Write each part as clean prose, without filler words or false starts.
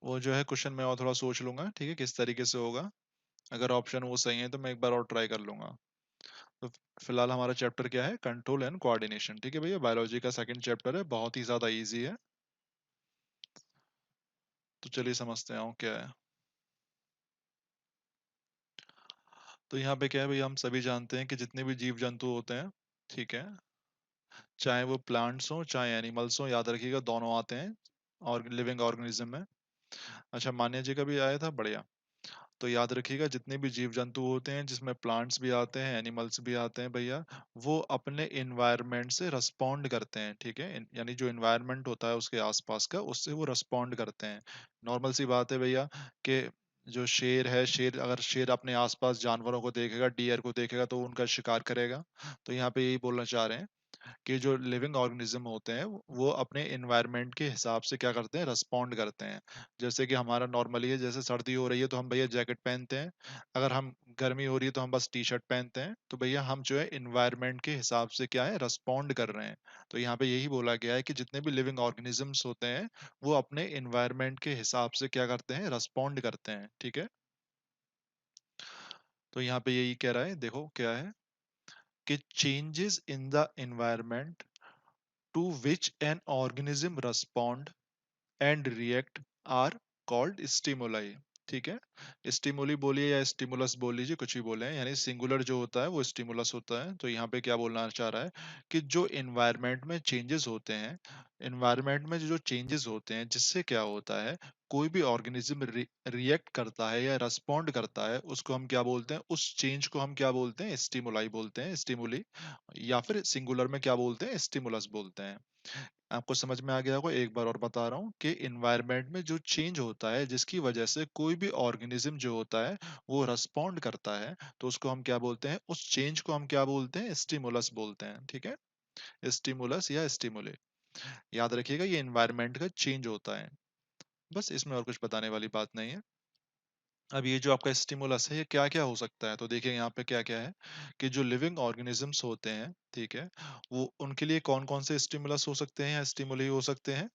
वो जो है क्वेश्चन मैं और थोड़ा सोच लूंगा, ठीक है, किस तरीके से होगा। अगर ऑप्शन वो सही है तो मैं एक बार और ट्राई कर लूंगा। तो फिलहाल हमारा चैप्टर क्या है, कंट्रोल एंड कोऑर्डिनेशन, ठीक है भैया, बायोलॉजी का सेकंड चैप्टर है, बहुत ही ज्यादा इजी है। तो चलिए समझते हैं क्या है। तो यहाँ पे क्या है भैया, हम सभी जानते हैं कि जितने भी जीव जंतु होते हैं, ठीक है, चाहे वो प्लांट्स हो चाहे एनिमल्स हो, याद रखिएगा दोनों आते हैं और लिविंग ऑर्गेनिज्म में। अच्छा, मान्या जी का भी आया था, बढ़िया। तो याद रखिएगा जितने भी जीव जंतु होते हैं, जिसमें प्लांट्स भी आते हैं एनिमल्स भी आते हैं भैया, वो अपने इन्वायरमेंट से रिस्पॉन्ड करते हैं, ठीक है, यानी जो इन्वायरमेंट होता है उसके आसपास का, उससे वो रिस्पॉन्ड करते हैं। नॉर्मल सी बात है भैया कि जो शेर है, शेर अगर शेर अपने आसपास जानवरों को देखेगा, डियर को देखेगा तो उनका शिकार करेगा। तो यहाँ पे यही बोलना चाह रहे हैं कि जो लिविंग ऑर्गेनिज्म होते हैं वो अपने एनवायरनमेंट के हिसाब से क्या करते हैं, रिस्पॉन्ड करते हैं। जैसे कि हमारा नॉर्मली है, जैसे सर्दी हो रही है तो हम भैया जैकेट पहनते हैं, अगर हम गर्मी हो रही है तो हम बस टी शर्ट पहनते हैं। तो भैया हम जो है एनवायरनमेंट के हिसाब से क्या है, रिस्पॉन्ड कर रहे हैं। तो यहाँ पे यही बोला गया है कि जितने भी लिविंग ऑर्गेनिजम्स होते हैं वो अपने एनवायरनमेंट के हिसाब से क्या करते हैं, रिस्पॉन्ड करते हैं, ठीक है। तो यहाँ पे यही कह रहा है, देखो क्या है कि changes in the environment to which an organism respond and react are called stimuli, ठीक है। स्टिमुली बोलिए या स्टिमुलस बोल लीजिए, कुछ भी बोले, यानी सिंगुलर जो होता है वो स्टिमुलस होता है। तो यहाँ पे क्या बोलना चाह रहा है कि जो एनवायरनमेंट में चेंजेस होते हैं, एनवायरनमेंट में जो चेंजेस होते हैं जिससे क्या होता है, कोई भी ऑर्गेनिज्म रिएक्ट करता है या रेस्पॉन्ड करता है, उसको हम क्या बोलते हैं, उस चेंज को हम क्या बोलते हैं, स्टिमुलाई बोलते हैं, स्टिमुली, या फिर सिंगुलर में क्या बोलते हैं, स्टिमुलस बोलते हैं। आपको समझ में आ गया होगा, एक बार और बता रहा हूँ कि इन्वायरमेंट में जो चेंज होता है जिसकी वजह से कोई भी ऑर्गेनिज्म जो होता है वो रेस्पॉन्ड करता है, तो उसको हम क्या बोलते हैं, उस चेंज को हम क्या बोलते हैं, स्टिमुलस बोलते हैं, ठीक है। स्टिमुलस या स्टिमुले, याद रखिएगा ये इन्वायरमेंट का चेंज होता है, बस इसमें और कुछ बताने वाली बात नहीं है। अब ये जो आपका स्टिमुलस है ये क्या क्या हो सकता है, तो देखिए यहाँ पे क्या क्या है कि जो लिविंग ऑर्गेनिजम्स होते हैं, ठीक है, वो उनके लिए कौन कौन से स्टिमुलस हो सकते हैं या स्टिमुली हो सकते हैं।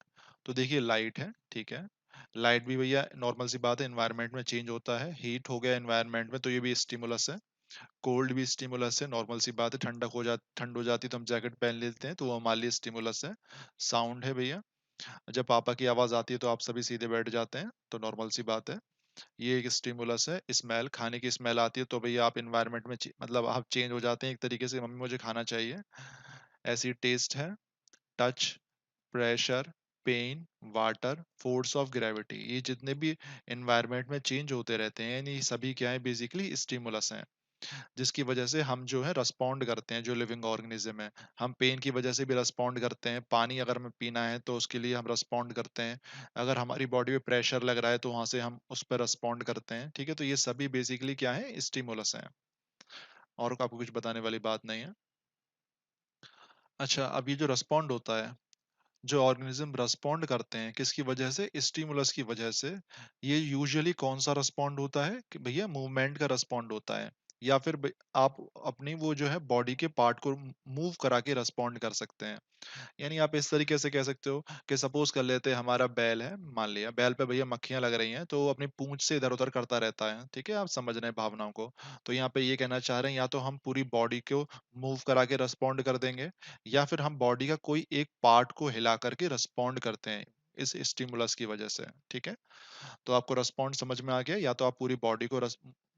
तो देखिए लाइट है, ठीक है, लाइट भी भैया नॉर्मल सी बात है, एनवायरनमेंट में चेंज होता है, हीट हो गया एनवायरनमेंट में तो ये भी स्टिमुलस है। कोल्ड भी स्टिमुलस है, नॉर्मल सी बात है, ठंड हो जाती है तो हम जैकेट पहन लेते हैं तो वो हमारे लिए स्टिमुलस है। साउंड है भैया, जब पापा की आवाज आती है तो आप सभी सीधे बैठ जाते हैं, तो नॉर्मल सी बात है, ये एक स्टिमुलस है। स्मेल, खाने की स्मेल आती है तो भैया आप इन्वायरमेंट में मतलब आप चेंज हो जाते हैं एक तरीके से, मम्मी मुझे खाना चाहिए। ऐसी टेस्ट है। Touch, pressure, pain, water, force of gravity, ये जितने भी इन्वायरमेंट में चेंज होते रहते हैं, यानी ये सभी क्या है, बेसिकली स्टिमुलस हैं, जिसकी वजह से हम जो है रेस्पॉन्ड करते हैं, जो लिविंग ऑर्गेनिज्म है। हम पेन की वजह से भी रेस्पॉन्ड करते हैं, पानी अगर हमें पीना है तो उसके लिए हम रेस्पॉन्ड करते हैं। अगर हमारी बॉडी में प्रेशर लग रहा है तो वहां से हम उस पर रेस्पॉन्ड करते हैं, ठीक है। तो ये सभी बेसिकली क्या है, स्टिमुलस हैं, और आपको कुछ बताने वाली बात नहीं है। अच्छा, अब ये जो रेस्पॉन्ड होता है, जो ऑर्गेनिज्म रेस्पॉन्ड करते हैं किसकी वजह से, स्टिमुलस की वजह से, ये यूजुअली कौन सा रेस्पॉन्ड होता है कि भैया मूवमेंट का रेस्पॉन्ड होता है, या फिर आप अपनी वो जो है बॉडी के पार्ट को मूव करा के रेस्पॉन्ड कर सकते हैं। यानी आप इस तरीके से कह सकते हो कि सपोज कर लेते हैं हमारा बैल है, मान लिया बैल पे भैया मक्खियां लग रही हैं तो वो अपनी पूंछ से इधर उधर करता रहता है, ठीक है, आप समझ रहे हैं भावनाओं को। तो यहाँ पे ये कहना चाह रहे हैं या तो हम पूरी बॉडी को मूव करा के रेस्पॉन्ड कर देंगे, या फिर हम बॉडी का कोई एक पार्ट को हिला करके रेस्पॉन्ड करते हैं इस स्टिमुलस की वजह से, ठीक है। तो आपको रेस्पॉन्ड समझ में आ गया, या तो आप पूरी बॉडी को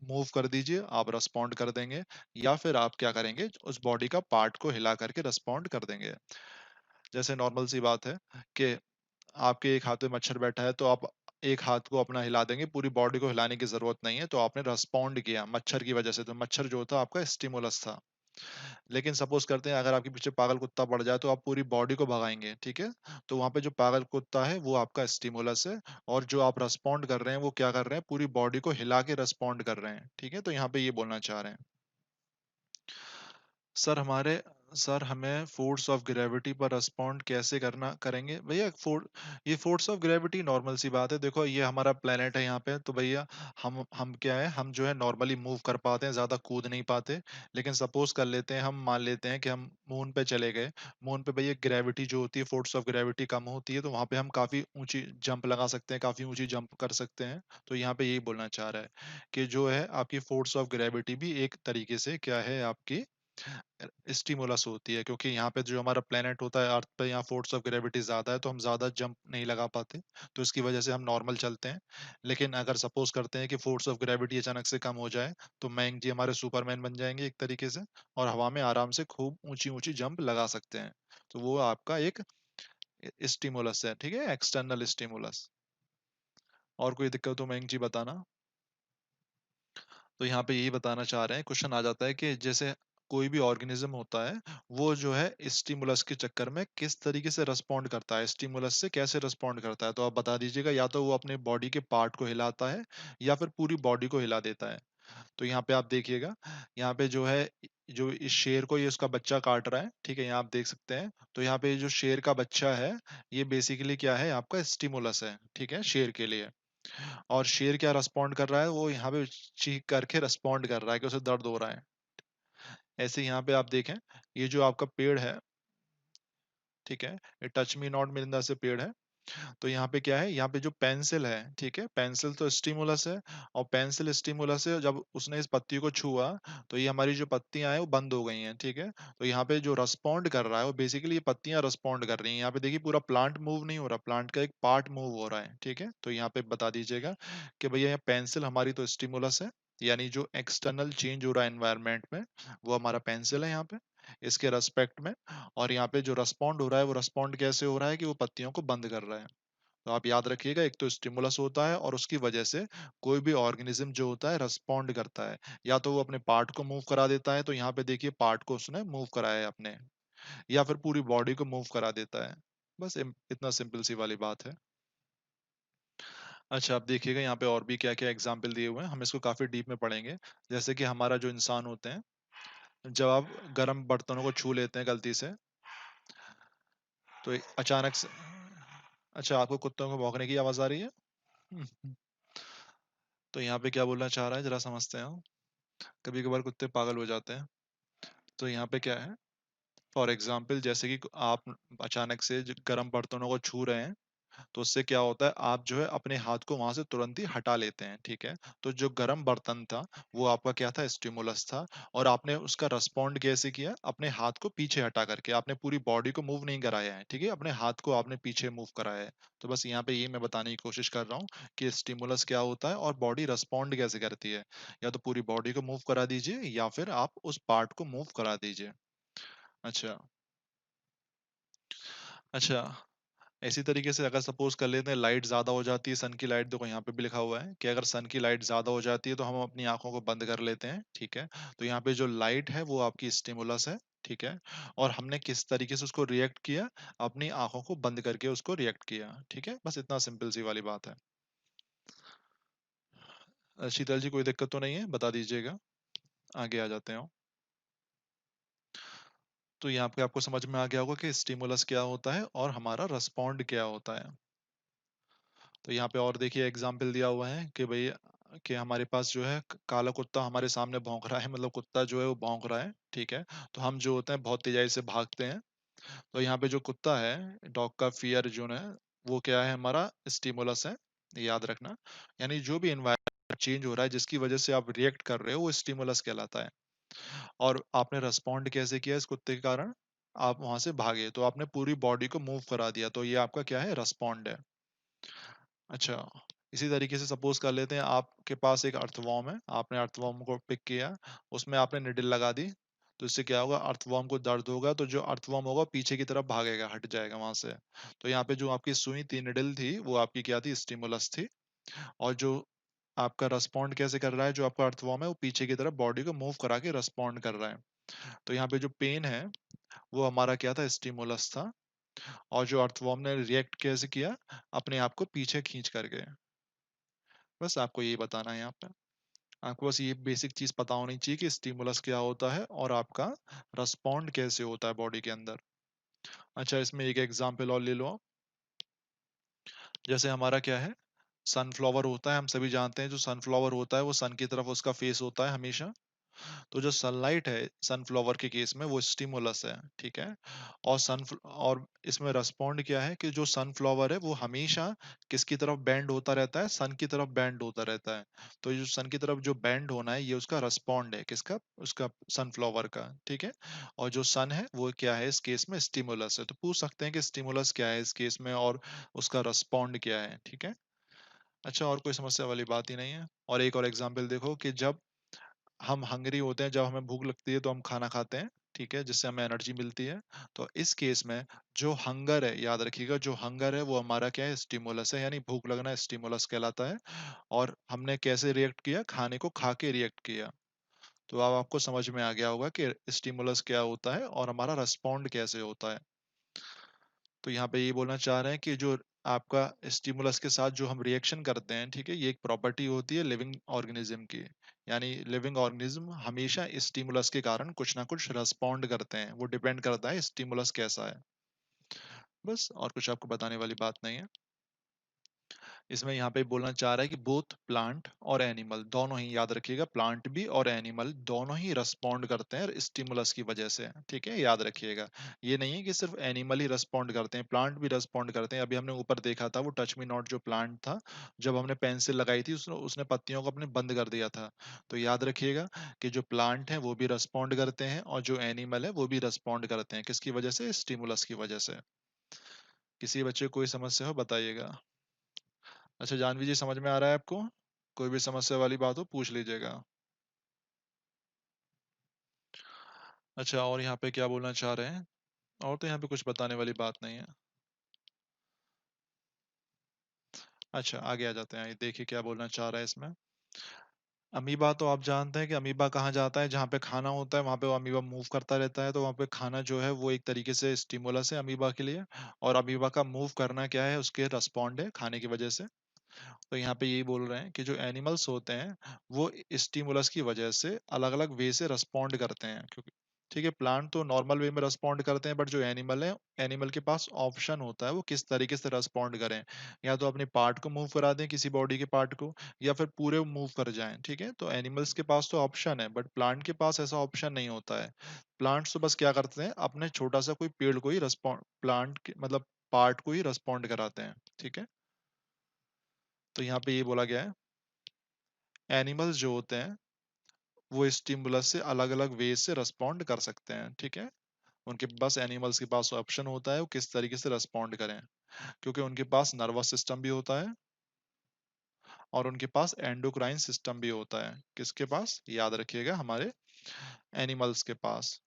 मूव कर दीजिए, आप रेस्पॉन्ड कर देंगे, या फिर आप क्या करेंगे, उस बॉडी का पार्ट को हिला करके रेस्पॉन्ड कर देंगे। जैसे नॉर्मल सी बात है कि आपके एक हाथ में मच्छर बैठा है तो आप एक हाथ को अपना हिला देंगे, पूरी बॉडी को हिलाने की जरूरत नहीं है, तो आपने रेस्पॉन्ड किया मच्छर की वजह से, तो मच्छर जो था आपका स्टिमुलस था। लेकिन सपोज करते हैं अगर आपके पीछे पागल कुत्ता पड़ जाए तो आप पूरी बॉडी को भगाएंगे, ठीक है। तो वहां पे जो पागल कुत्ता है वो आपका स्टिमुलस है, और जो आप रेस्पॉन्ड कर रहे हैं वो क्या कर रहे हैं, पूरी बॉडी को हिला के रेस्पॉन्ड कर रहे हैं, ठीक है। तो यहाँ पे ये बोलना चाह रहे हैं। सर हमारे सर हमें फोर्स ऑफ ग्रेविटी पर रिस्पॉन्ड कैसे करना करेंगे भैया? ये फोर्स ऑफ ग्रेविटी नॉर्मल सी बात है। देखो ये हमारा प्लेनेट है यहाँ पे, तो भैया हम क्या है, हम जो है नॉर्मली मूव कर पाते हैं, ज्यादा कूद नहीं पाते। लेकिन सपोज कर लेते हैं, हम मान लेते हैं कि हम मून पे चले गए। मून पे भैया ग्रेविटी जो होती है, फोर्स ऑफ ग्रेविटी कम होती है, तो वहां पे हम काफी ऊंची जंप लगा सकते हैं, काफी ऊंची जंप कर सकते हैं। तो यहाँ पे यही बोलना चाह रहा है कि जो है आपकी फोर्स ऑफ ग्रेविटी भी एक तरीके से क्या है, आपकी स्टिमुलस होती है। क्योंकि यहाँ पे जो हमारा प्लेनेट होता है अर्थ पे, यहाँ फोर्स ऑफ ग्रेविटी ज्यादा है, तो हम ज्यादा जंप नहीं लगा पाते। तो इसकी वजह से हम नॉर्मल चलते हैं। लेकिन अगर सपोज करते हैं कि फोर्स ऑफ ग्रेविटी अचानक से कम हो जाए, तो मयंक जी हमारे सुपरमैन बन जाएंगे एक तरीके से, और हवा में आराम से खूब ऊंची ऊंची जंप लगा सकते हैं। तो वो आपका एक स्टिमुलस है, ठीक है, एक्सटर्नल स्टिमुलस। और कोई दिक्कत हो मयंक जी बताना। तो यहाँ पे यही बताना चाह रहे हैं, क्वेश्चन आ जाता है कि जैसे कोई भी ऑर्गेनिज्म होता है, वो जो है स्टिमुलस के चक्कर में किस तरीके से रिस्पॉन्ड करता है, स्टिमुलस से कैसे रिस्पॉन्ड करता है। तो आप बता दीजिएगा, या तो वो अपने बॉडी के पार्ट को हिलाता है, या फिर पूरी बॉडी को हिला देता है। तो यहाँ पे आप देखिएगा, यहाँ पे जो है, जो इस शेर को ये उसका बच्चा काट रहा है, ठीक है, यहाँ आप देख सकते हैं। तो यहाँ पे जो शेर का बच्चा है, ये बेसिकली क्या है, आपका स्टिमुलस है, ठीक है, शेर के लिए। और शेर क्या रेस्पॉन्ड कर रहा है, वो यहाँ पे चीख करके रेस्पॉन्ड कर रहा है कि उसे दर्द हो रहा है। ऐसे यहाँ पे आप देखें, ये जो आपका पेड़ है, ठीक है, ये टच मी नॉट मिरिंदा से पेड़ है। तो यहाँ पे क्या है, यहाँ पे जो पेंसिल है, ठीक है, पेंसिल तो स्टिमुलस है। और पेंसिल स्टिमुलस है, जब उसने इस पत्ती को छुआ, तो ये हमारी जो पत्तियां हैं वो बंद हो गई हैं, ठीक है। तो यहाँ पे जो रेस्पॉन्ड कर रहा है, वो बेसिकली ये पत्तियां रेस्पॉन्ड कर रही हैं। यहाँ पे देखिए, पूरा प्लांट मूव नहीं हो रहा, प्लांट का एक पार्ट मूव हो रहा है, ठीक है। तो यहाँ पे बता दीजिएगा कि भैया यहाँ पेंसिल हमारी तो स्टिमुलस है, यानी जो एक्सटर्नल चेंज हो रहा है एनवायरनमेंट में, वो हमारा पेंसिल है यहाँ पे, इसके रेस्पेक्ट में। और यहाँ पे जो रेस्पॉन्ड हो रहा है, वो रेस्पॉन्ड कैसे हो रहा है कि वो पत्तियों को बंद कर रहा है। तो आप याद रखिएगा, एक तो स्टिमुलस होता है, और उसकी वजह से कोई भी ऑर्गेनिज्म जो होता है रेस्पॉन्ड करता है। या तो वो अपने पार्ट को मूव करा देता है, तो यहाँ पे देखिए पार्ट को उसने मूव कराया है अपने, या फिर पूरी बॉडी को मूव करा देता है। बस इतना सिंपल सी वाली बात है। अच्छा, आप देखिएगा यहाँ पे और भी क्या क्या एग्जाम्पल दिए हुए हैं, हम इसको काफी डीप में पढ़ेंगे। जैसे कि हमारा जो इंसान होते हैं, जब आप गर्म बर्तनों को छू लेते हैं गलती से, तो अचानक से, अच्छा आपको कुत्तों को भौंकने की आवाज आ रही है? तो यहाँ पे क्या बोलना चाह रहा है, जरा समझते हैं हम। कभी कभार कुत्ते पागल हो जाते हैं। तो यहाँ पे क्या है, फॉर एग्जाम्पल जैसे कि आप अचानक से गर्म बर्तनों को छू रहे हैं, तो उससे क्या होता है, आप जो है अपने हाथ को वहां से तुरंत ही हटा लेते हैं, ठीक है। तो जो गर्म बर्तन था, वो आपका क्या था, स्टिमुलस था। और आपने उसका रेस्पॉन्ड कैसे किया, अपने हाथ को पीछे हटा करके, आपने पूरी बॉडी को मूव नहीं कराया है, ठीक है, अपने हाथ को आपने पीछे मूव कराया है। तो बस यहाँ पे ये मैं बताने की कोशिश कर रहा हूँ कि स्टिमुलस क्या होता है और बॉडी रेस्पॉन्ड कैसे करती है। या तो पूरी बॉडी को मूव करा दीजिए, या फिर आप उस पार्ट को मूव करा दीजिए। अच्छा। अच्छा, इसी तरीके से अगर सपोज कर लेते हैं लाइट ज्यादा हो जाती है, सन की लाइट, देखो यहाँ पे भी लिखा हुआ है कि अगर सन की लाइट ज्यादा हो जाती है, तो हम अपनी आंखों को बंद कर लेते हैं, ठीक है। तो यहाँ पे जो लाइट है, वो आपकी स्टिमुलस है, ठीक है। और हमने किस तरीके से उसको रिएक्ट किया, अपनी आंखों को बंद करके उसको रिएक्ट किया, ठीक है। बस इतना सिंपल सी वाली बात है। शीतल जी कोई दिक्कत तो नहीं है, बता दीजिएगा, आगे आ जाते हैं। तो यहाँ पे आपको समझ में आ गया होगा कि स्टिमुलस क्या होता है और हमारा रेस्पॉन्ड क्या होता है। तो यहाँ पे और देखिए एग्जाम्पल दिया हुआ है कि भाई, कि हमारे पास जो है काला कुत्ता हमारे सामने भौंक रहा है, मतलब कुत्ता जो है वो भौंक रहा है, ठीक है। तो हम जो होते हैं बहुत तेजी से भागते हैं। तो यहाँ पे जो कुत्ता है, डॉग का फियर जोन है, वो क्या है, हमारा स्टिमुलस है, याद रखना। यानी जो भी एनवायरनमेंट चेंज हो रहा है, जिसकी वजह से आप रिएक्ट कर रहे हो, वो स्टिमुलस कहलाता है। और आपने रेस्पॉन्ड कैसे किया इस कुत्ते के कारण, आप वहां से भागे, तो आपने पूरी बॉडी को मूव करा दिया, तो ये आपका क्या है, रेस्पॉन्ड है। अच्छा, इसी तरीके से सपोज कर लेते हैं आपके पास एक अर्थवॉर्म है, आपने अर्थवॉर्म को पिक किया, उसमें आपने निडल लगा दी। तो इससे क्या होगा, अर्थवॉर्म को दर्द होगा, तो जो अर्थवॉर्म होगा पीछे की तरफ भागेगा, हट जाएगा वहां से। तो यहाँ पे जो आपकी सुई थी, निडल थी, वो आपकी क्या थी, स्टिमुलस थी। और जो आपका रेस्पॉन्ड कैसे कर रहा है, जो आपका अर्थवॉर्म है, वो पीछे की तरफ बॉडी को मूव करा के रेस्पॉन्ड कर रहा है। तो यहाँ पे जो पेन है, वो हमारा क्या था, स्टिमुलस था। और जो अर्थवॉर्म ने रिएक्ट कैसे किया, अपने आप को पीछे खींच करके। बस आपको यही बताना है यहाँ पे। आपको बस ये बेसिक चीज पता होनी चाहिए कि स्टिमुलस क्या होता है और आपका रेस्पॉन्ड कैसे होता है बॉडी के अंदर। अच्छा, इसमें एक एग्जांपल और ले लो आप। जैसे हमारा क्या है, सनफ्लावर होता है, हम सभी जानते हैं जो सनफ्लावर होता है वो सन की तरफ उसका फेस होता है हमेशा। तो जो सनलाइट है सनफ्लावर के केस में वो स्टिमुलस है, ठीक है। और इसमें रेस्पॉन्ड क्या है कि जो सनफ्लावर है वो हमेशा किसकी तरफ बेंड होता रहता है, सन की तरफ बेंड होता रहता है। तो ये जो सन की तरफ जो बेंड होना है ये उसका रेस्पॉन्ड है, किसका, उसका सनफ्लावर का, ठीक है। और जो सन है वो क्या है इस केस में, स्टिमुलस है। तो पूछ सकते हैं कि स्टिमुलस क्या है इस केस में और उसका रेस्पॉन्ड क्या है, ठीक है। अच्छा, और कोई समस्या वाली बात ही नहीं है। और एक और एग्जांपल देखो कि जब हम हंग्री होते हैं, जब हमें भूख लगती है तो हम खाना खाते हैं, ठीक है, जिससे हमें एनर्जी मिलती है। तो इस केस में जो हंगर है, याद रखिएगा, जो हंगर है वो हमारा क्या है, स्टिमुलस है, यानी भूख लगना स्टिमुलस कहलाता है। और हमने कैसे रिएक्ट किया, खाने को खा के रिएक्ट किया। तो अब आपको समझ में आ गया होगा कि स्टिमुलस क्या होता है और हमारा रेस्पॉन्ड कैसे होता है। तो यहाँ पे ये बोलना चाह रहे हैं कि जो आपका स्टिमुलस के साथ जो हम रिएक्शन करते हैं, ठीक है, ये एक प्रॉपर्टी होती है लिविंग ऑर्गेनिज्म की। यानी लिविंग ऑर्गेनिज्म हमेशा स्टिमुलस के कारण कुछ ना कुछ रेस्पॉन्ड करते हैं, वो डिपेंड करता है स्टिमुलस कैसा है। बस, और कुछ आपको बताने वाली बात नहीं है। इसमें यहाँ पे बोलना चाह रहा है कि बोथ प्लांट और एनिमल दोनों ही, याद रखिएगा, प्लांट भी और एनिमल दोनों ही रिस्पॉन्ड करते हैं स्टिमुलस की वजह से, ठीक है, याद रखिएगा। ये नहीं है कि सिर्फ एनिमल ही रिस्पॉन्ड करते हैं, प्लांट भी रिस्पॉन्ड करते हैं। अभी हमने ऊपर देखा था वो टच मी नॉट जो प्लांट था, जब हमने पेंसिल लगाई थी उसने उसने पत्तियों को अपने बंद कर दिया था। तो याद रखिएगा कि जो प्लांट है वो भी रिस्पॉन्ड करते हैं और जो एनिमल है वो भी रिस्पॉन्ड करते हैं, किसकी वजह से, स्टिमुलस की वजह से। किसी बच्चे को कोई समस्या हो बताइएगा। अच्छा जानवी जी, समझ में आ रहा है आपको? कोई भी समस्या वाली बात हो पूछ लीजिएगा। अच्छा, और यहाँ पे क्या बोलना चाह रहे हैं? और तो यहाँ पे कुछ बताने वाली बात नहीं है। अच्छा, आगे आ जाते हैं, आइए देखिए क्या बोलना चाह रहा है इसमें। अमीबा तो आप जानते हैं कि अमीबा कहाँ जाता है, जहाँ पे खाना होता है वहां पे वो अमीबा मूव करता रहता है। तो वहां पे खाना जो है वो एक तरीके से स्टिमुलस है अमीबा के लिए। और अमीबा का मूव करना क्या है, उसके रेस्पॉन्ड है खाने की वजह से। तो यहाँ पे यही बोल रहे हैं कि जो एनिमल्स होते हैं वो स्टिमुलस की वजह से अलग अलग वे से रेस्पॉन्ड करते हैं, क्योंकि ठीक है, प्लांट तो नॉर्मल वे में रेस्पॉन्ड करते हैं, बट जो एनिमल है, एनिमल के पास ऑप्शन होता है वो किस तरीके से रेस्पॉन्ड करें। या तो अपने पार्ट को मूव करा दें, किसी बॉडी के पार्ट को, या फिर पूरे मूव कर जाएं, ठीक है। तो एनिमल्स के पास तो ऑप्शन है, बट प्लांट के पास ऐसा ऑप्शन नहीं होता है। प्लांट्स तो बस क्या करते हैं, अपने छोटा सा कोई पेड़ को ही रेस्पॉन्ड, प्लांट के मतलब पार्ट को ही रेस्पॉन्ड कराते हैं, ठीक है। तो यहाँ पे ये बोला गया है, एनिमल्स जो होते हैं वो स्टिमुलस से अलग अलग वे से रेस्पॉन्ड कर सकते हैं, ठीक है। उनके पास, एनिमल्स के पास ऑप्शन होता है वो किस तरीके से रेस्पॉन्ड करें, क्योंकि उनके पास नर्वस सिस्टम भी होता है और उनके पास एंडोक्राइन सिस्टम भी होता है। किसके पास, याद रखिएगा, हमारे एनिमल्स के पास।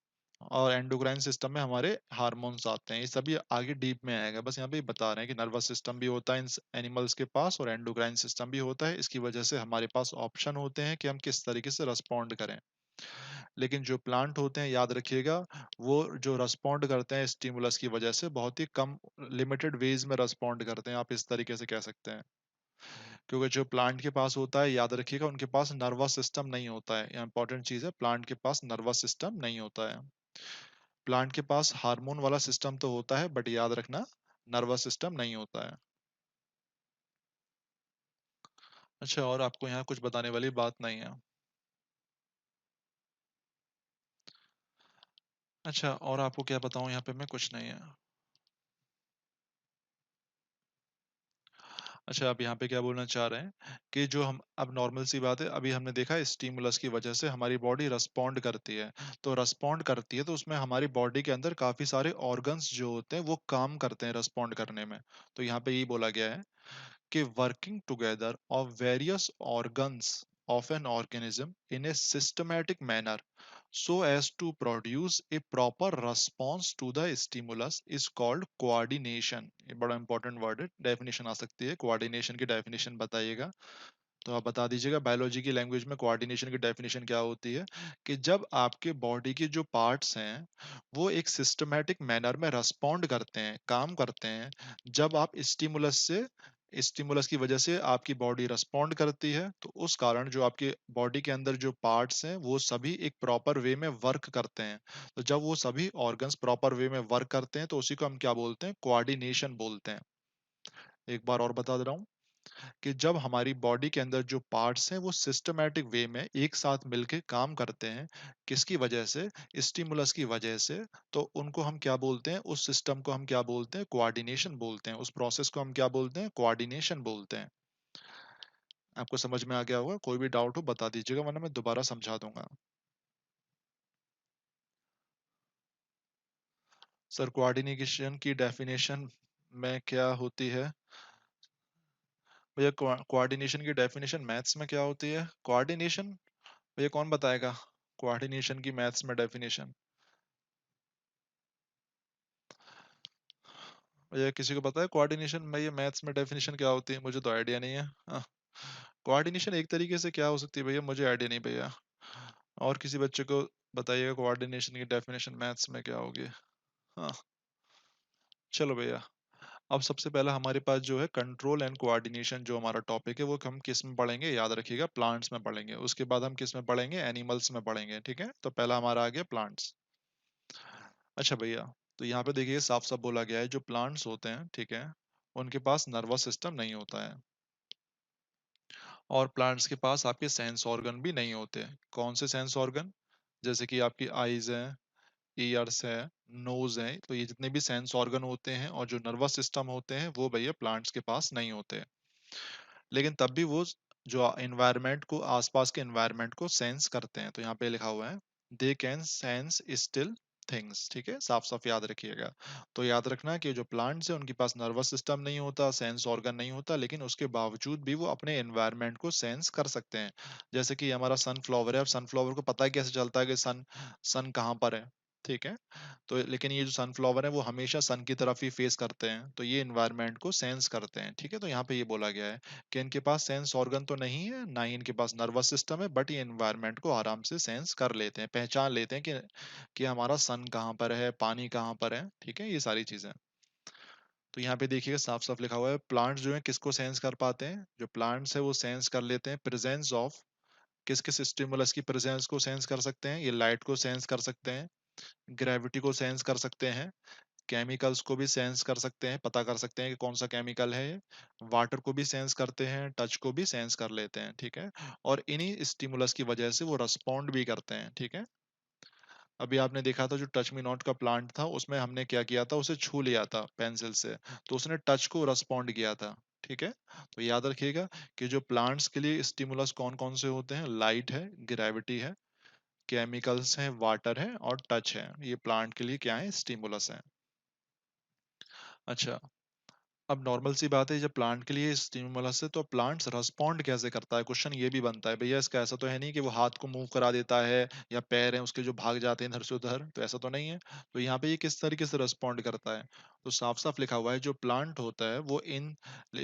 और एंडोक्राइन सिस्टम में हमारे हार्मोन्स आते हैं, ये सभी आगे डीप में आएगा, बस यहाँ पे बता रहे हैं कि नर्वस सिस्टम भी होता है इन एनिमल्स के पास और एंडोक्राइन सिस्टम भी होता है। इसकी वजह से हमारे पास ऑप्शन होते हैं कि हम किस तरीके से रेस्पॉन्ड करें। लेकिन जो प्लांट होते हैं, याद रखिएगा, वो जो रेस्पॉन्ड करते हैं स्टिमुलस की वजह से बहुत ही कम, लिमिटेड वेज में रेस्पॉन्ड करते हैं, आप इस तरीके से कह सकते हैं। क्योंकि जो प्लांट के पास होता है, याद रखिएगा, उनके पास नर्वस सिस्टम नहीं होता है। यह इंपॉर्टेंट चीज है, प्लांट के पास नर्वस सिस्टम नहीं होता है। प्लांट के पास हार्मोन वाला सिस्टम तो होता है, बट याद रखना, नर्वस सिस्टम नहीं होता है। अच्छा, और आपको यहाँ कुछ बताने वाली बात नहीं है। अच्छा, और आपको क्या बताऊं, यहाँ पे मैं कुछ नहीं है। अच्छा, अब यहाँ पे क्या बोलना चाह रहे हैं कि जो हम, अब नॉर्मल सी बात है, अभी हमने देखा स्टिमुलस की वजह से हमारी बॉडी रेस्पॉन्ड करती है। तो रेस्पॉन्ड करती है तो उसमें हमारी बॉडी के अंदर काफी सारे ऑर्गन्स जो होते हैं वो काम करते हैं रेस्पॉन्ड करने में। तो यहाँ पे ये बोला गया है कि working together of various organs of an organism in a systematic manner so as to produce a proper response to the stimulus is called coordination। ये बड़ा इंपॉर्टेंट वर्ड है, डेफिनेशन आ सकती है, कोऑर्डिनेशन की डेफिनेशन बताइएगा। तो आप बता दीजिएगा बायोलॉजी की लैंग्वेज में कोऑर्डिनेशन की डेफिनेशन क्या होती है। कि जब आपके बॉडी के जो पार्ट्स हैं वो एक सिस्टमेटिक मैनर में रेस्पॉन्ड करते हैं, काम करते हैं, जब आप स्टिमुलस से स्टिमुलस की वजह से आपकी बॉडी रिस्पॉन्ड करती है, तो उस कारण जो आपके बॉडी के अंदर जो पार्ट्स हैं वो सभी एक प्रॉपर वे में वर्क करते हैं। तो जब वो सभी ऑर्गन्स प्रॉपर वे में वर्क करते हैं तो उसी को हम क्या बोलते हैं, कोऑर्डिनेशन बोलते हैं। एक बार और बता दे रहा हूँ कि जब हमारी बॉडी के अंदर जो पार्ट्स हैं वो सिस्टमैटिक वे में एक साथ मिलके काम करते हैं, किसकी वजह से, स्टिमुलस की वजह से, तो उनको हम क्या बोलते हैं, उस सिस्टम को हम क्या बोलते हैं, कोऑर्डिनेशन बोलते हैं। उस प्रोसेस को हम क्या बोलते हैं, कोऑर्डिनेशन बोलते हैं। आपको समझ में आ गया होगा, कोई भी डाउट हो बता दीजिएगा वरना मैं दोबारा समझा दूंगा। सर कोऑर्डिनेशन की डेफिनेशन में क्या होती है? भैया कोऑर्डिनेशन की डेफिनेशन मैथ्स में क्या होती है? कोऑर्डिनेशन, भैया कौन बताएगा कोऑर्डिनेशन की मैथ्स में डेफिनेशन? भैया किसी को पता है कोऑर्डिनेशन में ये मैथ्स में डेफिनेशन क्या होती है? मुझे तो आइडिया नहीं है। हाँ, कोऑर्डिनेशन एक तरीके से क्या हो सकती है भैया, मुझे आइडिया नहीं भैया। और किसी बच्चे को बताइएगा कोऑर्डिनेशन की डेफिनेशन मैथ्स में क्या होगी। हाँ, चलो भैया। अब सबसे पहला हमारे पास जो है कंट्रोल एंड कोऑर्डिनेशन, जो हमारा टॉपिक है वो हम किस में पढ़ेंगे, याद रखिएगा, प्लांट्स में पढ़ेंगे। उसके बाद हम किस में पढ़ेंगे, एनिमल्स में पढ़ेंगे। ठीक है, तो पहला हमारा आ गया प्लांट्स। अच्छा भैया, तो यहाँ पे देखिए साफ साफ बोला गया है जो प्लांट्स होते हैं, ठीक है, उनके पास नर्वस सिस्टम नहीं होता है। और प्लांट्स के पास आपके सेंस ऑर्गन भी नहीं होते। कौन से सेंस ऑर्गन? जैसे कि आपकी आईज है, ईयर्स है, नोज है, तो ये जितने भी सेंस ऑर्गन होते हैं और जो नर्वस सिस्टम होते हैं वो भैया प्लांट्स के पास नहीं होते। लेकिन तब भी वो जो एनवायरनमेंट को, आसपास के एनवायरनमेंट को सेंस करते हैं। तो यहाँ पे लिखा हुआ है they can sense still things. ठीक है, साफ साफ याद रखिएगा। तो याद रखना कि जो प्लांट्स है उनके पास नर्वस सिस्टम नहीं होता, सेंस ऑर्गन नहीं होता, लेकिन उसके बावजूद भी वो अपने एनवायरनमेंट को सेंस कर सकते हैं। जैसे कि हमारा सनफ्लावर है, अब सनफ्लावर को पता है कैसे चलता है कि सन सन कहाँ पर है। ठीक है, तो लेकिन ये जो सनफ्लावर है वो हमेशा सन की तरफ ही फेस करते हैं, तो ये एनवायरनमेंट को सेंस करते हैं। ठीक है, तो यहाँ पे ये बोला गया है कि इनके पास सेंस ऑर्गन तो नहीं है, ना ही इनके पास नर्वस सिस्टम है, बट ये एनवायरनमेंट को आराम से सेंस कर लेते हैं, पहचान लेते हैं कि हमारा सन कहाँ पर है, पानी कहाँ पर है। ठीक है, ये सारी चीजें। तो यहाँ पे देखिएगा साफ साफ लिखा हुआ है प्लांट्स जो है किसको सेंस कर पाते हैं, जो प्लांट्स है वो सेंस कर लेते हैं प्रेजेंस ऑफ, किस किस स्टिमुलस की प्रेजेंस को सेंस कर सकते हैं, ये लाइट को सेंस कर सकते हैं, ग्रेविटी को सेंस कर सकते हैं, केमिकल्स को भी सेंस कर सकते हैं, पता कर सकते हैं कि कौन सा केमिकल है ये, वाटर को भी सेंस करते हैं, टच को भी सेंस कर लेते हैं। ठीक है, और इन्हीं स्टिमुलस की वजह से वो रिस्पॉन्ड भी करते हैं। ठीक है, अभी आपने देखा था जो टच मी नॉट का प्लांट था, उसमें हमने क्या किया था, उसे छू लिया था पेंसिल से, तो उसने टच को रिस्पॉन्ड किया था। ठीक है, तो याद रखिएगा कि जो प्लांट्स के लिए स्टिमुलस कौन कौन से होते हैं, लाइट है, ग्रेविटी है, केमिकल्स हैं, वाटर है और टच है, ये प्लांट के लिए क्या है, स्टिमुलस है। अच्छा, अब नॉर्मल सी बात है, जब प्लांट के लिए स्टिमुलस है तो प्लांट्स रेस्पॉन्ड कैसे करता है, क्वेश्चन ये भी बनता है भैया, इसका ऐसा तो है नहीं कि वो हाथ को मूव करा देता है या पैर हैं उसके जो भाग जाते हैं इधर से उधर, तो ऐसा तो नहीं है। तो यहाँ पे ये किस तरीके से रेस्पॉन्ड करता है, तो साफ साफ लिखा हुआ है जो प्लांट होता है वो इन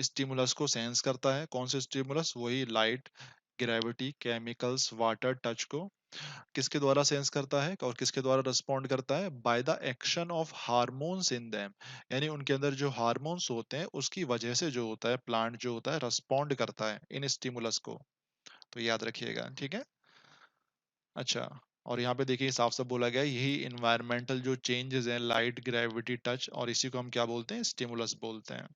स्टिमुलस को सेंस करता है। कौन से स्टिमुलस, वही light, gravity, chemicals, water, touch को किसके द्वारा सेंस करता है और किसके द्वारा रिस्पॉन्ड करता है, by the action of hormones in them, यानी उनके अंदर जो हार्मोन्स होते हैं उसकी वजह से जो होता है प्लांट जो होता है रिस्पॉन्ड करता है इन स्टिमुलस को। तो याद रखिएगा। ठीक है, अच्छा, और यहाँ पे देखिए साफ साफ बोला गया है यही इन्वायरमेंटल जो चेंजेस हैं, लाइट, ग्रेविटी, टच, और इसी को हम क्या बोलते हैं, स्टिमुलस बोलते हैं।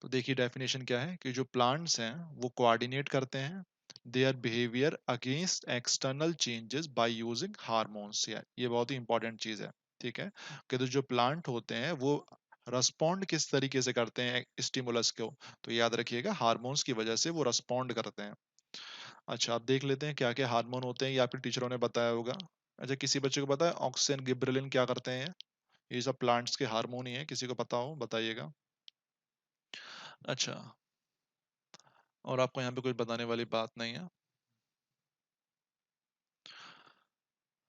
तो देखिए डेफिनेशन क्या है कि जो प्लांट्स हैं वो कोऑर्डिनेट करते हैं their behaviour against external changes by using hormones. ये बहुत ही इंपॉर्टेंट चीज है। ठीक है, कि तो जो प्लांट होते हैं वो रेस्पॉन्ड किस तरीके से करते हैं स्टिमुलस को, तो याद रखिएगा हार्मोन्स की वजह से वो रेस्पॉन्ड करते हैं। अच्छा, आप देख लेते हैं क्या क्या हार्मोन होते हैं, या फिर टीचरों ने बताया होगा। अच्छा, किसी बच्चे को पता है ऑक्सिन, गिबरेलिन क्या करते हैं? ये सब प्लांट्स के हार्मोन ही है, किसी को पता हो बताइएगा। अच्छा, और आपको यहाँ पे कोई बताने वाली बात नहीं है।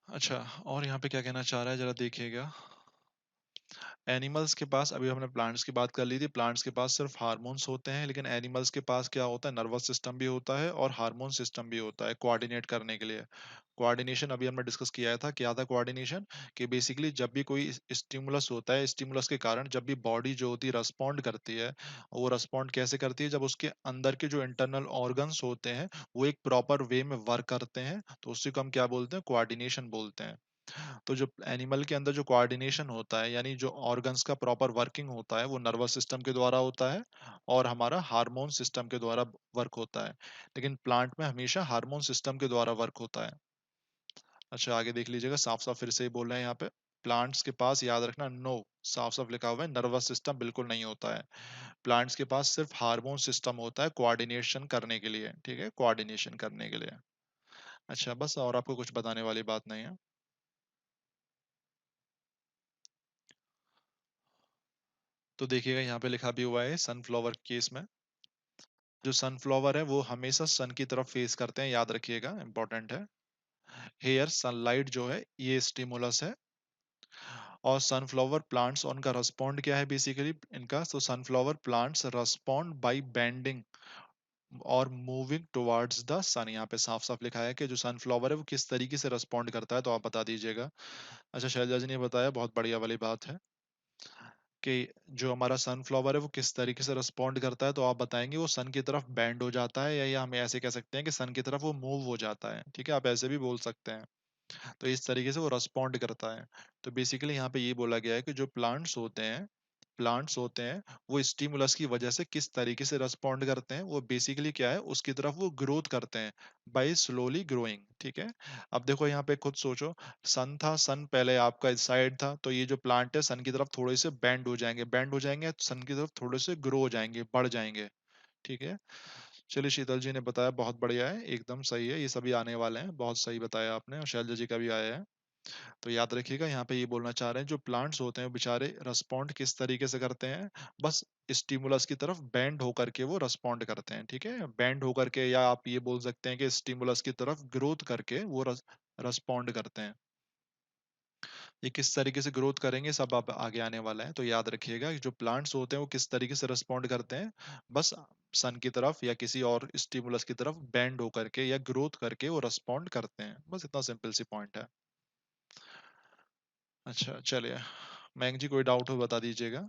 अच्छा, और यहाँ पे क्या कहना चाह रहा है जरा देखिएगा। एनिमल्स के पास, अभी हमने प्लांट्स की बात कर ली थी, प्लांट्स के पास सिर्फ हार्मोन्स होते हैं, लेकिन एनिमल्स के पास क्या होता है, नर्वस सिस्टम भी होता है और हार्मोन सिस्टम भी होता है कोऑर्डिनेट करने के लिए। कोऑर्डिनेशन अभी हमने डिस्कस किया था, क्या था कोऑर्डिनेशन, कि बेसिकली जब भी कोई स्टिमुलस होता है, स्टिमुलस के कारण जब भी बॉडी जो होती है रेस्पॉन्ड करती है, वो रेस्पॉन्ड कैसे करती है, जब उसके अंदर के जो इंटरनल ऑर्गन्स होते हैं वो एक प्रॉपर वे में वर्क करते हैं, तो उसी को हम क्या बोलते हैं, कोऑर्डिनेशन बोलते हैं। तो जो एनिमल के अंदर जो कोऑर्डिनेशन होता है, यानी जो ऑर्गन्स का प्रॉपर वर्किंग होता है, वो नर्वस सिस्टम के द्वारा होता है और हमारा हार्मोन सिस्टम के द्वारा वर्क होता है। लेकिन प्लांट में हमेशा हार्मोन सिस्टम के द्वारा वर्क होता है। अच्छा, आगे देख लीजिएगा, साफ साफ फिर से ही बोल रहे हैं यहाँ पे, प्लांट्स के पास याद रखना, नो, साफ साफ लिखा हुआ है, नर्वस सिस्टम बिल्कुल नहीं होता है। प्लांट्स के पास सिर्फ हार्मोन सिस्टम होता है कोऑर्डिनेशन करने के लिए, ठीक है, कोऑर्डिनेशन करने के लिए। अच्छा, बस और आपको कुछ बताने वाली बात नहीं है। तो देखिएगा यहाँ पे लिखा भी हुआ है सनफ्लावर केस में, जो सनफ्लावर है वो हमेशा सन की तरफ फेस करते हैं, याद रखिएगा, इंपॉर्टेंट है। हेयर सनलाइट जो है ये स्टिमुलस है, और सनफ्लावर प्लांट्स उनका रेस्पॉन्ड क्या है बेसिकली इनका, तो sunflower plants respond by bending और मूविंग टुवर्ड्स द सन। यहाँ पे साफ साफ लिखा है कि जो सनफ्लावर है वो किस तरीके से रेस्पॉन्ड करता है, तो आप बता दीजिएगा। अच्छा, शैलजा जी ने बताया, बहुत बढ़िया वाली बात है, कि जो हमारा सनफ्लावर है वो किस तरीके से रिस्पॉन्ड करता है, तो आप बताएंगे वो सन की तरफ बैंड हो जाता है, या हम ऐसे कह सकते हैं कि सन की तरफ वो मूव हो जाता है, ठीक है, आप ऐसे भी बोल सकते हैं। तो इस तरीके से वो रिस्पॉन्ड करता है। तो बेसिकली यहाँ पे ये बोला गया है कि जो प्लांट्स होते हैं वो स्टिमुलस की वजह से किस तरीके से रेस्पॉन्ड करते हैं, वो बेसिकली क्या है, उसकी तरफ वो ग्रोथ करते हैं बाय स्लोली ग्रोइंग, ठीक है। अब देखो यहाँ पे खुद सोचो, सन था, सन पहले आपका इस साइड था, तो ये जो प्लांट है सन की तरफ थोड़े से बेंड हो जाएंगे सन की तरफ थोड़े से ग्रो हो जाएंगे, बढ़ जाएंगे, ठीक है। चलिए, शीतल जी ने बताया, बहुत बढ़िया है, एकदम सही है, ये सभी आने वाले हैं, बहुत सही बताया आपने, और शैलजा जी का भी आया है। तो याद रखिएगा, यहाँ पे ये बोलना चाह रहे हैं, जो प्लांट्स होते हैं बेचारे रेस्पॉन्ड किस तरीके से करते हैं, बस स्टिमुलस की तरफ बेंड होकर के वो रेस्पॉन्ड करते हैं, ठीक है, बेंड होकर के, या आप ये बोल सकते हैं कि स्टिमुलस की तरफ ग्रोथ करके वो रेस्पॉन्ड करते हैं। ये किस तरीके से ग्रोथ करेंगे सब अब आगे आने वाला है, तो याद रखिएगा कि जो प्लांट्स होते हैं वो किस तरीके से रेस्पॉन्ड करते हैं, बस सन की तरफ या किसी और स्टिमुलस की तरफ बेंड होकर के या ग्रोथ करके वो रेस्पॉन्ड करते हैं, बस इतना सिंपल सी पॉइंट है। अच्छा, चलिए, मैंग जी कोई डाउट हो बता दीजिएगा।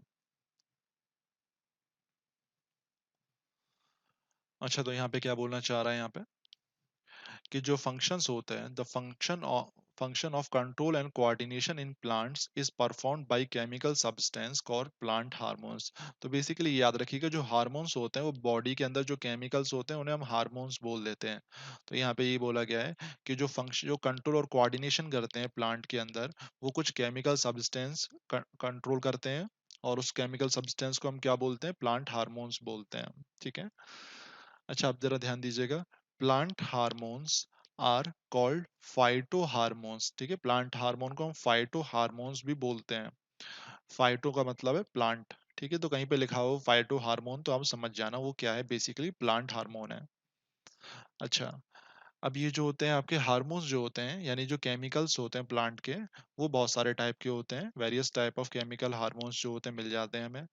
अच्छा, तो यहाँ पे क्या बोलना चाह रहा है यहाँ पे, कि जो फंक्शंस होते हैं, the function of control and coordination in plants is performed by chemical substance called plant hormones. तो बेसिकली याद रखिएगा, जो हार्मोन्स होते हैं वो बॉडी के अंदर जो केमिकल्स होते हैं उन्हें हम हार्मोन्स बोल देते हैं। तो यहाँ पे ये बोला गया है कि जो कंट्रोल और कोऑर्डिनेशन करते हैं प्लांट के अंदर, वो कुछ केमिकल सब्सटेंस कंट्रोल करते हैं, और उस केमिकल सब्सटेंस को हम क्या बोलते हैं, प्लांट हार्मोन्स बोलते हैं, ठीक है। अच्छा, आप जरा ध्यान दीजिएगा, plant hormones are called phyto hormones, ठीक है, प्लांट हार्मोन को हम फाइटो हार्मोन्स भी बोलते हैं। फाइटो का मतलब है प्लांट, ठीक है, तो कहीं पे लिखा हो फाइटो हार्मोन तो आप समझ जाना वो क्या है, बेसिकली प्लांट हार्मोन है। अच्छा, अब ये जो होते हैं आपके हार्मोन्स जो होते हैं, यानी जो केमिकल्स होते हैं प्लांट के, वो बहुत सारे टाइप के होते हैं, various type of chemical hormones जो होते हैं मिल जाते हैं हमें।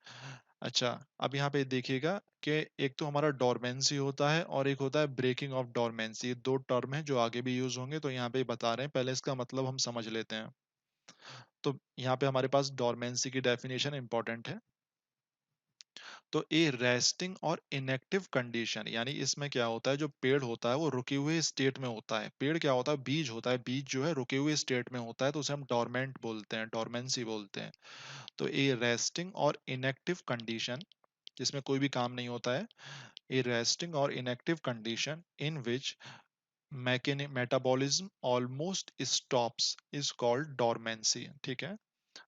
अच्छा, अब यहाँ पे देखिएगा कि एक तो हमारा डोरमेंसी होता है और एक होता है ब्रेकिंग ऑफ डोरमेंसी, दो टर्म है जो आगे भी यूज होंगे, तो यहाँ पे बता रहे हैं, पहले इसका मतलब हम समझ लेते हैं। तो यहाँ पे हमारे पास डोरमेंसी की डेफिनेशन इंपॉर्टेंट है। तो ए रेस्टिंग और इनएक्टिव कंडीशन, यानी इसमें क्या होता है, जो पेड़ होता है वो रुके हुए स्टेट में होता है, पेड़ क्या होता है, बीज होता है, बीज जो है रुके हुए स्टेट में होता है, तो उसे हम डोरमेंट बोलते हैं, डोरमेंसी बोलते हैं। तो ए रेस्टिंग और इनएक्टिव कंडीशन, जिसमें कोई भी काम नहीं होता है, a resting or inactive condition in which metabolism almost stops is called dormancy, ठीक है।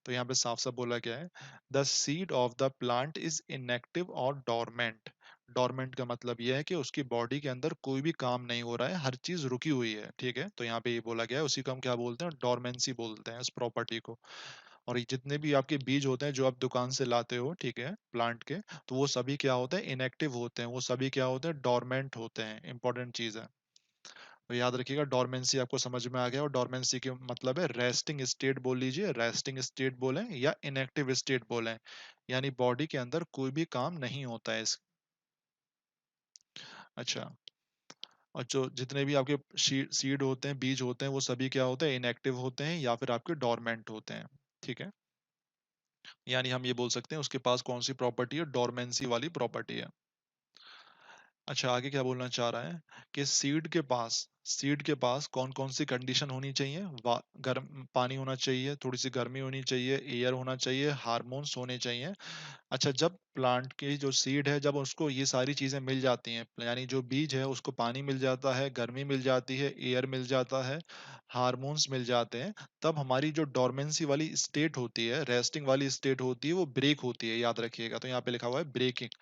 तो यहाँ पे साफ साफ बोला गया है, the seed of the plant is inactive और डोरमेंट। डोरमेंट का मतलब यह है कि उसकी बॉडी के अंदर कोई भी काम नहीं हो रहा है, हर चीज रुकी हुई है, ठीक है, तो यहाँ पे ये बोला गया है, उसी को हम क्या बोलते हैं, डोरमेंसी बोलते हैं इस प्रॉपर्टी को। और ये जितने भी आपके बीज होते हैं जो आप दुकान से लाते हो, ठीक है, प्लांट के, तो वो सभी क्या होते हैं, इनएक्टिव होते हैं, वो सभी क्या होते हैं, डोरमेंट होते हैं, इंपॉर्टेंट चीज है। तो याद रखिएगा, डोरमेंसी आपको समझ में आ गया, और डोरमेंसी के मतलब है रेस्टिंग स्टेट बोल लीजिए, रेस्टिंग स्टेट बोलें या इनएक्टिव स्टेट बोलें, यानी बॉडी के अंदर कोई भी काम नहीं होता है इस। अच्छा, और जो जितने भी आपके सीड होते हैं, बीज होते हैं, वो सभी क्या होते हैं, इनएक्टिव होते हैं या फिर आपके डोरमेंट होते हैं। ठीक है, यानी हम ये बोल सकते हैं उसके पास कौन सी प्रॉपर्टी है, डोरमेंसी वाली प्रॉपर्टी है। अच्छा, आगे क्या बोलना चाह रहा है कि सीड के पास कौन कौन सी कंडीशन होनी चाहिए, गर्म पानी होना चाहिए, थोड़ी सी गर्मी होनी चाहिए, एयर होना चाहिए, हार्मोन्स होने चाहिए। अच्छा, जब प्लांट की जो सीड है, जब उसको ये सारी चीजें मिल जाती हैं, यानी जो बीज है उसको पानी मिल जाता है, गर्मी मिल जाती है, एयर मिल जाता है, हार्मोन्स मिल जाते हैं, तब हमारी जो डोरमेंसी वाली स्टेट होती है, रेस्टिंग वाली स्टेट होती है, वो ब्रेक होती है। याद रखिएगा, तो यहाँ पे लिखा हुआ है ब्रेकिंग।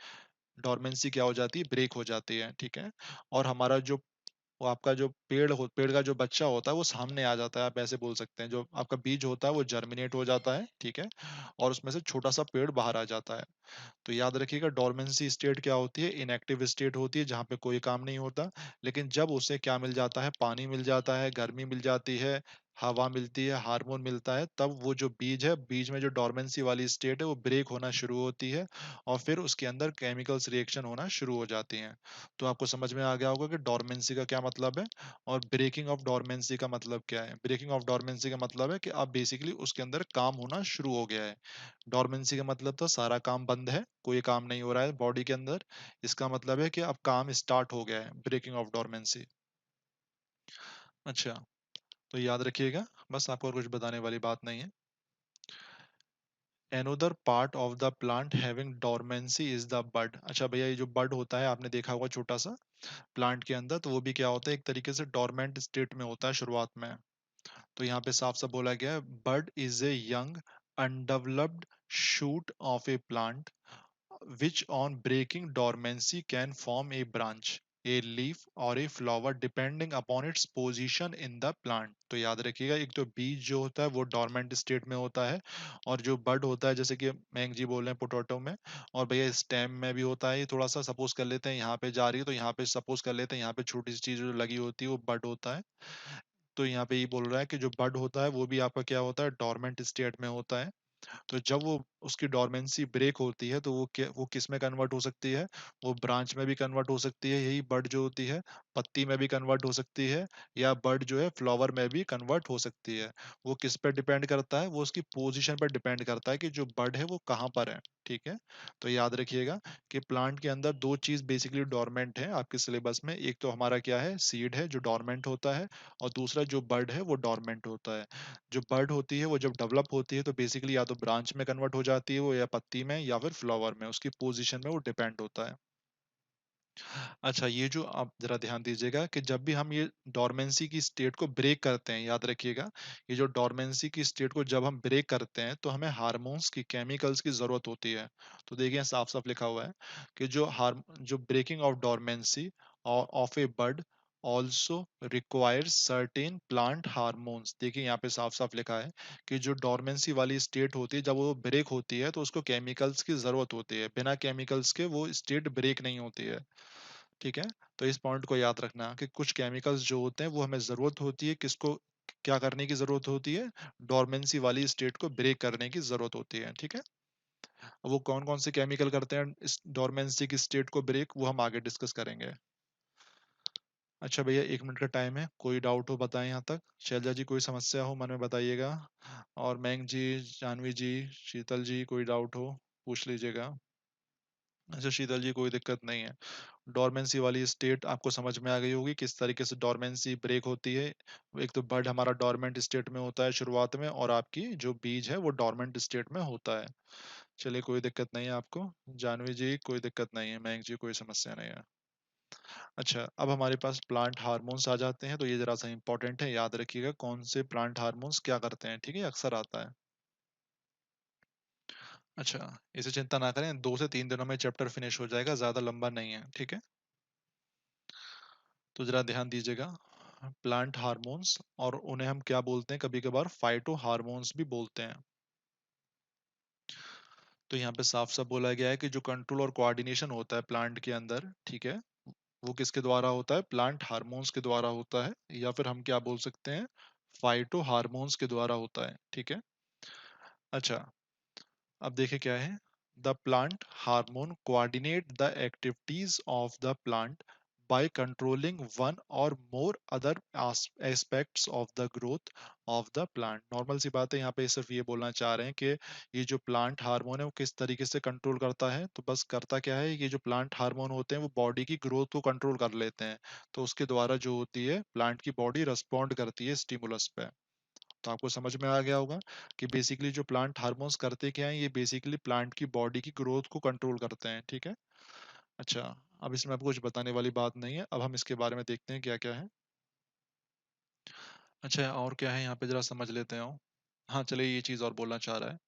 डोरमेंसी क्या हो जाती है, ब्रेक हो जाती है। ठीक है, और हमारा जो वो आपका जो पेड़ का जो बच्चा होता है वो सामने आ जाता है, आप ऐसे बोल सकते हैं। जो आपका बीज होता है वो जर्मिनेट हो जाता है, ठीक है, और उसमें से छोटा सा पेड़ बाहर आ जाता है। तो याद रखिएगा, डोरमेंसी स्टेट क्या होती है, इनएक्टिव स्टेट होती है जहाँ पे कोई काम नहीं होता। लेकिन जब उसे क्या मिल जाता है, पानी मिल जाता है, गर्मी मिल जाती है, हवा मिलती है, हार्मोन मिलता है, तब वो जो बीज है, बीज में जो डोरमेंसी वाली स्टेट है वो ब्रेक होना शुरू होती है, और फिर उसके अंदर केमिकल्स रिएक्शन होना शुरू हो जाती हैं। तो आपको समझ में आ गया होगा कि डोरमेंसी का क्या मतलब है, और ब्रेकिंग ऑफ डोरमेंसी का मतलब क्या है। ब्रेकिंग ऑफ डोरमेंसी का मतलब है कि अब बेसिकली उसके अंदर काम होना शुरू हो गया है। डोरमेंसी का मतलब तो सारा काम बंद है, कोई काम नहीं हो रहा है बॉडी के अंदर। इसका मतलब है कि अब काम स्टार्ट हो गया है, ब्रेकिंग ऑफ डोरमेंसी। अच्छा, तो याद रखिएगा, बस आपको और कुछ बताने वाली बात नहीं है। Another part of the plant having dormancy is the bud। अच्छा भैया, ये जो बड होता है आपने देखा होगा छोटा सा प्लांट के अंदर, तो वो भी क्या होता है, एक तरीके से डोरमेंट स्टेट में होता है शुरुआत में। तो यहाँ पे साफ साफ बोला गया है, bud is a young undeveloped shoot of a plant which on breaking dormancy can form a branch, a leaf or a flower depending upon its position in the plant। तो याद रखिएगा, एक तो बीज जो होता है वो डोरमेंट स्टेट में होता है, और जो बड होता है, जैसे कि मैंग जी बोल रहे हैं पोटैटो में, और भैया स्टेम में भी होता है। ये थोड़ा सा सपोज कर लेते हैं, यहाँ पे जा रही है तो यहाँ पे सपोज कर लेते हैं, यहाँ पे छोटी सी चीज जो लगी होती है वो बड होता है। तो यहाँ पे ये बोल रहा है कि जो बड होता है वो भी आपका क्या होता है, डोरमेंट स्टेट में होता है। तो जब वो उसकी डोरमेंसी ब्रेक होती है तो वो किस में कन्वर्ट हो सकती है, वो ब्रांच में भी कन्वर्ट हो सकती है, यही बड जो होती है, पत्ती में भी कन्वर्ट हो सकती है, या बड जो है फ्लावर में भी कन्वर्ट हो सकती है। वो किस पर डिपेंड करता है, वो उसकी पोजीशन पर डिपेंड करता है कि जो बड है वो कहाँ पर है। ठीक है, तो याद रखिएगा कि प्लांट के अंदर दो चीज बेसिकली डोरमेंट है आपके सिलेबस में, एक तो हमारा क्या है, सीड है जो डोरमेंट होता है, और दूसरा जो बड है वो डोरमेंट होता है। जो बड होती है वो जब डेवलप होती है तो बेसिकली या तो ब्रांच में कन्वर्ट हो जाती है वो, या पत्ती में, या फिर फ्लावर में, उसकी पोजीशन में वो डिपेंड होता है। अच्छा, ये जो आप जरा ध्यान दीजिएगा कि जब भी हम ये डोरमेंसी की स्टेट को ब्रेक करते हैं, याद रखिएगा, ये जो डोरमेंसी की स्टेट को जब हम ब्रेक करते हैं तो हमें हार्मोन्स की, केमिकल्स की जरूरत होती है। तो देखिए साफ साफ लिखा हुआ है कि जो breaking of dormancy of a bird also requires certain plant hormones. देखिए यहाँ पे साफ साफ लिखा है कि जो डोरमेंसी वाली स्टेट होती है, जब वो ब्रेक होती है तो उसको केमिकल्स की जरूरत होती है, बिना केमिकल्स के वो स्टेट ब्रेक नहीं होती है। ठीक है, तो इस पॉइंट को याद रखना कि कुछ केमिकल्स जो होते हैं वो हमें जरूरत होती है, किसको क्या करने की जरूरत होती है, डोरमेंसी वाली स्टेट को ब्रेक करने की जरूरत होती है। ठीक है, अब वो कौन कौन से केमिकल करते हैं इस डोरमेंसी की स्टेट को ब्रेक, वो हम आगे डिस्कस करेंगे। अच्छा भैया, 1 मिनट का टाइम है, कोई डाउट हो बताएं यहाँ तक। शैलजा जी कोई समस्या हो मन में बताइएगा, और मैंग जी, जानवी जी, शीतल जी कोई डाउट हो पूछ लीजिएगा। अच्छा शीतल जी, कोई दिक्कत नहीं है। डोरमेंसी वाली स्टेट आपको समझ में आ गई होगी, किस तरीके से डोरमेंसी ब्रेक होती है। एक तो बर्ड हमारा डोरमेंट स्टेट में होता है शुरुआत में, और आपकी जो बीज है वो डोरमेंट स्टेट में होता है। चलिए, कोई दिक्कत नहीं है आपको। जानवी जी कोई दिक्कत नहीं है, मयंक जी कोई समस्या नहीं है। अच्छा, अब हमारे पास प्लांट हार्मोन्स आ जाते हैं, तो ये जरा सा इंपॉर्टेंट है, याद रखिएगा कौन से प्लांट हार्मोन्स क्या करते हैं। ठीक है, अक्सर आता है। अच्छा, इसे चिंता ना करें, 2 से 3 दिनों में चैप्टर फिनिश हो जाएगा, ज्यादा लंबा नहीं है। ठीक है, तो जरा ध्यान दीजिएगा, प्लांट हार्मोन्स, और उन्हें हम क्या बोलते हैं, कभी कभार फाइटो हार्मोन्स भी बोलते हैं। तो यहाँ पे साफ साफ बोला गया है कि जो कंट्रोल और कोऑर्डिनेशन होता है प्लांट के अंदर, ठीक है, वो किसके द्वारा होता है, प्लांट हार्मोन्स के द्वारा होता है, या फिर हम क्या बोल सकते हैं, फाइटो हार्मोन्स के द्वारा होता है। ठीक है, अच्छा, अब देखें क्या है, the plant hormone coordinate the activities of the plant by controlling one or more other aspects of the growth of the plant। Normal सी बात है, यहाँ पे सिर्फ ये बोलना चाह रहे हैं कि ये जो प्लांट हार्मोन है वो किस तरीके से कंट्रोल करता है। तो बस करता क्या है, ये जो प्लांट हार्मोन होते हैं वो बॉडी की ग्रोथ को कंट्रोल कर लेते हैं। तो उसके द्वारा जो होती है प्लांट की बॉडी रिस्पॉन्ड करती है स्टिमुलस पे। तो आपको समझ में आ गया होगा कि बेसिकली जो प्लांट हार्मोन्स करते क्या हैं, ये बेसिकली प्लांट की बॉडी की ग्रोथ को कंट्रोल करते हैं। ठीक है। अच्छा, अब इसमें आपको कुछ बताने वाली बात नहीं है, अब हम इसके बारे में देखते हैं क्या क्या है। अच्छा, और क्या है यहाँ पे जरा समझ लेते हैं। हाँ चलिए, ये चीज और बोलना चाह रहा है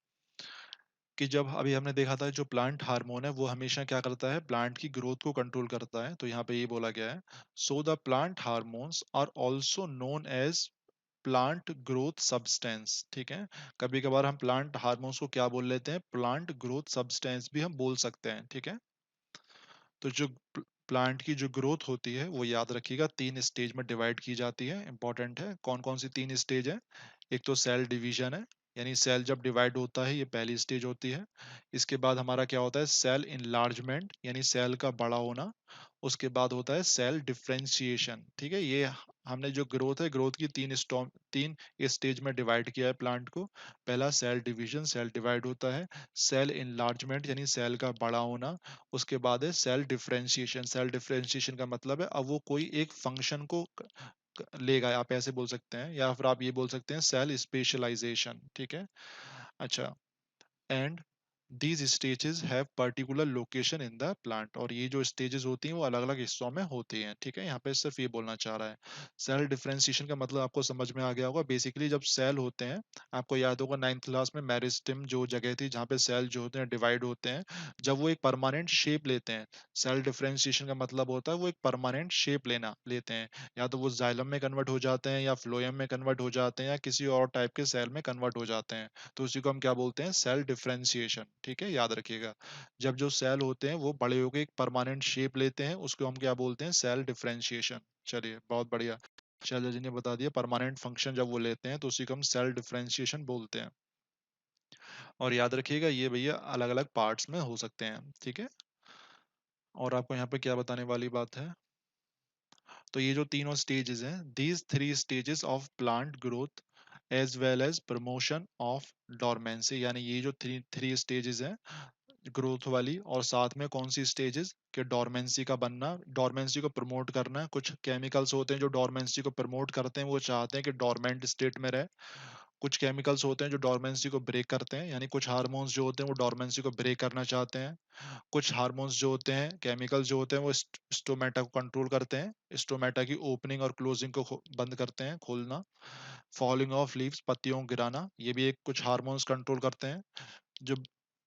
कि जब अभी हमने देखा था जो प्लांट हार्मोन है वो हमेशा क्या करता है, प्लांट की ग्रोथ को कंट्रोल करता है। तो यहाँ पे ये बोला गया है, so the plant hormones are also known as plant growth substance. ठीक है। कभी कभार हम प्लांट हार्मोन्स को क्या बोल लेते हैं, प्लांट ग्रोथ सब्सटेंस भी हम बोल सकते हैं। ठीक है। तो जो प्लांट की जो ग्रोथ होती है वो याद रखिएगा 3 स्टेज में डिवाइड की जाती है। इंपॉर्टेंट है, कौन कौन सी 3 स्टेज है। एक तो सेल डिवीजन है, यानी सेल जब डिवाइड होता है, ये पहली स्टेज होती है। इसके बाद हमारा क्या होता है, सेल इनलार्जमेंट, यानी सेल का बड़ा होना। उसके बाद होता है सेल डिफरेंशिएशन। ठीक है। ये हमने जो ग्रोथ है, ग्रोथ की 3 स्टेज में डिवाइड किया है प्लांट को। पहला सेल डिवीजन, सेल डिवाइड होता है। सेल इनलार्जमेंट यानी सेल का बड़ा होना। उसके बाद है सेल डिफरेंशिएशन। सेल डिफरेंशिएशन का मतलब है अब वो कोई एक फंक्शन को लेगा, आप ऐसे बोल सकते हैं, या फिर आप ये बोल सकते हैं सेल स्पेशलाइजेशन। ठीक है। अच्छा, and these stages have particular location in the plant. और ये जो स्टेजेस होती हैं वो अलग अलग हिस्सों में होती हैं। ठीक है। यहाँ पे सिर्फ ये बोलना चाह रहा है। सेल डिफरेंशिएशन का मतलब आपको समझ में आ गया होगा। बेसिकली जब सेल होते हैं, आपको याद होगा 9th क्लास में मेरिस्टेम जो जगह थी जहाँ पे सेल जो होते हैं डिवाइड होते हैं, जब वो एक परमानेंट शेप लेते हैं। सेल डिफरेंशिएशन का मतलब होता है वो एक परमानेंट शेप लेना लेते हैं, या तो वो जाइलम में कन्वर्ट हो जाते हैं, या फ्लोएम में कन्वर्ट हो जाते हैं, या किसी और टाइप के सेल में कन्वर्ट हो जाते हैं। तो उसी को हम क्या बोलते हैं, सेल डिफरेंशिएशन। ठीक है, याद रखिएगा। जब जो सेल होते हैं वो बड़े होकर एक परमानेंट शेप लेते हैं, उसको हम क्या बोलते हैं, सेल डिफरेंशिएशन। चलिए, बहुत बढ़िया। शैलजा जी ने बता दिया, परमानेंट फंक्शन जब वो लेते हैं तो उसी को हम सेल डिफरेंशिएशन बोलते हैं। और याद रखिएगा ये भैया अलग अलग पार्ट्स में हो सकते हैं। ठीक है। और आपको यहाँ पे क्या बताने वाली बात है, तो ये जो तीनों स्टेजेस हैं, these 3 stages of plant growth as well as promotion of dormancy, यानी ये जो थ्री थ्री स्टेजेस हैं ग्रोथ वाली, और साथ में कौन सी स्टेजेस के डोरमेंसी का बनना, डोरमेंसी को प्रमोट करना। कुछ केमिकल्स होते हैं जो डोरमेंसी को प्रमोट करते हैं, वो चाहते हैं कि डोरमेंट स्टेट में रहे। कुछ केमिकल्स होते हैं जो डोरमेंसी को ब्रेक करते हैं, यानी कुछ हार्मोन्स जो होते हैं वो डोरमेंसी को ब्रेक करना चाहते हैं। कुछ हार्मोन्स जो होते हैं, केमिकल्स जो होते हैं, वो स्टोमेटा को कंट्रोल करते हैं, स्टोमेटा की ओपनिंग और क्लोजिंग को बंद करते हैं, खोलना। फॉलिंग ऑफ लीव्स, पत्तियों को गिराना, ये भी एक कुछ हार्मोन्स कंट्रोल करते हैं। जो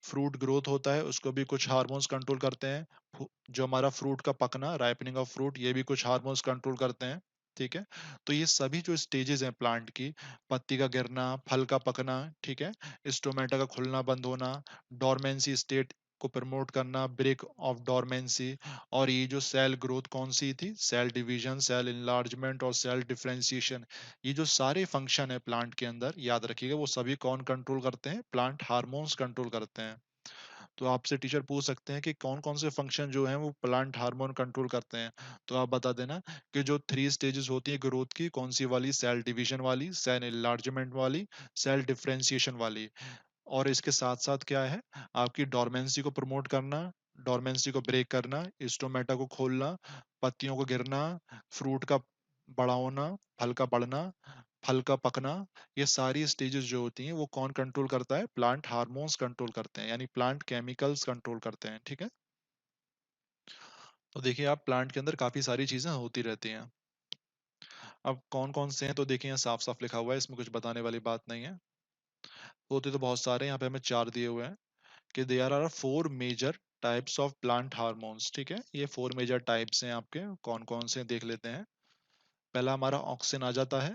फ्रूट ग्रोथ होता है उसको भी कुछ हार्मोन्स कंट्रोल करते हैं। जो हमारा फ्रूट का पकना, राइपनिंग ऑफ फ्रूट, ये भी कुछ हार्मोन्स कंट्रोल करते हैं। ठीक है। तो ये सभी जो स्टेजेस हैं प्लांट की, पत्ती का गिरना, फल का पकना, ठीक है, स्टोमेटा का खुलना बंद होना, डोरमेंसी स्टेट को प्रमोट करना, ब्रेक ऑफ डोरमेंसी, और ये जो सेल ग्रोथ कौन सी थी, सेल डिवीजन, सेल इनलार्जमेंट और सेल डिफरेंशिएशन, ये जो सारे फंक्शन है प्लांट के अंदर, याद रखिएगा वो सभी कौन कंट्रोल करते हैं, प्लांट हार्मोन्स कंट्रोल करते हैं। तो आपसे टीचर पूछ सकते हैं कि कौन कौन से फंक्शन जो हैं वो प्लांट हार्मोन कंट्रोल करते हैं। तो आप बता देना कि जो 3 स्टेजेस होती है ग्रोथ की, कौन सी वाली, सेल डिवीजन वाली, सेल इनलार्जमेंट वाली, सेल डिफरेंशिएशन वाली। और इसके साथ साथ क्या है, आपकी डोरमेंसी को प्रमोट करना, डोरमेंसी को ब्रेक करना, स्टोमेटा को खोलना, पत्तियों को गिरना, फ्रूट का बड़ा होना, फल का बढ़ना, फल का पकना, ये सारी स्टेजेस जो होती हैं वो कौन कंट्रोल करता है, प्लांट हार्मोन्स कंट्रोल करते हैं, यानी प्लांट केमिकल्स कंट्रोल करते हैं। ठीक है। तो देखिए आप, प्लांट के अंदर काफी सारी चीजें होती रहती हैं। अब कौन कौन से हैं, तो देखिए यहाँ साफ साफ लिखा हुआ है, इसमें कुछ बताने वाली बात नहीं है। होते तो बहुत सारे हैं, यहाँ पे हमें 4 दिए हुए हैं कि there are 4 major types of plant hormones. ठीक है। ये 4 मेजर टाइप्स हैं आपके, कौन कौन से हैं, देख लेते हैं। पहला हमारा ऑक्सिन आ जाता है,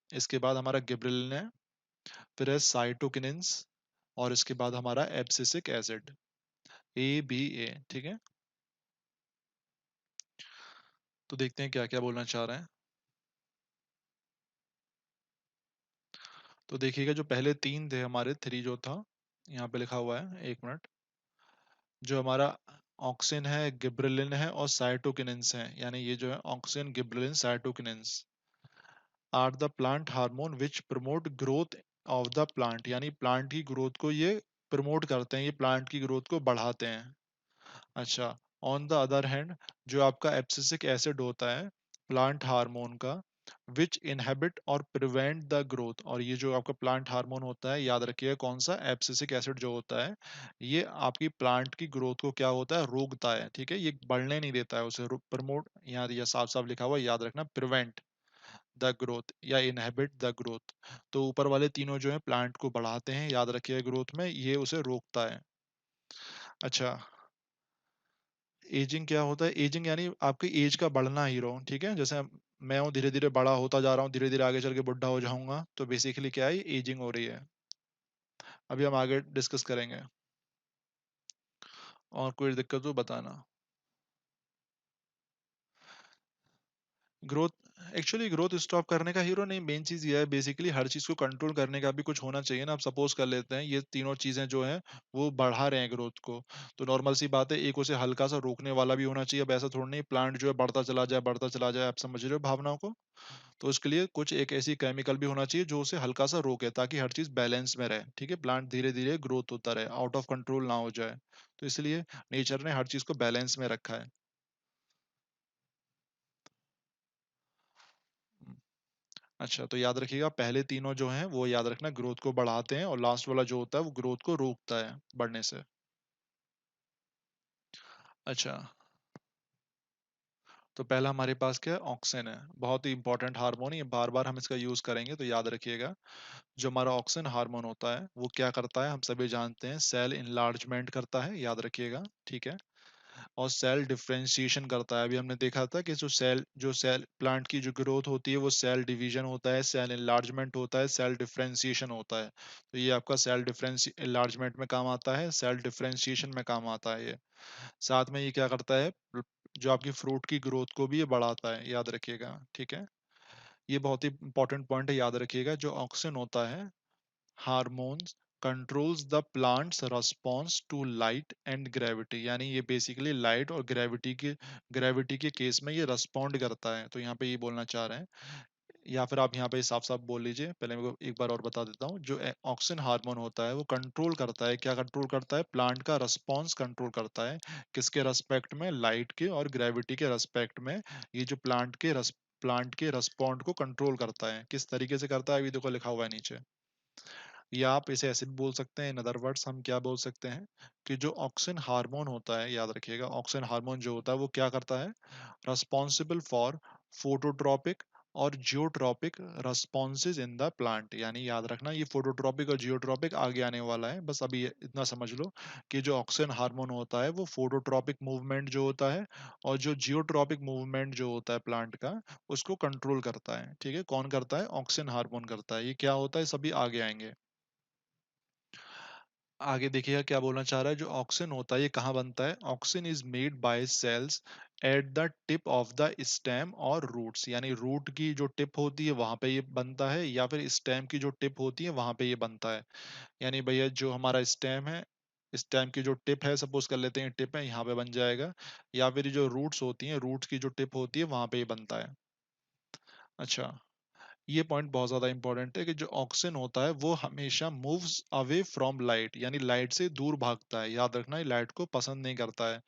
इसके बाद हमारा गिबरेलिन है, फिर है साइटोकिनिन्स, और इसके बाद हमारा एब्सिसिक एसिड, ABA। ठीक है। तो देखते हैं क्या क्या बोलना चाह रहे हैं। तो देखिएगा जो पहले 3 थे हमारे, 3 जो था यहाँ पे लिखा हुआ है, 1 मिनट। जो हमारा ऑक्सिन है, गिबरेलिन है और साइटोकिनिन्स है। यानी ये जो है auxin, gibberellin, cytokinins are the plant hormone which promote growth of the plant. यानी प्लांट की ग्रोथ को ये प्रमोट करते हैं, ये प्लांट की ग्रोथ को बढ़ाते हैं। अच्छा, ऑन द अदर हैंड जो आपका एब्सिसिक एसिड होता है प्लांट हार्मोन का, विच इनहेबिट और प्रिवेंट द ग्रोथ। और ये जो आपका प्लांट हार्मोन होता है, याद रखिएगा कौन सा, एब्सिसिक एसिड जो होता है, ये आपकी प्लांट की ग्रोथ को क्या होता है, रोकता है। ठीक है, ये बढ़ने नहीं देता है उसे, प्रमोट, यहाँ ये साफ साफ लिखा हुआ है, याद रखना, प्रिवेंट द ग्रोथ या इनहेबिट द ग्रोथ। तो ऊपर वाले तीनों जो है प्लांट को बढ़ाते हैं, याद रखिए ग्रोथ में, ये उसे रोकता है। अच्छा, एजिंग क्या होता है? एजिंग यानी आपकी एज का बढ़ना हीरो। ठीक है, जैसे मैं हूँ धीरे धीरे बड़ा होता जा रहा हूँ, धीरे धीरे आगे चल के बुढ़ा हो जाऊंगा, तो बेसिकली क्या है, एजिंग हो रही है। अभी हम आगे डिस्कस करेंगे। और कोई दिक्कत हो बताना। ग्रोथ, एक्चुअली ग्रोथ स्टॉप करने का हीरो नहीं, मेन चीज ये है बेसिकली हर चीज को कंट्रोल करने का भी कुछ होना चाहिए ना। अब सपोज कर लेते हैं ये तीनों चीजें जो हैं वो बढ़ा रहे हैं ग्रोथ को, तो नॉर्मल सी बात है एक उसे हल्का सा रोकने वाला भी होना चाहिए। अब ऐसा थोड़ा नहीं प्लांट जो है बढ़ता चला जाए, बढ़ता चला जाए, आप समझ रहे हो भावनाओं को। तो उसके लिए कुछ एक ऐसी केमिकल भी होना चाहिए जो उसे हल्का सा रोके, ताकि हर चीज बैलेंस में रहे। ठीक है, प्लांट धीरे धीरे ग्रोथ होता रहे, आउट ऑफ कंट्रोल ना हो जाए। तो इसलिए नेचर ने हर चीज को बैलेंस में रखा है। अच्छा, तो याद रखिएगा पहले तीनों जो हैं वो याद रखना ग्रोथ को बढ़ाते हैं, और लास्ट वाला जो होता है वो ग्रोथ को रोकता है बढ़ने से। अच्छा, तो पहला हमारे पास क्या है, ऑक्सिन है, बहुत ही इंपॉर्टेंट हार्मोन, ये बार बार हम इसका यूज करेंगे, तो याद रखिएगा। जो हमारा ऑक्सिन हार्मोन होता है वो क्या करता है, हम सभी जानते हैं, सेल इनलार्जमेंट करता है, याद रखिएगा। ठीक है, और सेल डिफरेंशिएशन करता है। अभी हमने देखा था कि जो सेल प्लांट की जो ग्रोथ होती है वो सेल डिवीजन होता है, सेल enlargement होता है, सेल डिफरेंशिएशन होता है। तो ये आपका सेल डिफरेंस enlargement में काम आता है, सेल डिफरेंशिएशन में काम आता है ये। साथ में ये क्या करता है, जो आपकी फ्रूट की ग्रोथ को भी ये बढ़ाता है, याद रखिएगा। ठीक है, ये बहुत ही इंपॉर्टेंट पॉइंट है, याद रखिएगा। जो ऑक्सिन होता है hormones controls the plants response to light and gravity. यानी ये बेसिकली लाइट और ग्रेविटी के केस में ये रिस्पॉन्ड करता है। तो यहाँ पे ये बोलना चाह रहे हैं, या फिर आप यहाँ पे साफ साफ बोल लीजिए। पहले मेरे को एक बार और बता देता हूँ, जो ऑक्सिन हार्मोन होता है वो कंट्रोल करता है, क्या कंट्रोल करता है, प्लांट का रिस्पॉन्स कंट्रोल करता है। किसके रेस्पेक्ट में, लाइट के और ग्रेविटी के रेस्पेक्ट में। ये जो प्लांट के रेस्पॉन्ड को कंट्रोल करता है, किस तरीके से करता है अभी देखो लिखा हुआ है नीचे। या आप इसे ऐसे भी बोल सकते हैं, इन अदर वर्ड्स हम क्या बोल सकते हैं, कि जो ऑक्सिन हार्मोन होता है, याद रखिएगा ऑक्सिन हार्मोन जो होता है वो क्या करता है, रिस्पॉन्सिबल फॉर फोटोट्रॉपिक और geotropic responses in the plant. यानी याद रखना ये फोटोट्रॉपिक और जियोट्रॉपिक आगे आने वाला है, बस अभी इतना समझ लो कि जो ऑक्सिन हार्मोन होता है वो फोटोट्रॉपिक मूवमेंट जो होता है, और जो जियोट्रॉपिक मूवमेंट जो होता है प्लांट का, उसको कंट्रोल करता है। ठीक है, कौन करता है, ऑक्सिन हार्मोन करता है। ये क्या होता है, सभी आगे आएंगे। आगे देखिएगा क्या बोलना चाह रहा है। जो ऑक्सिन होता है ये कहाँ बनता है, auxin is made by cells at the tip of the stem और रूट्स। यानी रूट की जो टिप होती है वहां पे ये बनता है, या फिर स्टेम की जो टिप होती है वहां पे ये बनता है। यानी भैया जो हमारा स्टेम है, स्टेम की जो टिप है, सपोज कर लेते हैं टिप है, यहाँ पे बन जाएगा। या फिर जो रूट्स होती हैं, रूट्स की जो टिप होती है वहां पे ये बनता है। अच्छा, ये पॉइंट बहुत ज्यादा इंपॉर्टेंट है कि जो ऑक्सिन होता है वो हमेशा मूव्स अवे फ्रॉम लाइट, यानी लाइट से दूर भागता है, याद रखना ये लाइट को पसंद नहीं करता है।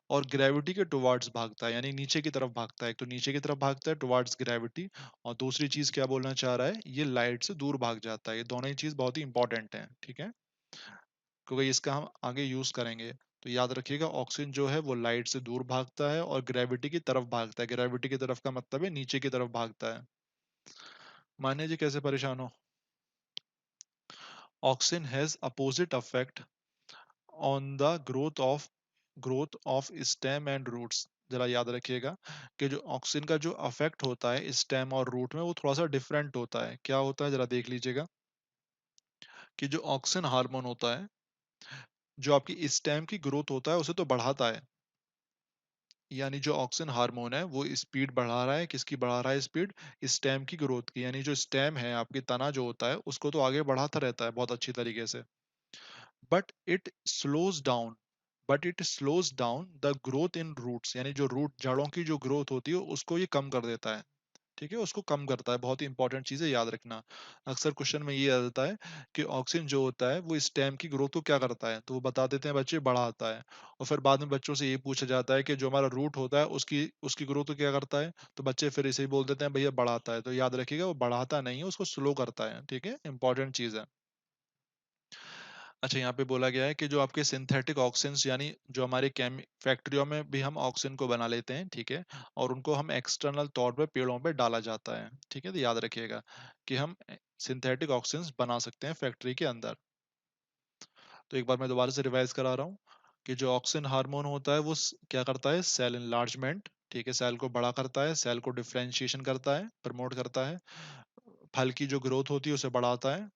और ग्रेविटी के टुवार्ड्स भागता है, यानी नीचे की तरफ भागता है। एक तो नीचे की तरफ भागता है टुवार्ड्स ग्रेविटी, और दूसरी चीज क्या बोलना चाह रहा है, ये लाइट से दूर भाग जाता है। ये दोनों ही चीज बहुत ही इंपॉर्टेंट है। ठीक है, क्योंकि इसका हम आगे यूज करेंगे। तो याद रखिएगा ऑक्सीजन जो है वो लाइट से दूर भागता है और ग्रेविटी की तरफ भागता है। ग्रेविटी की तरफ का मतलब है नीचे की तरफ भागता है। मानिए जी कैसे परेशान हो। Auxin has opposite effect on the growth of stem and roots. जरा याद रखिएगा कि जो ऑक्सिन का जो अफेक्ट होता है स्टेम और रूट में वो थोड़ा सा डिफरेंट होता है। क्या होता है जरा देख लीजिएगा, कि जो ऑक्सिन हार्मोन होता है, जो आपकी स्टेम की ग्रोथ होता है उसे तो बढ़ाता है। यानी जो ऑक्सिन हार्मोन है वो स्पीड बढ़ा रहा है, किसकी बढ़ा रहा है स्पीड, स्टेम की ग्रोथ की। यानी जो स्टेम है आपकी तना जो होता है उसको तो आगे बढ़ाता रहता है बहुत अच्छी तरीके से, but it slows down but it slows down the growth in roots, यानी जो रूट जड़ों की जो ग्रोथ होती है उसको ये कम कर देता है। ठीक है, उसको कम करता है। बहुत ही इंपॉर्टेंट चीज है, याद रखना। अक्सर क्वेश्चन में ये आ जाता है कि ऑक्सिन जो होता है वो स्टेम की ग्रोथ को क्या करता है, तो वो बता देते हैं बच्चे बढ़ाता है। और फिर बाद में बच्चों से ये पूछा जाता है कि जो हमारा रूट होता है उसकी उसकी ग्रोथ को क्या करता है, तो बच्चे फिर इसे ही बोल देते हैं भैया बढ़ाता है। तो याद रखिएगा, वो बढ़ाता नहीं है, उसको स्लो करता है। ठीक है, इंपॉर्टेंट चीज है। अच्छा, यहाँ पे बोला गया है कि जो आपके सिंथेटिक ऑक्सिन्स, यानी जो हमारे केमी फैक्ट्रियों में भी हम ऑक्सिन को बना लेते हैं, ठीक है, और उनको हम एक्सटर्नल तौर पे पेड़ों पे डाला जाता है। ठीक है, तो याद रखिएगा कि हम सिंथेटिक ऑक्सिन्स बना सकते हैं फैक्ट्री के अंदर। तो एक बार मैं दोबारा से रिवाइज करा रहा हूँ कि जो ऑक्सिन हार्मोन होता है वो क्या करता है, सेल इनलार्जमेंट, ठीक है, सेल को बड़ा करता है, सेल को डिफरेंशिएशन करता है, प्रमोट करता है, फल की जो ग्रोथ होती है उसे बढ़ाता है।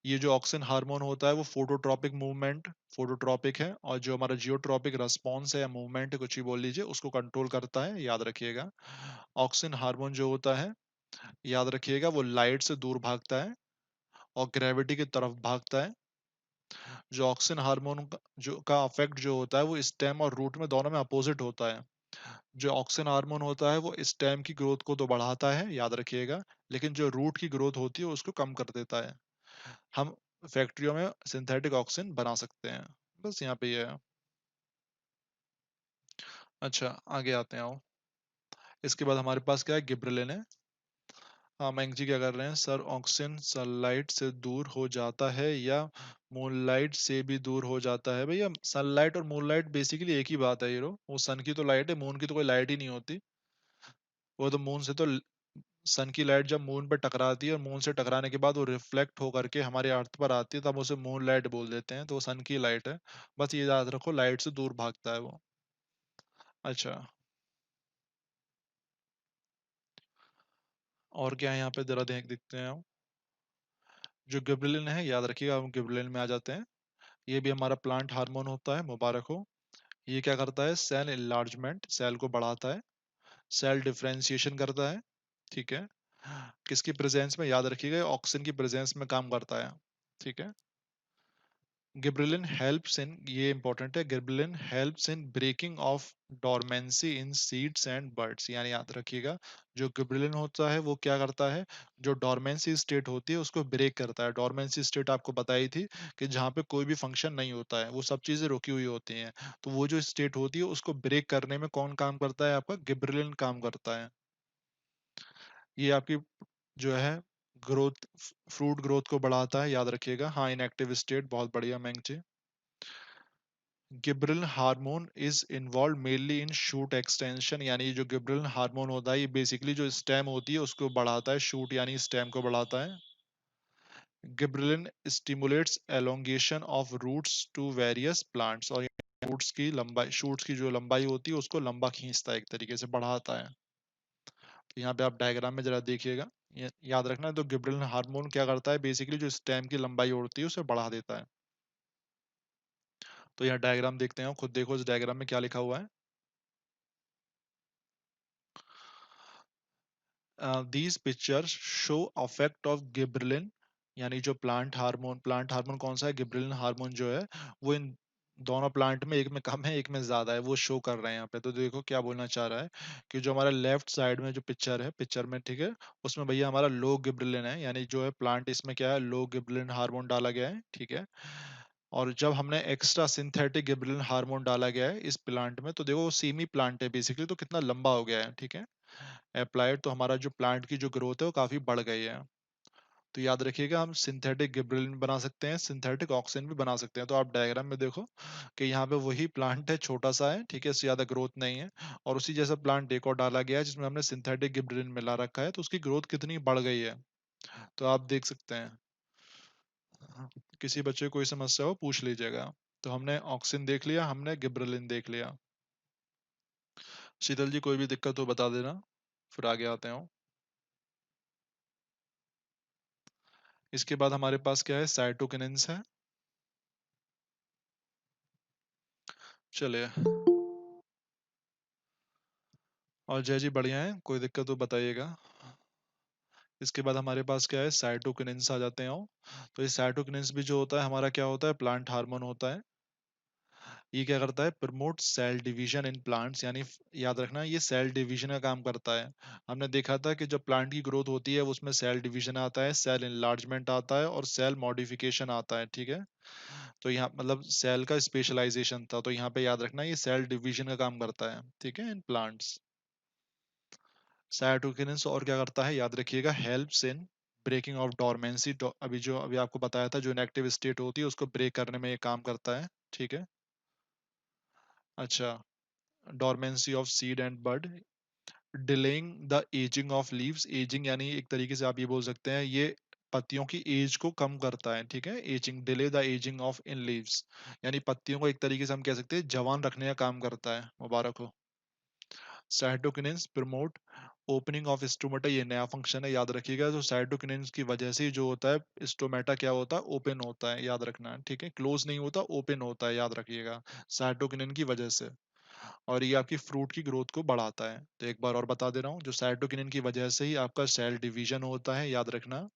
ये जो ऑक्सिन हार्मोन होता है वो फोटोट्रॉपिक मूवमेंट, फोटोट्रॉपिक है, और जो हमारा जियोट्रॉपिक रेस्पॉन्स है या मूवमेंट है, कुछ ही बोल लीजिए, उसको कंट्रोल करता है। याद रखिएगा, ऑक्सिन हार्मोन जो होता है, याद रखिएगा, वो लाइट से दूर भागता है और ग्रेविटी की तरफ भागता है। जो ऑक्सिन हार्मोन का अफेक्ट जो होता है वो स्टेम और रूट में दोनों में अपोजिट होता है। जो ऑक्सिन हार्मोन होता है वो स्टेम की ग्रोथ को तो बढ़ाता है, याद रखिएगा, लेकिन जो रूट की ग्रोथ होती है उसको कम कर देता है। हम फैक्ट्रियों में सिंथेटिक ऑक्सिन बना सकते हैं। बस यहाँ पे ये है। अच्छा, आगे आते हैं आओ। इसके बाद हमारे पास क्या है, गिब्रेलिन है। हाँ मयंक जी क्या कर रहे हैं सर, ऑक्सिन सनलाइट से दूर हो जाता है या मूनलाइट से भी दूर हो जाता है? भैया सनलाइट और मूनलाइट बेसिकली एक ही बात है हीरो। वो सन की तो लाइट है, मून की तो कोई लाइट ही नहीं होती। वो तो मून से तो सन की लाइट जब मून पे टकराती है और मून से टकराने के बाद वो रिफ्लेक्ट होकर के हमारे अर्थ पर आती है, तब उसे मून लाइट बोल देते हैं। तो वो सन की लाइट है। बस ये याद रखो, लाइट से दूर भागता है वो। अच्छा, और क्या है यहाँ पे, जरा देख देखते हैं हम। जो गिबरेलिन है, याद रखिएगा, हम गिबरेलिन में आ जाते हैं। ये भी हमारा प्लांट हार्मोन होता है, मुबारक हो। ये क्या करता है, सेल इनलार्जमेंट, सेल को बढ़ाता है, सेल डिफरेंशिएशन करता है। ठीक है, किसकी प्रेजेंस में, याद रखिएगा, ऑक्सीजन की प्रेजेंस में काम करता है। ठीक है, गिबरेलिन हेल्प्स इन, ये इंपॉर्टेंट है, gibberellin helps in breaking of dormancy in seeds and birds, यानी याद रखिएगा, जो गिबरेलिन होता है वो क्या करता है, जो डोरमेंसी स्टेट होती है उसको ब्रेक करता है। डोरमेंसी स्टेट आपको बताई थी कि जहाँ पे कोई भी फंक्शन नहीं होता है, वो सब चीजें रुकी हुई होती हैं, तो वो जो स्टेट होती है उसको ब्रेक करने में कौन काम करता है, आपका गिबरेलिन काम करता है। ये आपकी जो है ग्रोथ, फ्रूट ग्रोथ को बढ़ाता है, याद रखिएगा। हाँ, इनएक्टिव स्टेट, बहुत बढ़िया मैंग जी। Gibberellin hormone is involve mainly in shoot extension, यानी जो गिबरेलिन हार्मोन होता है ये बेसिकली जो स्टेम होती है उसको बढ़ाता है, शूट यानी स्टेम को बढ़ाता है। Gibberellin stimulates elongation of roots to various plants, और रूट्स की लंबाई, शूट्स की जो लंबाई होती है उसको लंबा खींचता है, एक तरीके से बढ़ाता है। तो यहाँ पे आप डायग्राम में जरा देखिएगा, याद रखना। तो गिबरेलिन हार्मोन क्या करता है, बेसिकली जो स्टेम की लंबाई होती है उसे बढ़ा देता है। तो यहाँ डायग्राम देखते हैं, खुद देखो इस डायग्राम में क्या लिखा हुआ है। these pictures show effect of gibberellin, यानी जो प्लांट हार्मोन, प्लांट हार्मोन कौन सा है, गिबरेलिन हार्मोन जो है, वो इन दोनों प्लांट में, एक में कम है एक में ज्यादा है, वो शो कर रहे हैं यहाँ पे। तो देखो क्या बोलना चाह रहा है कि जो हमारा लेफ्ट साइड में जो पिक्चर है, पिक्चर में, ठीक है, उसमें भैया हमारा लो गिबरेलिन है, यानी जो है प्लांट, इसमें क्या है, लो गिबरेलिन हार्मोन डाला गया है। ठीक है, और जब हमने एक्स्ट्रा सिंथेटिक गिबरेलिन हार्मोन डाला गया है इस प्लांट में, तो देखो वो सेमी प्लांट है बेसिकली, तो कितना लंबा हो गया है। ठीक है, अप्लाइड, तो हमारा जो प्लांट की जो ग्रोथ है वो काफी बढ़ गई है। तो याद रखिएगा, हम सिंथेटिक गिबरेलिन बना सकते हैं, सिंथेटिक ऑक्सीजन भी बना सकते हैं। तो आप डायग्राम में देखो कि यहाँ पे वही प्लांट है, छोटा सा है, ठीक है, इससे ज्यादा ग्रोथ नहीं है, और उसी जैसा प्लांट एक और डाला गया है जिसमें हमने सिंथेटिक गिबरेलिन मिला रखा है, तो उसकी ग्रोथ कितनी बढ़ गई है, तो आप देख सकते हैं। हाँ, किसी बच्चे को कोई समस्या हो पूछ लीजिएगा। तो हमने ऑक्सीजन देख लिया, हमने गिबरेलिन देख लिया। शीतल जी कोई भी दिक्कत हो बता देना, फिर आगे आते हैं। इसके बाद हमारे पास क्या है, साइटोकिनेंस है। चलिए, और जय जी बढ़िया है, कोई दिक्कत हो बताइएगा। इसके बाद हमारे पास क्या है, साइटोकिनेंस आ जाते हैं। तो ये साइटोकिनेंस भी जो होता है हमारा क्या होता है, प्लांट हार्मोन होता है। ये क्या करता है, promote cell division in plants, यानी याद रखना ये सेल डिवीजन का काम करता है। हमने देखा था कि जब प्लांट की ग्रोथ होती है उसमें सेल डिवीजन आता है, सेल इनलार्जमेंट आता है और सेल मॉडिफिकेशन आता है, ठीक है। तो यहाँ मतलब सेल का स्पेशलाइजेशन था, तो यहाँ पे याद रखना ये सेल डिवीजन का काम करता है, ठीक है, इन प्लांट्स। साइटोकिनेसिस और क्या करता है, याद रखिएगा, helps in breaking of dormancy. अभी आपको बताया था जो इनएक्टिव स्टेट होती है उसको ब्रेक करने में ये काम करता है, ठीक है। अच्छा, dormancy of seed and bud, delaying the ageing of leaves. Ageing यानी एक तरीके से आप ये बोल सकते हैं ये पत्तियों की एज को कम करता है, ठीक है। Ageing, delay the ageing of in leaves, यानी पत्तियों को एक तरीके से हम कह सकते हैं जवान रखने का काम करता है। मुबारक हो। Cytokinesis promote opening of stomata, ये नया फंक्शन है, याद रखिएगा। तो साइटोकिनेसिस की वजह से जो होता है स्टोमेटा क्या होता है, ओपन होता है, याद रखना, ठीक है। क्लोज नहीं होता, ओपन होता है, याद रखिएगा, साइटोकिनिन की वजह से। और ये आपकी फ्रूट की ग्रोथ को बढ़ाता है। तो एक बार और बता दे रहा हूँ, जो साइटोकिनिन की वजह से ही आपका सेल डिवीजन होता है, याद रखना।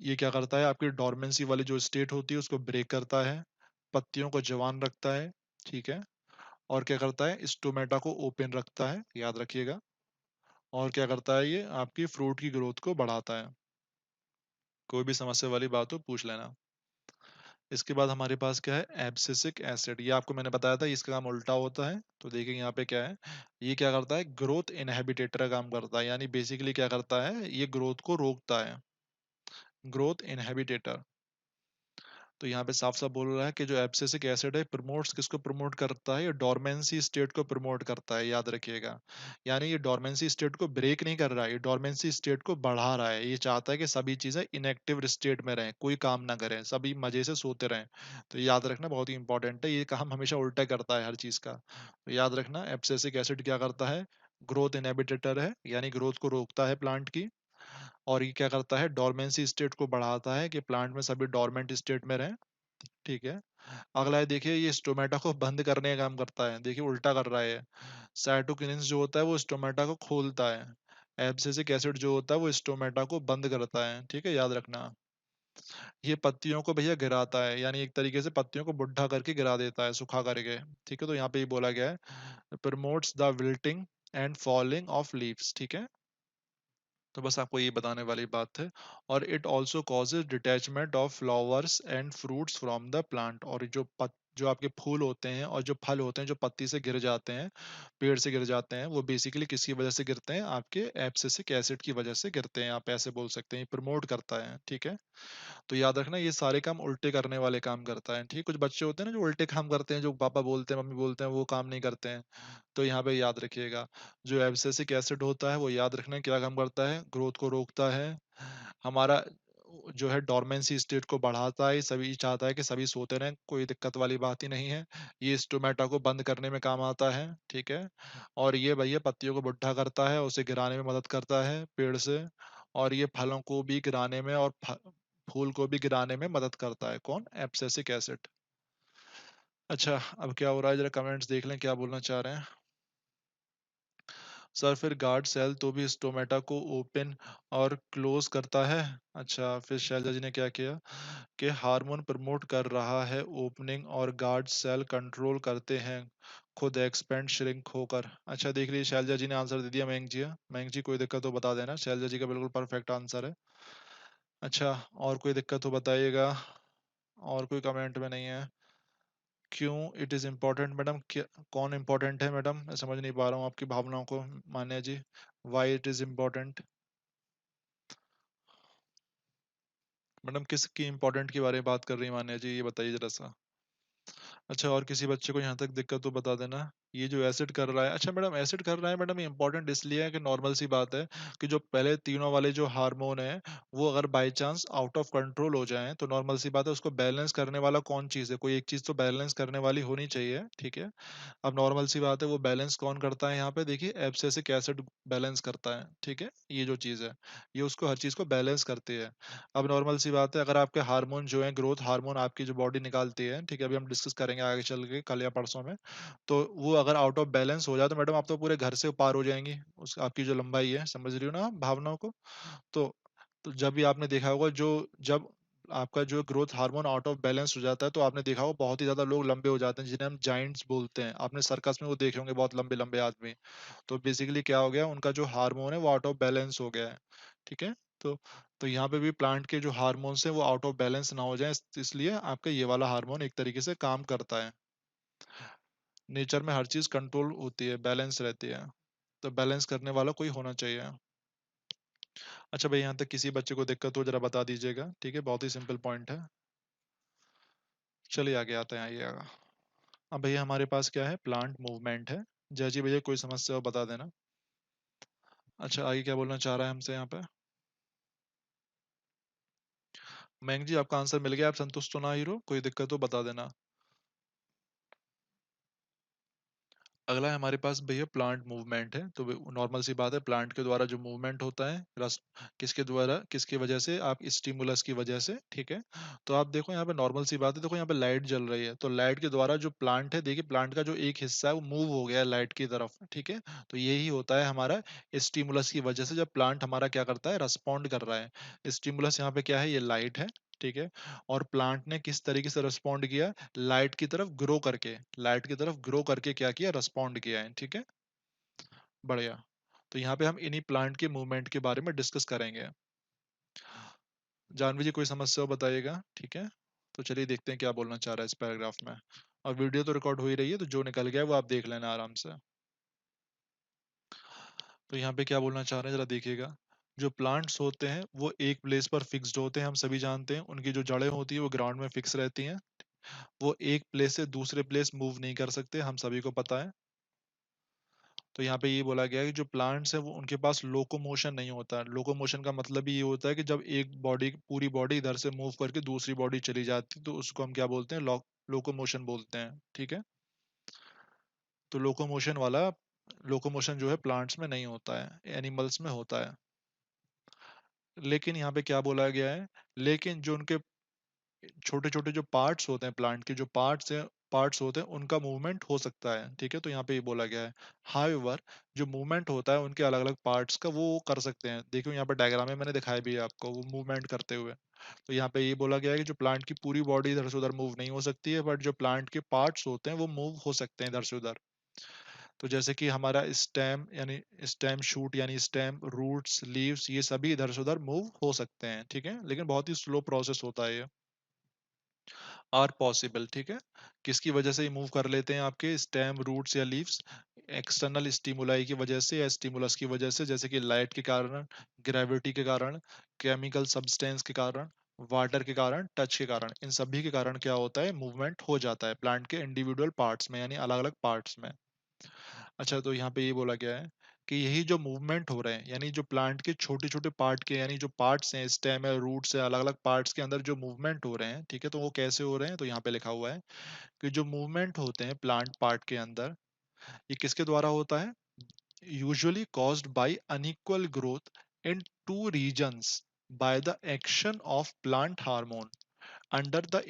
ये क्या करता है, आपकी डोरमेंसी वाली जो स्टेट होती है उसको ब्रेक करता है, पत्तियों को जवान रखता है, ठीक है। और क्या करता है, स्टोमेटा को ओपन रखता है, याद रखिएगा। और क्या करता है, ये आपकी फ्रूट की ग्रोथ को बढ़ाता है। कोई भी समस्या वाली बात हो पूछ लेना। इसके बाद हमारे पास क्या है, एब्सिसिक एसिड। ये आपको मैंने बताया था इसका काम उल्टा होता है। तो देखिए यहाँ पे क्या है, ये क्या करता है, ग्रोथ इनहिबिटेटर का काम करता है, यानी बेसिकली क्या करता है, ये ग्रोथ को रोकता है, ग्रोथ इनहिबिटेटर। तो यहाँ पे साफ साफ बोल रहा है कि जो एब्सिसिक एसिड है प्रमोट्स, किसको प्रमोट करता है, ये डोरमेंसी स्टेट को प्रमोट करता है, याद रखिएगा। यानी ये डोरमेंसी स्टेट को ब्रेक नहीं कर रहा है, ये डोरमेंसी स्टेट को बढ़ा रहा है। ये चाहता है कि सभी चीजें इनएक्टिव स्टेट में रहें, कोई काम ना करें, सभी मजे से सोते रहें। तो याद रखना बहुत ही इंपॉर्टेंट है, ये काम हमेशा उल्टा करता है हर चीज का। तो याद रखना एब्सिसिक एसिड क्या करता है, ग्रोथ इनहिबिटर है, यानी ग्रोथ को रोकता है प्लांट की। और ये क्या करता है, डोरमेंसी स्टेट को बढ़ाता है कि प्लांट में सभी डोरमेंट स्टेट में रहें, ठीक है। अगला है, देखिए ये स्टोमेटा को बंद करने का काम करता है, देखिए उल्टा कर रहा है। साइटोकिनिन जो होता है वो स्टोमेटा को खोलता है, एब्सिसिक एसिड जो होता है वो स्टोमेटा को बंद करता है, ठीक है, याद रखना। ये पत्तियों को भैया गिराता है, यानी एक तरीके से पत्तियों को बुढ़ा करके गिरा देता है, सुखा करके, ठीक है। तो यहाँ पे ये बोला गया है, promotes the wilting and falling of leaves, ठीक है। तो बस आपको ये बताने वाली बात है। और it also causes detachment of flowers and fruits from the plant. और जो आपके फूल होते हैं और जो फल होते हैं जो पत्ती से गिर जाते हैं, पेड़ से गिर जाते हैं, वो बेसिकली किसकी वजह से गिरते हैं, आपके एब्सिसिक एसिड की वजह से गिरते हैं, आप ऐसे बोल सकते हैं, प्रमोट करता है, ठीक है। तो याद रखना ये सारे काम उल्टे करने वाले काम करता है, ठीक है। कुछ बच्चे होते हैं ना जो उल्टे काम करते हैं, जो पापा बोलते हैं मम्मी बोलते हैं वो काम नहीं करते हैं। तो यहाँ पे याद रखिएगा, जो एब्सिसिक एसिड होता है वो याद रखना क्या काम करता है, ग्रोथ को रोकता है, हमारा जो है डोरमेंसी स्टेट को बढ़ाता है, सभी चाहता है कि सभी सोते रहें, कोई दिक्कत वाली बात ही नहीं है। ये स्टोमेटा को बंद करने में काम आता है, ठीक है। और ये भैया पत्तियों को बुढ़ा करता है, उसे गिराने में मदद करता है पेड़ से। और ये फलों को भी गिराने में और फूल को भी गिराने में मदद करता है, कौन, एब्सिसिक एसिड। अच्छा, अब क्या हो रहा है, जरा कमेंट्स देख लें क्या बोलना चाह रहे हैं। सर फिर गार्ड सेल तो भी स्टोमेटा को ओपन और क्लोज करता है। अच्छा, फिर शैलजा जी ने क्या किया कि हार्मोन प्रमोट कर रहा है ओपनिंग और गार्ड सेल कंट्रोल करते हैं खुद एक्सपेंड श्रिंक होकर। अच्छा देख लीजिए, शैलजा जी ने आंसर दे दिया। मयंक जी, मयंक जी कोई दिक्कत हो बता देना, शैलजा जी का बिल्कुल परफेक्ट आंसर है। अच्छा, और कोई दिक्कत हो बताइएगा। और कोई कमेंट में नहीं है। क्यों इट इज इम्पोर्टेंट मैडम, क्या, कौन इम्पोर्टेंट है मैडम, मैं समझ नहीं पा रहा हूँ आपकी भावनाओं को। Manya ji, why it is important. Madam किसकी इम्पोर्टेंट के बारे में बात कर रही है मान्या जी, ये बताइए जरा सा। अच्छा, और किसी बच्चे को यहाँ तक दिक्कत हो बता देना। ये जो एसिड कर रहा है, अच्छा मैडम एसिड कर रहा है मैडम, ये इंपॉर्टेंट इसलिए है कि नॉर्मल सी बात है कि जो पहले तीनों वाले जो हार्मोन है वो अगर by chance out of control हो जाएं तो नॉर्मल सी बात है उसको बैलेंस करने वाला कौन चीज़ है, कोई एक चीज़ तो बैलेंस करने वाली होनी चाहिए, ठीक है। अब नॉर्मल सी बात है वो बैलेंस कौन करता है, यहाँ पे देखिए एब्सिसिक एसिड बैलेंस करता है, ठीक है। ये जो चीज़ है ये उसको हर चीज़ को बैलेंस करती है। अब नॉर्मल सी बात है अगर आपके हार्मोन जो है, ग्रोथ हार्मोन आपकी जो बॉडी निकालती है, ठीक है, अभी हम डिस्कस करेंगे आगे चल के कल या परसों में। तो वो अगर आउट ऑफ बैलेंस हो जाए तो मैडम आप तो पूरे घर से पार हो जाएंगी, उस आपकी जो लंबाई है, समझ रही हो ना आप भावनाओं को। तो तो जब भी आपने देखा होगा जो जब आपका जो growth hormone out of balance हो जाता है, तो आपने देखा होगा बहुत ही ज्यादा लोग लंबे हो जाते हैं, जिन्हें हम जाइंट्स बोलते हैं। आपने सर्कस में वो देखे होंगे, बहुत लंबे लंबे आदमी। तो बेसिकली क्या हो गया, उनका जो हार्मोन है वो आउट ऑफ बैलेंस हो गया है। ठीक है। तो तो यहाँ पे भी प्लांट के जो हार्मोन्स है वो आउट ऑफ बैलेंस ना हो जाए, इसलिए आपका ये वाला हार्मोन एक तरीके से काम करता है। नेचर में हर चीज कंट्रोल होती है, बैलेंस रहती है, तो बैलेंस करने वाला कोई होना चाहिए। अच्छा भाई, यहाँ तक किसी बच्चे को दिक्कत हो जरा बता दीजिएगा, ठीक है, बहुत ही सिंपल पॉइंट है। चलिए आगे आते हैं, आइएगा। अब भैया हमारे पास क्या है, प्लांट मूवमेंट है। जय जी भैया, कोई समस्या हो बता देना। अच्छा, आगे क्या बोलना चाह रहा है हमसे यहाँ पे। मयंक जी, आपका आंसर मिल गया, आप संतुष्ट हो ना हीरो, कोई दिक्कत हो बता देना। अगला है हमारे पास भैया प्लांट मूवमेंट है। तो नॉर्मल सी बात है, प्लांट के द्वारा जो मूवमेंट होता है रस, किसके द्वारा, किसकी वजह से, आप स्टिमुलस की वजह से। ठीक है। तो आप देखो यहाँ पे नॉर्मल सी बात है, देखो यहाँ पे लाइट जल रही है, तो लाइट के द्वारा जो प्लांट है, देखिए प्लांट का जो एक हिस्सा है वो मूव हो गया है लाइट की तरफ। ठीक है। तो यही होता है हमारा स्टिमुलस की वजह से, जब प्लांट हमारा क्या करता है, रेस्पॉन्ड कर रहा है। स्टिमुलस यहाँ पे क्या है, ये लाइट है। ठीक है। और प्लांट ने किस तरीके से रिस्पॉन्ड किया, लाइट की तरफ ग्रो करके, लाइट की तरफ ग्रो करके क्या किया, रिस्पॉन्ड किया है। ठीक है। बढ़िया। तो यहाँ पे हम इन्हीं प्लांट के मूवमेंट के बारे में डिस्कस करेंगे। जानवी जी, कोई समस्या हो बताइएगा, ठीक है। तो चलिए देखते हैं क्या बोलना चाह रहा है इस पैराग्राफ में। और वीडियो तो रिकॉर्ड हो ही रही है, तो जो निकल गया है वो आप देख लेना आराम से। तो यहाँ पे क्या बोलना चाह रहे हैं जरा देखिएगा। जो प्लांट्स होते हैं वो एक प्लेस पर फिक्स्ड होते हैं, हम सभी जानते हैं। उनकी जो जड़ें होती है वो ग्राउंड में फिक्स रहती हैं। वो एक प्लेस से दूसरे प्लेस मूव नहीं कर सकते, हम सभी को पता है। तो यहाँ पे ये बोला गया है कि जो प्लांट्स है वो, उनके पास लोकोमोशन नहीं होता है। लोकोमोशन का मतलब ये होता है कि जब एक बॉडी, पूरी बॉडी इधर से मूव करके दूसरी बॉडी चली जाती है, तो उसको हम क्या बोलते हैं, लोकोमोशन बोलते हैं। ठीक है। तो लोकोमोशन जो है प्लांट्स में नहीं होता है, एनिमल्स में होता है। लेकिन यहाँ पे क्या बोला गया है, लेकिन जो उनके छोटे छोटे जो पार्ट्स होते हैं, प्लांट के जो पार्ट्स होते हैं, उनका मूवमेंट हो सकता है। ठीक है। तो यहाँ पे ये बोला गया है, हाउएवर जो मूवमेंट होता है उनके अलग अलग पार्ट्स का, वो कर सकते हैं। देखियो यहाँ पे डायग्राम में मैंने दिखाया भी है आपको, वो मूवमेंट करते हुए। तो यहाँ पे ये बोला गया है कि जो प्लांट की पूरी बॉडी इधर से उधर मूव नहीं हो सकती है, बट जो प्लांट के पार्ट्स होते हैं वो मूव हो सकते हैं इधर से उधर। तो जैसे कि हमारा स्टेम, यानी स्टेम शूट, यानी स्टेम, रूट्स, लीव्स, ये सभी इधर से उधर मूव हो सकते हैं। ठीक है। लेकिन बहुत ही स्लो प्रोसेस होता है ये। Are possible. ठीक है। किसकी वजह से ये मूव कर लेते हैं, आपके स्टेम, रूट्स या लीव्स, एक्सटर्नल स्टिमुलाई की वजह से या स्टिमुलस की वजह से, जैसे कि लाइट के कारण, ग्रेविटी के कारण, केमिकल सब्सटेंस के कारण, वाटर के कारण, टच के कारण, इन सभी के कारण क्या होता है, मूवमेंट हो जाता है प्लांट के इंडिविजुअल पार्ट्स में, यानी अलग अलग पार्ट्स में। अच्छा, तो यहाँ पे ये बोला गया है कि यही जो मूवमेंट हो रहे हैं, यानी जो प्लांट के छोटे छोटे पार्ट के, यानी जो पार्ट्स हैं, स्टेम है, रूट्स है, अलग अलग पार्ट्स के अंदर जो मूवमेंट हो रहे हैं, ठीक है, तो वो कैसे हो रहे हैं, तो यहाँ पे लिखा हुआ है कि जो मूवमेंट होते हैं प्लांट पार्ट के अंदर, ये किसके द्वारा होता है, usually caused by unequal growth in two regions by the action of plant hormone under the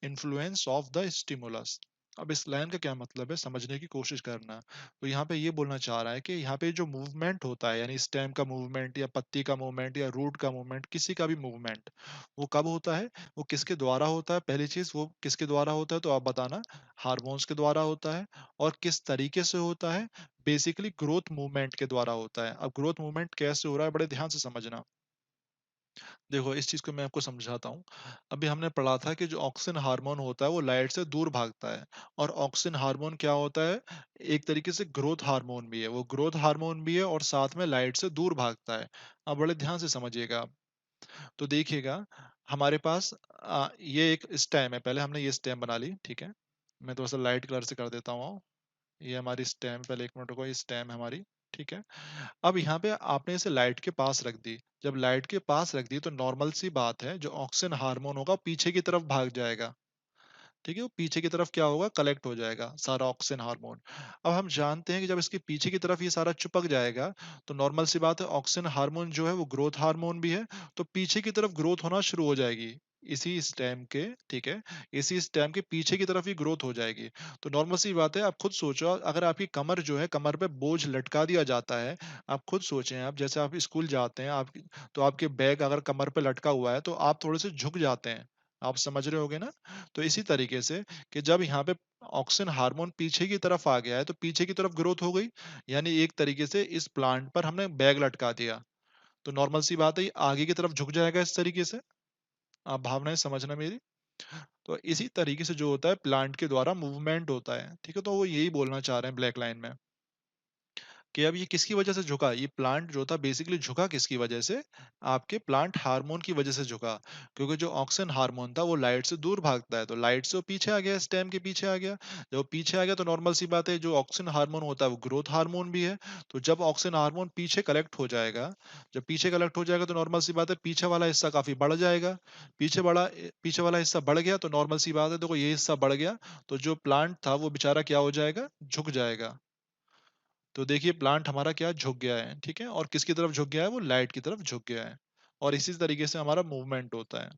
influence of the stimulus. अब इस लाइन का क्या मतलब है, समझने की कोशिश करना। तो यहाँ पे ये बोलना चाह रहा है कि यहाँ पे जो मूवमेंट होता है, यानी स्टेम का मूवमेंट या पत्ती का मूवमेंट या रूट का मूवमेंट, किसी का भी मूवमेंट, वो कब होता है, वो किसके द्वारा होता है, पहली चीज वो किसके द्वारा होता है, तो आप बताना। हार्मोन्स के द्वारा होता है। और किस तरीके से होता है, बेसिकली ग्रोथ मूवमेंट के द्वारा होता है। अब ग्रोथ मूवमेंट कैसे हो रहा है, बड़े ध्यान से समझना। देखो इस चीज को मैं आपको समझाता हूँ। अभी हमने पढ़ा था कि जो ऑक्सिन हार्मोन होता है वो लाइट से दूर भागता है। और ऑक्सिन हार्मोन क्या होता है, एक तरीके से ग्रोथ हार्मोन भी है, वो ग्रोथ हार्मोन भी है और साथ में लाइट से दूर भागता है। अब बड़े ध्यान से समझिएगा आप। तो देखिएगा, हमारे पास ये एक स्टेम है, पहले हमने ये स्टेम बना ली, ठीक है। मैं थोड़ा सा लाइट कलर से कर देता हूँ। ये हमारी स्टेम, पहले एक मिनट रुको, ये स्टेम है हमारी। ठीक है। अब यहाँ पे आपने इसे लाइट के पास रख दी। जब लाइट के पास रख दी तो नॉर्मल सी बात है, जो ऑक्सिन हार्मोन होगा पीछे की तरफ भाग जाएगा। ठीक है। वो पीछे की तरफ क्या होगा, कलेक्ट हो जाएगा सारा ऑक्सिन हार्मोन। अब हम जानते हैं कि जब इसके पीछे की तरफ ये सारा चिपक जाएगा, तो नॉर्मल सी बात है, ऑक्सिन हार्मोन जो है वो ग्रोथ हार्मोन भी है, तो पीछे की तरफ ग्रोथ होना शुरू हो जाएगी। इसी स्टेम के, ठीक है, इसी स्टेम के पीछे की तरफ ही ग्रोथ हो जाएगी। तो नॉर्मल सी बात है, आप खुद सोचो, अगर आपकी कमर जो है, कमर पे बोझ लटका दिया जाता है, आप खुद सोचें, आप जैसे आप स्कूल जाते हैं, आप तो आपके बैग अगर कमर पे लटका हुआ है तो आप थोड़े से झुक जाते हैं, आप समझ रहे होगे ना। तो इसी तरीके से कि जब यहाँ पे ऑक्सिन हार्मोन पीछे की तरफ आ गया है तो पीछे की तरफ ग्रोथ हो गई, यानी एक तरीके से इस प्लांट पर हमने बैग लटका दिया, तो नॉर्मल सी बात है ये आगे की तरफ झुक जाएगा इस तरीके से। आप भावनाएं समझना मेरी। तो इसी तरीके से जो होता है प्लांट के द्वारा मूवमेंट होता है, ठीक है, तो वो यही बोलना चाह रहे हैं ब्लैक लाइन में कि अब ये किसकी वजह से झुका, ये प्लांट जो था बेसिकली झुका किसकी वजह से, आपके प्लांट हार्मोन की वजह से झुका। क्योंकि जो ऑक्सिन हार्मोन था वो लाइट से दूर भागता है, तो लाइट से वो पीछे आ गया, स्टेम के पीछे आ गया। जब वो पीछे आ गया तो नॉर्मल सी बात है, जो ऑक्सिन हार्मोन होता है वो ग्रोथ हार्मोन भी है। तो जब ऑक्सिन हार्मोन पीछे कलेक्ट हो जाएगा, जब पीछे कलेक्ट हो जाएगा तो नॉर्मल सी बात है पीछे वाला हिस्सा काफी बढ़ जाएगा। पीछे वाला हिस्सा बढ़ गया तो नॉर्मल सी बात है, देखो ये हिस्सा बढ़ गया, तो जो प्लांट था वो बेचारा क्या हो जाएगा, झुक जाएगा। तो देखिए प्लांट हमारा क्या झुक गया है, ठीक है, और किसकी तरफ झुक गया है, वो लाइट की तरफ झुक गया है। और इसी तरीके से हमारा मूवमेंट होता है।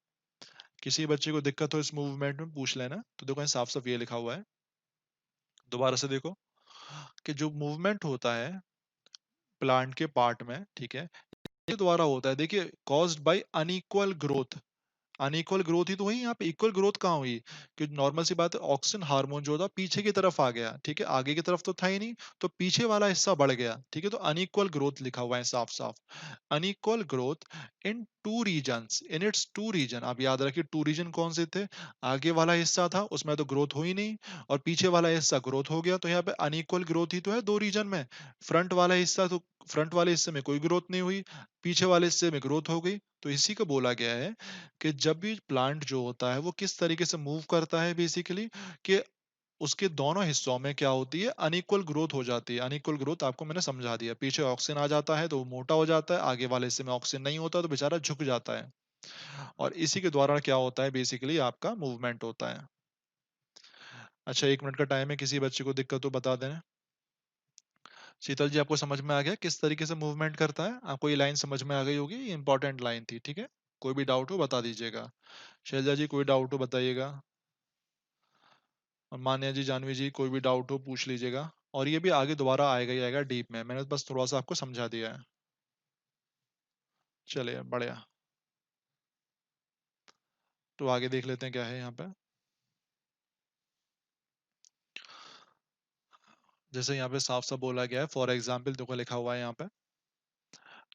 किसी बच्चे को दिक्कत हो इस मूवमेंट में पूछ लेना, तो देखो साफ साफ ये लिखा हुआ है, दोबारा से देखो कि जो मूवमेंट होता है प्लांट के पार्ट में, ठीक है, ये द्वारा होता है, देखिए caused by unequal growth. Unequal growth ही तो हुई, यहाँ पे इक्वल ग्रोथ कहाँ हुई, कि नॉर्मल सी बात है ऑक्सिन हार्मोन जो था पीछे की तरफ आ गया, ठीक है, आगे की तरफ तो था ही नहीं, तो पीछे वाला हिस्सा बढ़ गया, ठीक है, तो अनइक्वल ग्रोथ लिखा हुआ है साफ साफ। Unequal growth in two regions, in its two region, आप याद रखिए टू रीजन कौन से थे, आगे वाला हिस्सा था उसमें तो ग्रोथ हुई नहीं, और पीछे वाला हिस्सा ग्रोथ हो गया, तो यहाँ पे अनइक्वल ग्रोथ ही तो है दो रीजन में। फ्रंट वाला हिस्सा तो, फ्रंट वाले हिस्से में कोई ग्रोथ नहीं हुई, पीछे वाले हिस्से में ग्रोथ हो गई। तो इसी को बोला गया है कि जब भी प्लांट जो होता है वो किस तरीके से मूव करता है बेसिकली, कि उसके दोनों हिस्सों में क्या होती है, अनइक्वल ग्रोथ हो जाती है। अनइक्वल ग्रोथ आपको मैंने समझा दिया, पीछे ऑक्सीजन आ जाता है तो वो मोटा हो जाता है, आगे वाले हिस्से में ऑक्सीजन नहीं होता तो बेचारा झुक जाता है। और इसी के द्वारा क्या होता है, बेसिकली आपका मूवमेंट होता है। अच्छा 1 मिनट का टाइम है, किसी बच्चे को दिक्कत हो बता देना। शीतल जी आपको समझ में आ गया किस तरीके से मूवमेंट करता है, आपको ये लाइन समझ में आ गई होगी, ये इंपॉर्टेंट लाइन थी, ठीक है। कोई भी डाउट हो बता दीजिएगा। शैलजा जी कोई डाउट हो बताइएगा, और मान्या जी, जानवी जी, कोई भी डाउट हो पूछ लीजिएगा। और ये भी आगे दोबारा आएगा ही आएगा डीप में, मैंने बस थोड़ा सा आपको समझा दिया है। चलिए बढ़िया, तो आगे देख लेते हैं क्या है यहाँ पे। जैसे यहाँ पे साफ साफ बोला गया है, फॉर एग्जाम्पल देखो लिखा हुआ है यहाँ पे,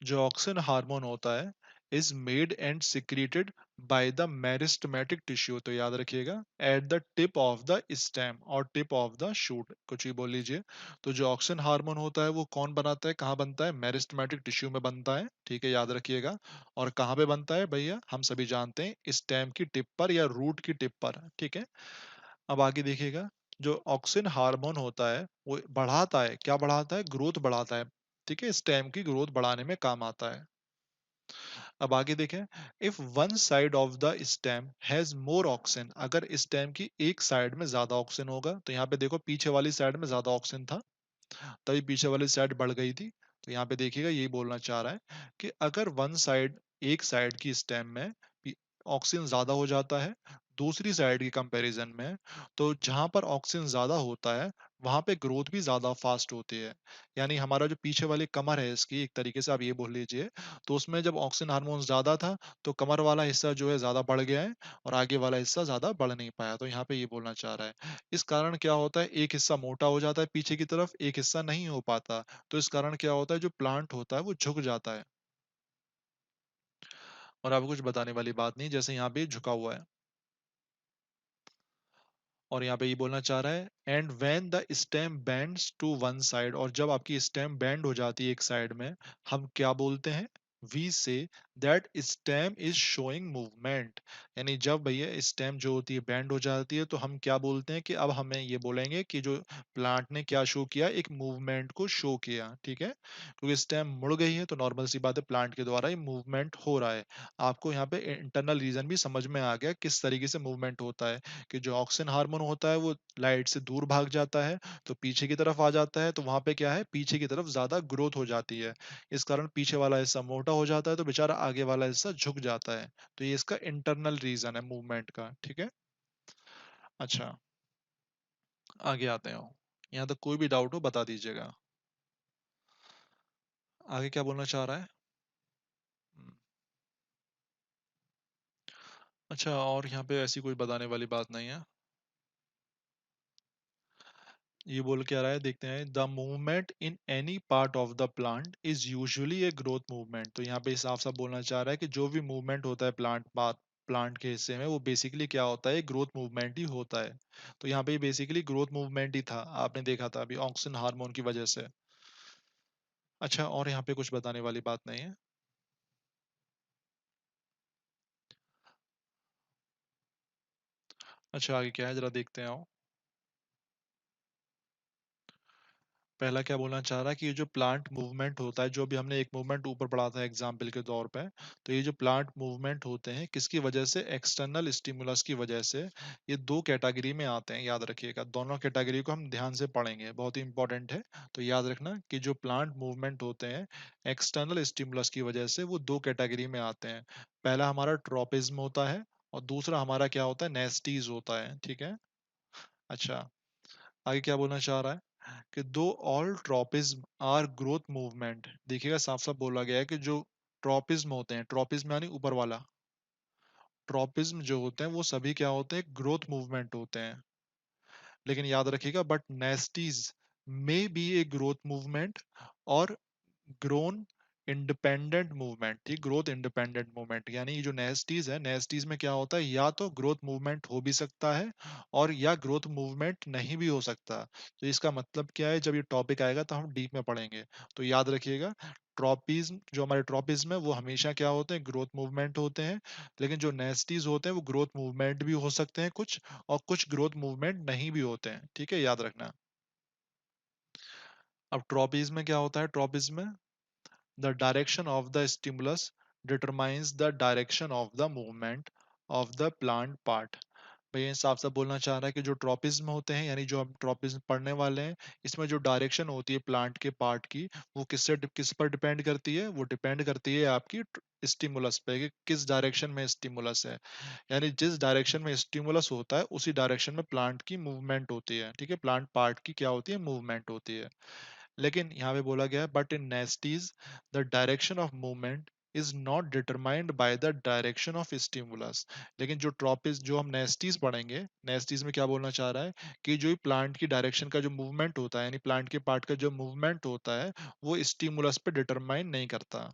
जो ऑक्सिन हार्मोन होता है is made and secreted by the meristematic tissue, तो याद रखिएगा eight the tip of the stem और टिप ऑफ द शूट, कुछ भी बोल लीजिए। तो जो ऑक्सिन हार्मोन होता है वो कौन बनाता है, कहाँ बनता है, मेरिस्टेमेटिक टिश्यू में बनता है, ठीक है, याद रखिएगा। और कहाँ पे बनता है भैया, हम सभी जानते हैं स्टेम की टिप पर या रूट की टिप पर, ठीक है। अब आगे देखिएगा, जो ऑक्सिन हार्मोन होता है वो बढ़ाता है, क्या बढ़ाता है, ग्रोथ बढ़ाता है, ठीक है, स्टेम की ग्रोथ बढ़ाने में काम आता है। अब आगे देखें, if one side of the stem has more auxin, अगर स्टेम की एक साइड में ज्यादा ऑक्सिन होगा, तो यहाँ पे देखो पीछे वाली साइड में ज्यादा ऑक्सिन था तभी पीछे वाली साइड बढ़ गई थी। तो यहाँ पे देखिएगा यही बोलना चाह रहा है कि अगर वन साइड, एक साइड की स्टेम में ऑक्सीजन ज्यादा हो जाता है दूसरी साइड के कंपैरिजन में, तो जहां पर ऑक्सीजन ज्यादा होता है वहां पे ग्रोथ भी ज्यादा फास्ट होती है। यानी हमारा जो पीछे वाली कमर है इसकी, एक तरीके से आप ये बोल लीजिए, तो उसमें जब ऑक्सीजन हार्मोन ज्यादा था तो कमर वाला हिस्सा जो है ज्यादा बढ़ गया है, और आगे वाला हिस्सा ज्यादा बढ़ नहीं पाया। तो यहाँ पे ये बोलना चाह रहा है, इस कारण क्या होता है, एक हिस्सा मोटा हो जाता है पीछे की तरफ, एक हिस्सा नहीं हो पाता। तो इस कारण क्या होता है, जो प्लांट होता है वो झुक जाता है। और आपको कुछ बताने वाली बात नहीं, जैसे यहाँ पे झुका हुआ है। और यहाँ पे ये बोलना चाह रहा है, and when the stem bends to one side, और जब आपकी स्टेम बेंड हो जाती है एक साइड में, हम क्या बोलते हैं, we say that stem is showing movement. यानी जब भैया स्टेम जो होती है बेंड हो जाती है तो हम क्या बोलते हैं, कि अब हमें ये बोलेंगे कि जो प्लांट ने क्या शो किया, एक मूवमेंट को शो किया, ठीक है, क्योंकि स्टेम मुड़ गई है तो नॉर्मल सी बात है प्लांट के द्वारा ही मूवमेंट हो रहा है। आपको यहाँ पे इंटरनल रीजन भी समझ में आ गया किस तरीके से मूवमेंट होता है, कि जो ऑक्सिन हार्मोन होता है वो लाइट से दूर भाग जाता है, तो पीछे की तरफ आ जाता है, तो वहां पे क्या है, पीछे की तरफ ज्यादा ग्रोथ हो जाती है। इस कारण पीछे वाला हिस्सा मोटा हो जाता है तो बेचारा आगे वाला हिस्सा झुक जाता है। तो ये इसका इंटरनल रीजन है मूवमेंट का, ठीक है। अच्छा, आगे आते हैं। यहाँ तक कोई भी डाउट हो बता दीजिएगा। आगे क्या बोलना चाह रहा है? हम्म, अच्छा, और यहाँ पे ऐसी कोई बताने वाली बात नहीं है। ये बोल के आ रहा है, देखते हैं। The movement in any part of the plant is usually a growth movement. तो यहाँ पे साफ साफ बोलना चाह रहा है कि जो भी मूवमेंट होता है प्लांट के हिस्से में, वो बेसिकली क्या होता है, ग्रोथ मूवमेंट ही होता है। तो यहाँ पे बेसिकली ग्रोथ मूवमेंट ही था, आपने देखा था अभी ऑक्सिन हार्मोन की वजह से। अच्छा, और यहाँ पे कुछ बताने वाली बात नहीं है। अच्छा, आगे क्या है जरा देखते हैं आओ। पहला क्या बोलना चाह रहा है कि ये जो प्लांट मूवमेंट होता है, जो भी हमने एक मूवमेंट ऊपर पढ़ा था एग्जाम्पल के तौर पे, तो ये जो प्लांट मूवमेंट होते हैं किसकी वजह से, एक्सटर्नल स्टिमुलस की वजह से। ये दो कैटेगरी में आते हैं, याद रखिएगा। दोनों कैटेगरी को हम ध्यान से पढ़ेंगे, बहुत ही इंपॉर्टेंट है। तो याद रखना कि जो प्लांट मूवमेंट होते हैं एक्सटर्नल स्टिमुलस की वजह से, वो दो कैटेगरी में आते हैं। पहला हमारा ट्रोपिज्म होता है, और दूसरा हमारा क्या होता है, नेस्टीज होता है, ठीक है। अच्छा, आगे क्या बोलना चाह रहा है कि दो all tropism are growth movement. देखिएगा साफ साफ बोला गया है कि जो ट्रॉपिज्म होते हैं, ट्रॉपिज्म यानी ऊपर वाला, ट्रॉपिज्म जो होते हैं वो सभी क्या होते हैं, ग्रोथ मूवमेंट होते हैं। लेकिन याद रखिएगा, बट नेस्टीज में बी ए ग्रोथ मूवमेंट और ग्रोन इंडिपेंडेंट मूवमेंट, ठीक। ग्रोथ इंडिपेंडेंट मूवमेंट यानी ये जो नेस्टीज है, नेस्टीज में क्या होता है, या तो ग्रोथ मूवमेंट हो भी सकता है और या ग्रोथ मूवमेंट नहीं भी हो सकता। तो इसका मतलब क्या है, जब ये टॉपिक आएगा तो हम डीप में पढ़ेंगे। तो याद रखिएगा, ट्रॉपिज्म, जो हमारे ट्रॉपिज्म है वो हमेशा क्या होते हैं, ग्रोथ मूवमेंट होते हैं। लेकिन जो नेस्टीज होते हैं वो ग्रोथ मूवमेंट भी हो सकते हैं कुछ, और कुछ ग्रोथ मूवमेंट नहीं भी होते हैं, ठीक है, याद रखना। अब ट्रॉपिज्म में क्या होता है, ट्रॉपिज्म में the direction of the stimulus determines the direction of the movement of the plant part। भाई ये साफ साफ बोलना चाह रहा है कि जो ट्रॉपिज्म होते हैं, यानी जो हम ट्रॉपिज्म पढ़ने वाले हैं, इसमें जो डायरेक्शन होती है प्लांट के पार्ट की, वो किस पर डिपेंड करती है, वो डिपेंड करती है आपकी स्टिमुलस पे, कि किस डायरेक्शन में स्टिमुलस है। यानी जिस डायरेक्शन में स्टिमुलस होता है उसी डायरेक्शन में प्लांट की मूवमेंट होती है, ठीक है। प्लांट पार्ट की क्या होती है, मूवमेंट होती है। लेकिन यहाँ पे बोला गया है, but in nasties the direction of movement is not determined by the direction of stimulus. लेकिन जो ट्रॉपिस, जो हम नेस्टीज पढ़ेंगे, नेस्टीज में क्या बोलना चाह रहा है कि जो प्लांट की डायरेक्शन का जो मूवमेंट होता है, यानी प्लांट के पार्ट का जो मूवमेंट होता है, वो स्टिमुलस पे डिटरमाइन नहीं करता,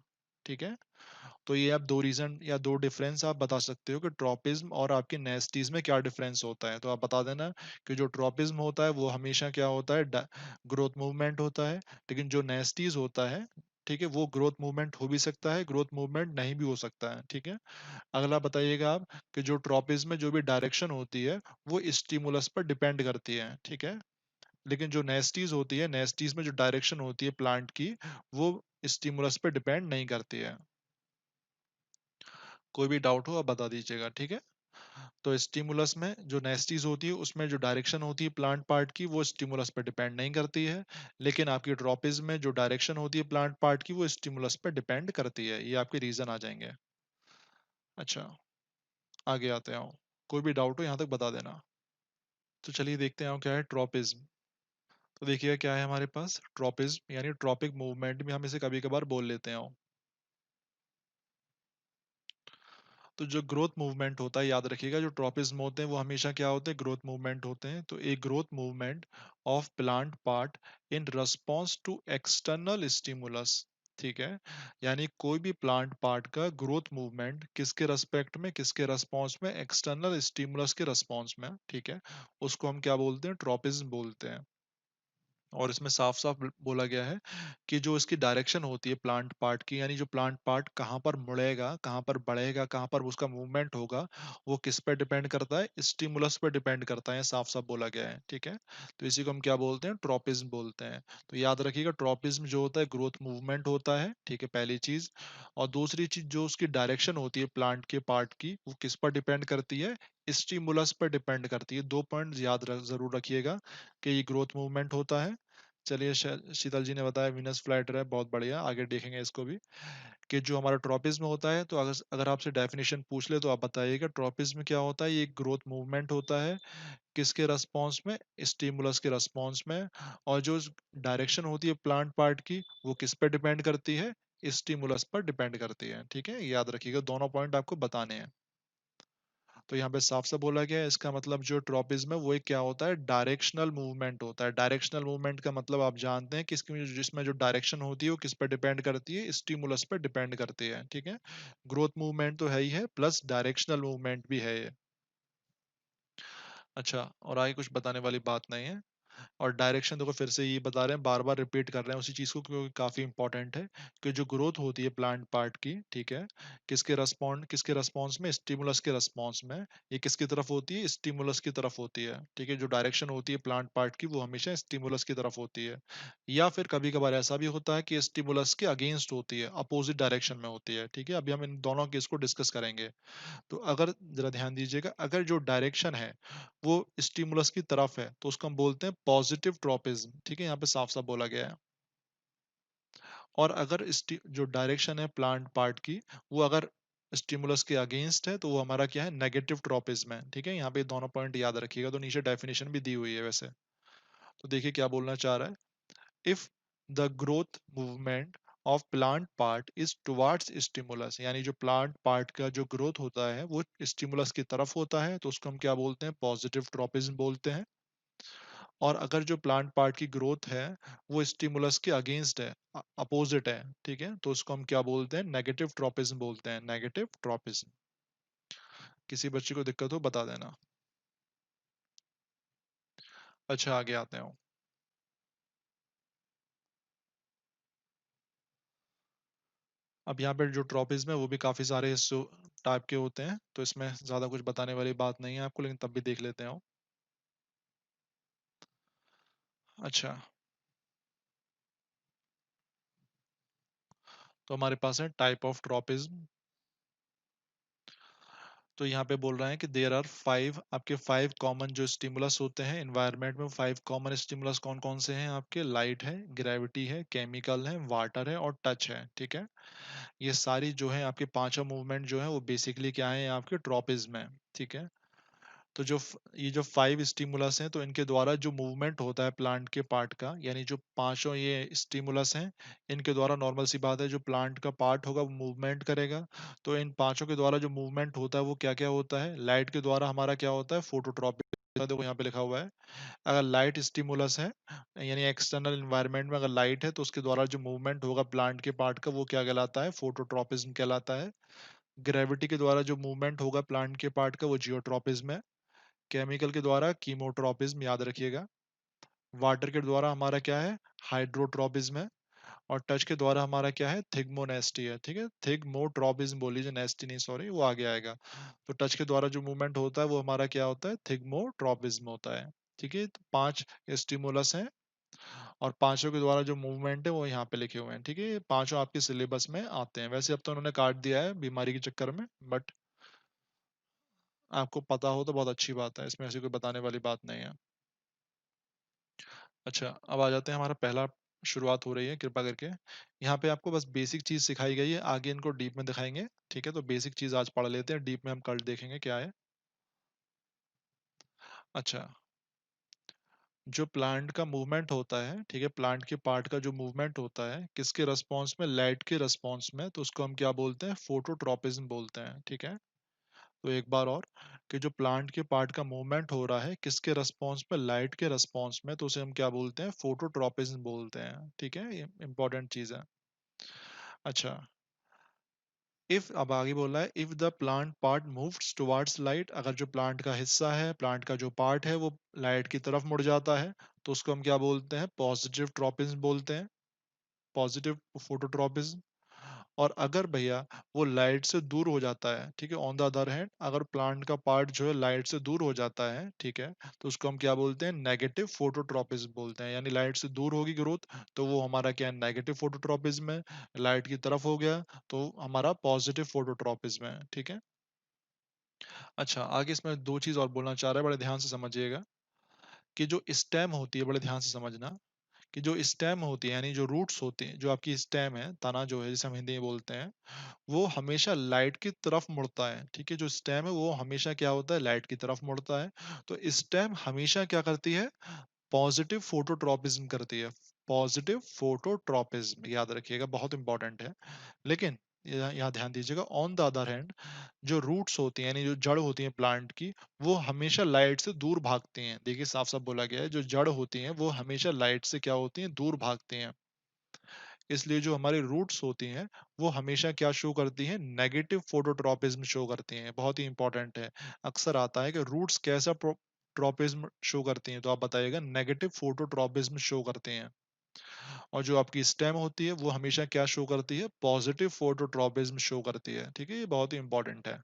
ठीक है। तो ये आप दो रीजन या दो डिफरेंस आप बता सकते हो कि ट्रॉपिज्म और आपके नेस्टीज में क्या डिफरेंस होता है। तो आप बता देना कि जो ट्रॉपिज्म होता है वो हमेशा क्या होता है, ग्रोथ मूवमेंट होता है। लेकिन जो नेस्टीज होता है, ठीक है, वो ग्रोथ मूवमेंट हो भी सकता है, ग्रोथ मूवमेंट नहीं भी हो सकता है, ठीक है। अगला बताइएगा आप कि जो ट्रॉपिज्म में जो भी डायरेक्शन होती है वो स्टिमुलस पर डिपेंड करती है, ठीक है। लेकिन जो नेस्टीज होती है, नेस्टीज में जो डायरेक्शन होती है प्लांट की, वो स्टिमुलस पर डिपेंड नहीं करती है। कोई भी डाउट हो आप बता दीजिएगा, ठीक है। तो स्टिमुलस में जो नेस्टीज होती है उसमें जो डायरेक्शन होती है प्लांट पार्ट की, वो स्टिमुलस पर डिपेंड नहीं करती है। लेकिन आपकी ट्रॉपिज्म में जो डायरेक्शन होती है प्लांट पार्ट की, वो स्टिमुलस पर डिपेंड करती है। ये आपके रीजन आ जाएंगे। अच्छा, आगे आते हैं। कोई भी डाउट हो यहाँ तक बता देना। तो चलिए देखते हैं क्या है ट्रॉपिज्म। तो देखिए क्या है हमारे पास, ट्रॉपिज्म यानी ट्रॉपिक मूवमेंट भी हम इसे कभी कभार बोल लेते हैं। तो जो ग्रोथ मूवमेंट होता है, याद रखिएगा, जो ट्रॉपिज्म होते हैं वो हमेशा क्या होते हैं, ग्रोथ मूवमेंट होते हैं। तो एक growth movement of plant part in response to external stimulus, ठीक है। यानी कोई भी प्लांट पार्ट का ग्रोथ मूवमेंट किसके रेस्पेक्ट में, किसके रेस्पॉन्स में, एक्सटर्नल स्टिमुलस के रेस्पॉन्स में, ठीक है, उसको हम क्या बोलते हैं, ट्रॉपिज्म बोलते हैं। और इसमें साफ साफ बोला गया है कि जो इसकी डायरेक्शन होती है प्लांट पार्ट की, यानी जो प्लांट पार्ट कहाँ पर मुड़ेगा, कहाँ पर बढ़ेगा, कहाँ पर उसका मूवमेंट होगा, वो किस पर डिपेंड करता है, स्टिमुलस पर डिपेंड करता है, साफ साफ बोला गया है, ठीक है। तो इसी को हम क्या बोलते हैं, ट्रॉपिज्म बोलते हैं। तो याद रखिएगा, ट्रॉपिज्म जो होता है ग्रोथ मूवमेंट होता है, ठीक है, पहली चीज। और दूसरी चीज, जो उसकी डायरेक्शन होती है प्लांट के पार्ट की, वो किस पर डिपेंड करती है, स्टिमुलस पर डिपेंड करती है। दो पॉइंट जरूर रखिएगा कि ये ग्रोथ मूवमेंट होता है। चलिए, शीतल जी ने बताया विनस फ्लाइटर है, बहुत बढ़िया, आगे देखेंगे इसको भी। कि जो हमारा ट्रॉपिज्म होता है, तो अगर अगर आपसे डेफिनेशन पूछ ले तो आप बताइएगा ट्रॉपिज्म क्या होता है। ये एक ग्रोथ मूवमेंट होता है, किसके रेस्पॉन्स में, स्टिमुलस के रेस्पॉन्स में। और जो डायरेक्शन होती है प्लांट पार्ट की, वो किस पे डिपेंड करती है, स्टिमुलस पर डिपेंड करती है। ठीक है, याद रखिएगा, दोनों पॉइंट आपको बताने हैं। तो यहाँ पे साफ साफ बोला गया है, इसका मतलब जो ट्रॉपिज्म है वो एक क्या होता है, डायरेक्शनल मूवमेंट होता है। डायरेक्शनल मूवमेंट का मतलब आप जानते हैं कि इसकी जिसमें जो डायरेक्शन होती है वो किस पर डिपेंड करती है, स्टिमुलस पर डिपेंड करती है। ठीक है, ग्रोथ मूवमेंट तो है ही है, प्लस डायरेक्शनल मूवमेंट भी है ये। अच्छा, और आगे कुछ बताने वाली बात नहीं है। और डायरेक्शन देखो, फिर से ये बता रहे हैं, बार बार रिपीट कर रहे हैं उसी चीज को, क्योंकि काफी इंपॉर्टेंट है कि जो ग्रोथ होती है प्लांट पार्ट की, ठीक है, किसके रेस्पॉन्स में, स्टिमुलस के रेस्पॉन्स में। ये किसकी तरफ होती है, स्टिमुलस की तरफ होती है। ठीक है, जो डायरेक्शन होती है प्लांट पार्ट की वो हमेशा स्टिमुलस की तरफ होती है। या फिर कभी कभार ऐसा भी होता है कि स्टिमुलस के अगेंस्ट होती है, अपोजिट डायरेक्शन में होती है। ठीक है, अभी हम इन दोनों केस को डिस्कस करेंगे। तो अगर जरा ध्यान दीजिएगा, अगर जो डायरेक्शन है वो स्टिमुलस की तरफ है तो उसको हम बोलते हैं पॉजिटिव ट्रोपिज्म। ठीक है, यहाँ पे साफ साफ बोला गया है। और अगर जो डायरेक्शन है प्लांट पार्ट की, वो अगर स्टिमुलस के अगेंस्ट है तो वो हमारा क्या है, नेगेटिव ट्रोपिज्म है। ठीक है, यहाँ पे दोनों पॉइंट याद रखिएगा। तो नीचे डेफिनेशन भी दी हुई है वैसे। तो देखिए क्या बोलना चाह रहा है, if the growth movement of plant part is towards stimulus, यानी जो प्लांट पार्ट का जो ग्रोथ होता है वो स्टिमुलस की तरफ होता है, तो उसको हम क्या बोलते हैं, पॉजिटिव ट्रोपिज्म बोलते हैं। और अगर जो प्लांट पार्ट की ग्रोथ है वो स्टिमुलस के अगेंस्ट है, अपोजिट है, ठीक है, तो उसको हम क्या बोलते हैं, नेगेटिव ट्रोपिज्म बोलते हैं, नेगेटिव ट्रोपिज्म। किसी बच्चे को दिक्कत हो बता देना। अच्छा, आगे आते हैं। अब यहाँ पे जो ट्रॉपिज्म है वो भी काफी सारे इस टाइप के होते हैं, तो इसमें ज्यादा कुछ बताने वाली बात नहीं है आपको, लेकिन तब भी देख लेते हैं। अच्छा, तो हमारे पास है टाइप ऑफ ट्रॉपिज्म। तो यहाँ पे बोल रहे हैं कि देयर आर फाइव, आपके फाइव कॉमन जो स्टिमुलस होते हैं एनवायरनमेंट में, फाइव कॉमन स्टिमुलस कौन कौन से हैं आपके, लाइट है, ग्रेविटी है, केमिकल है, वाटर है और टच है। ठीक है, ये सारी जो है आपके पांचों मूवमेंट जो है वो बेसिकली क्या है, आपके ट्रॉपिज्म है। ठीक है, तो ये जो फाइव स्टिमुलस हैं, तो इनके द्वारा जो मूवमेंट होता है प्लांट के पार्ट का, यानी जो पांचों ये स्टिमुलस हैं, इनके द्वारा नॉर्मल सी बात है जो प्लांट का पार्ट होगा वो मूवमेंट करेगा। तो इन पांचों के द्वारा जो मूवमेंट होता है वो क्या क्या होता है, लाइट के द्वारा हमारा क्या होता है, फोटोट्रॉपिक। देखो यहाँ पे लिखा हुआ है, अगर लाइट स्टिमुलस है, यानी एक्सटर्नल एनवायरनमेंट में अगर लाइट है, तो उसके द्वारा जो मूवमेंट होगा प्लांट के पार्ट का वो क्या कहलाता है, फोटोट्रॉपिज्म कहलाता है। ग्रेविटी के द्वारा जो मूवमेंट होगा प्लांट के पार्ट का वो जियोट्रॉपिज्म है। केमिकल के द्वारा कीमोट्रॉपिज्म, याद रखिएगा। वाटर के द्वारा हमारा क्या है, हाइड्रोट्रॉपिज्म है। और टच के द्वारा हमारा क्या है, थिग्मोनेस्टी है। ठीक है, थिग्मोट्रॉपिज्म बोल लीजिए, नेस्टी नहीं, सॉरी, वो आगे आएगा। तो टच के द्वारा जो मूवमेंट होता है वो हमारा क्या होता है, थिग्मोट्रॉपिज्म होता है। ठीक है, तो पांच स्टिमुलस हैं और पांचों के द्वारा जो मूवमेंट है वो यहाँ पे लिखे हुए हैं। ठीक है, ये पांचों आपके सिलेबस में आते हैं, वैसे अब तो उन्होंने काट दिया है बीमारी के चक्कर में, बट आपको पता हो तो बहुत अच्छी बात है, इसमें ऐसी कोई बताने वाली बात नहीं है। अच्छा, अब आ जाते हैं, हमारा पहला शुरुआत हो रही है कृपा करके। यहाँ पे आपको बस बेसिक चीज सिखाई गई है, आगे इनको डीप में दिखाएंगे। ठीक है, तो बेसिक चीज आज पढ़ लेते हैं, डीप में हम कल देखेंगे क्या है। अच्छा, जो प्लांट का मूवमेंट होता है, ठीक है, प्लांट के पार्ट का जो मूवमेंट होता है किसके रेस्पॉन्स में, लाइट के रेस्पॉन्स में, तो उसको हम क्या बोलते हैं, फोटोट्रॉपिज्म बोलते हैं। ठीक है, तो एक बार और, कि जो प्लांट के पार्ट का मूवमेंट हो रहा है किसके रेस्पॉन्स में, लाइट के रेस्पॉन्स में, तो उसे हम क्या बोलते हैं, फोटोट्रॉपिज्म बोलते हैं। ठीक है, ये इंपॉर्टेंट चीज है। अच्छा, इफ, अब आगे बोल रहा है, if the plant part moves towards light, अगर जो प्लांट का हिस्सा है, प्लांट का जो पार्ट है वो लाइट की तरफ मुड़ जाता है, तो उसको हम क्या बोलते हैं, पॉजिटिव ट्रोपिज्म बोलते हैं, पॉजिटिव फोटोट्रोपिज्म। और अगर भैया वो लाइट से दूर हो जाता है, ठीक है, ऑन द अदर हैंड अगर प्लांट का पार्ट जो है लाइट से दूर हो जाता है, ठीक है, तो उसको हम क्या बोलते हैं, नेगेटिव फोटोट्रोपिज्म बोलते हैं। यानी लाइट से दूर होगी ग्रोथ, तो वो हमारा क्या है, नेगेटिव फोटोट्रोपिज्म है। लाइट की तरफ हो गया तो हमारा पॉजिटिव फोटोट्रोपिज्म है। ठीक है, अच्छा, आगे इसमें दो चीज और बोलना चाह रहा है, बड़े ध्यान से समझिएगा। कि जो स्टेम होती है, बड़े ध्यान से समझना, कि जो स्टेम होती है यानी जो रूट्स होते हैं, जो आपकी स्टेम है, तना जो है जिसे हम हिंदी में बोलते हैं, वो हमेशा लाइट की तरफ मुड़ता है। ठीक है, जो स्टेम है वो हमेशा क्या होता है, लाइट की तरफ मुड़ता है। तो स्टेम हमेशा क्या करती है, पॉजिटिव फोटोट्रॉपिज्म करती है। पॉजिटिव फोटोट्रॉपिज्म याद रखिएगा, बहुत इंपॉर्टेंट है। लेकिन यहाँ ध्यान दीजिएगा, ऑन द अदर हैंड जो रूट्स होती हैं यानी जो जड़ होती हैं प्लांट की, वो हमेशा लाइट से दूर भागती हैं। देखिए साफ साफ बोला गया है, जो जड़ होती हैं वो हमेशा लाइट से क्या होती हैं, दूर भागती हैं। इसलिए जो हमारी रूट्स होती हैं वो हमेशा क्या शो करती हैं, नेगेटिव फोटोट्रॉपिज्म शो करती हैं। बहुत ही इंपॉर्टेंट है, अक्सर आता है कि रूट्स कैसा ट्रॉपिज्म शो करती हैं, तो आप बताइएगा नेगेटिव फोटोट्रॉपिज्म शो करते हैं। और जो आपकी स्टेम होती है वो हमेशा क्या शो करती है, पॉजिटिव फोटोट्रॉपिज्म शो करती है। ठीक है, ये बहुत ही इंपॉर्टेंट है।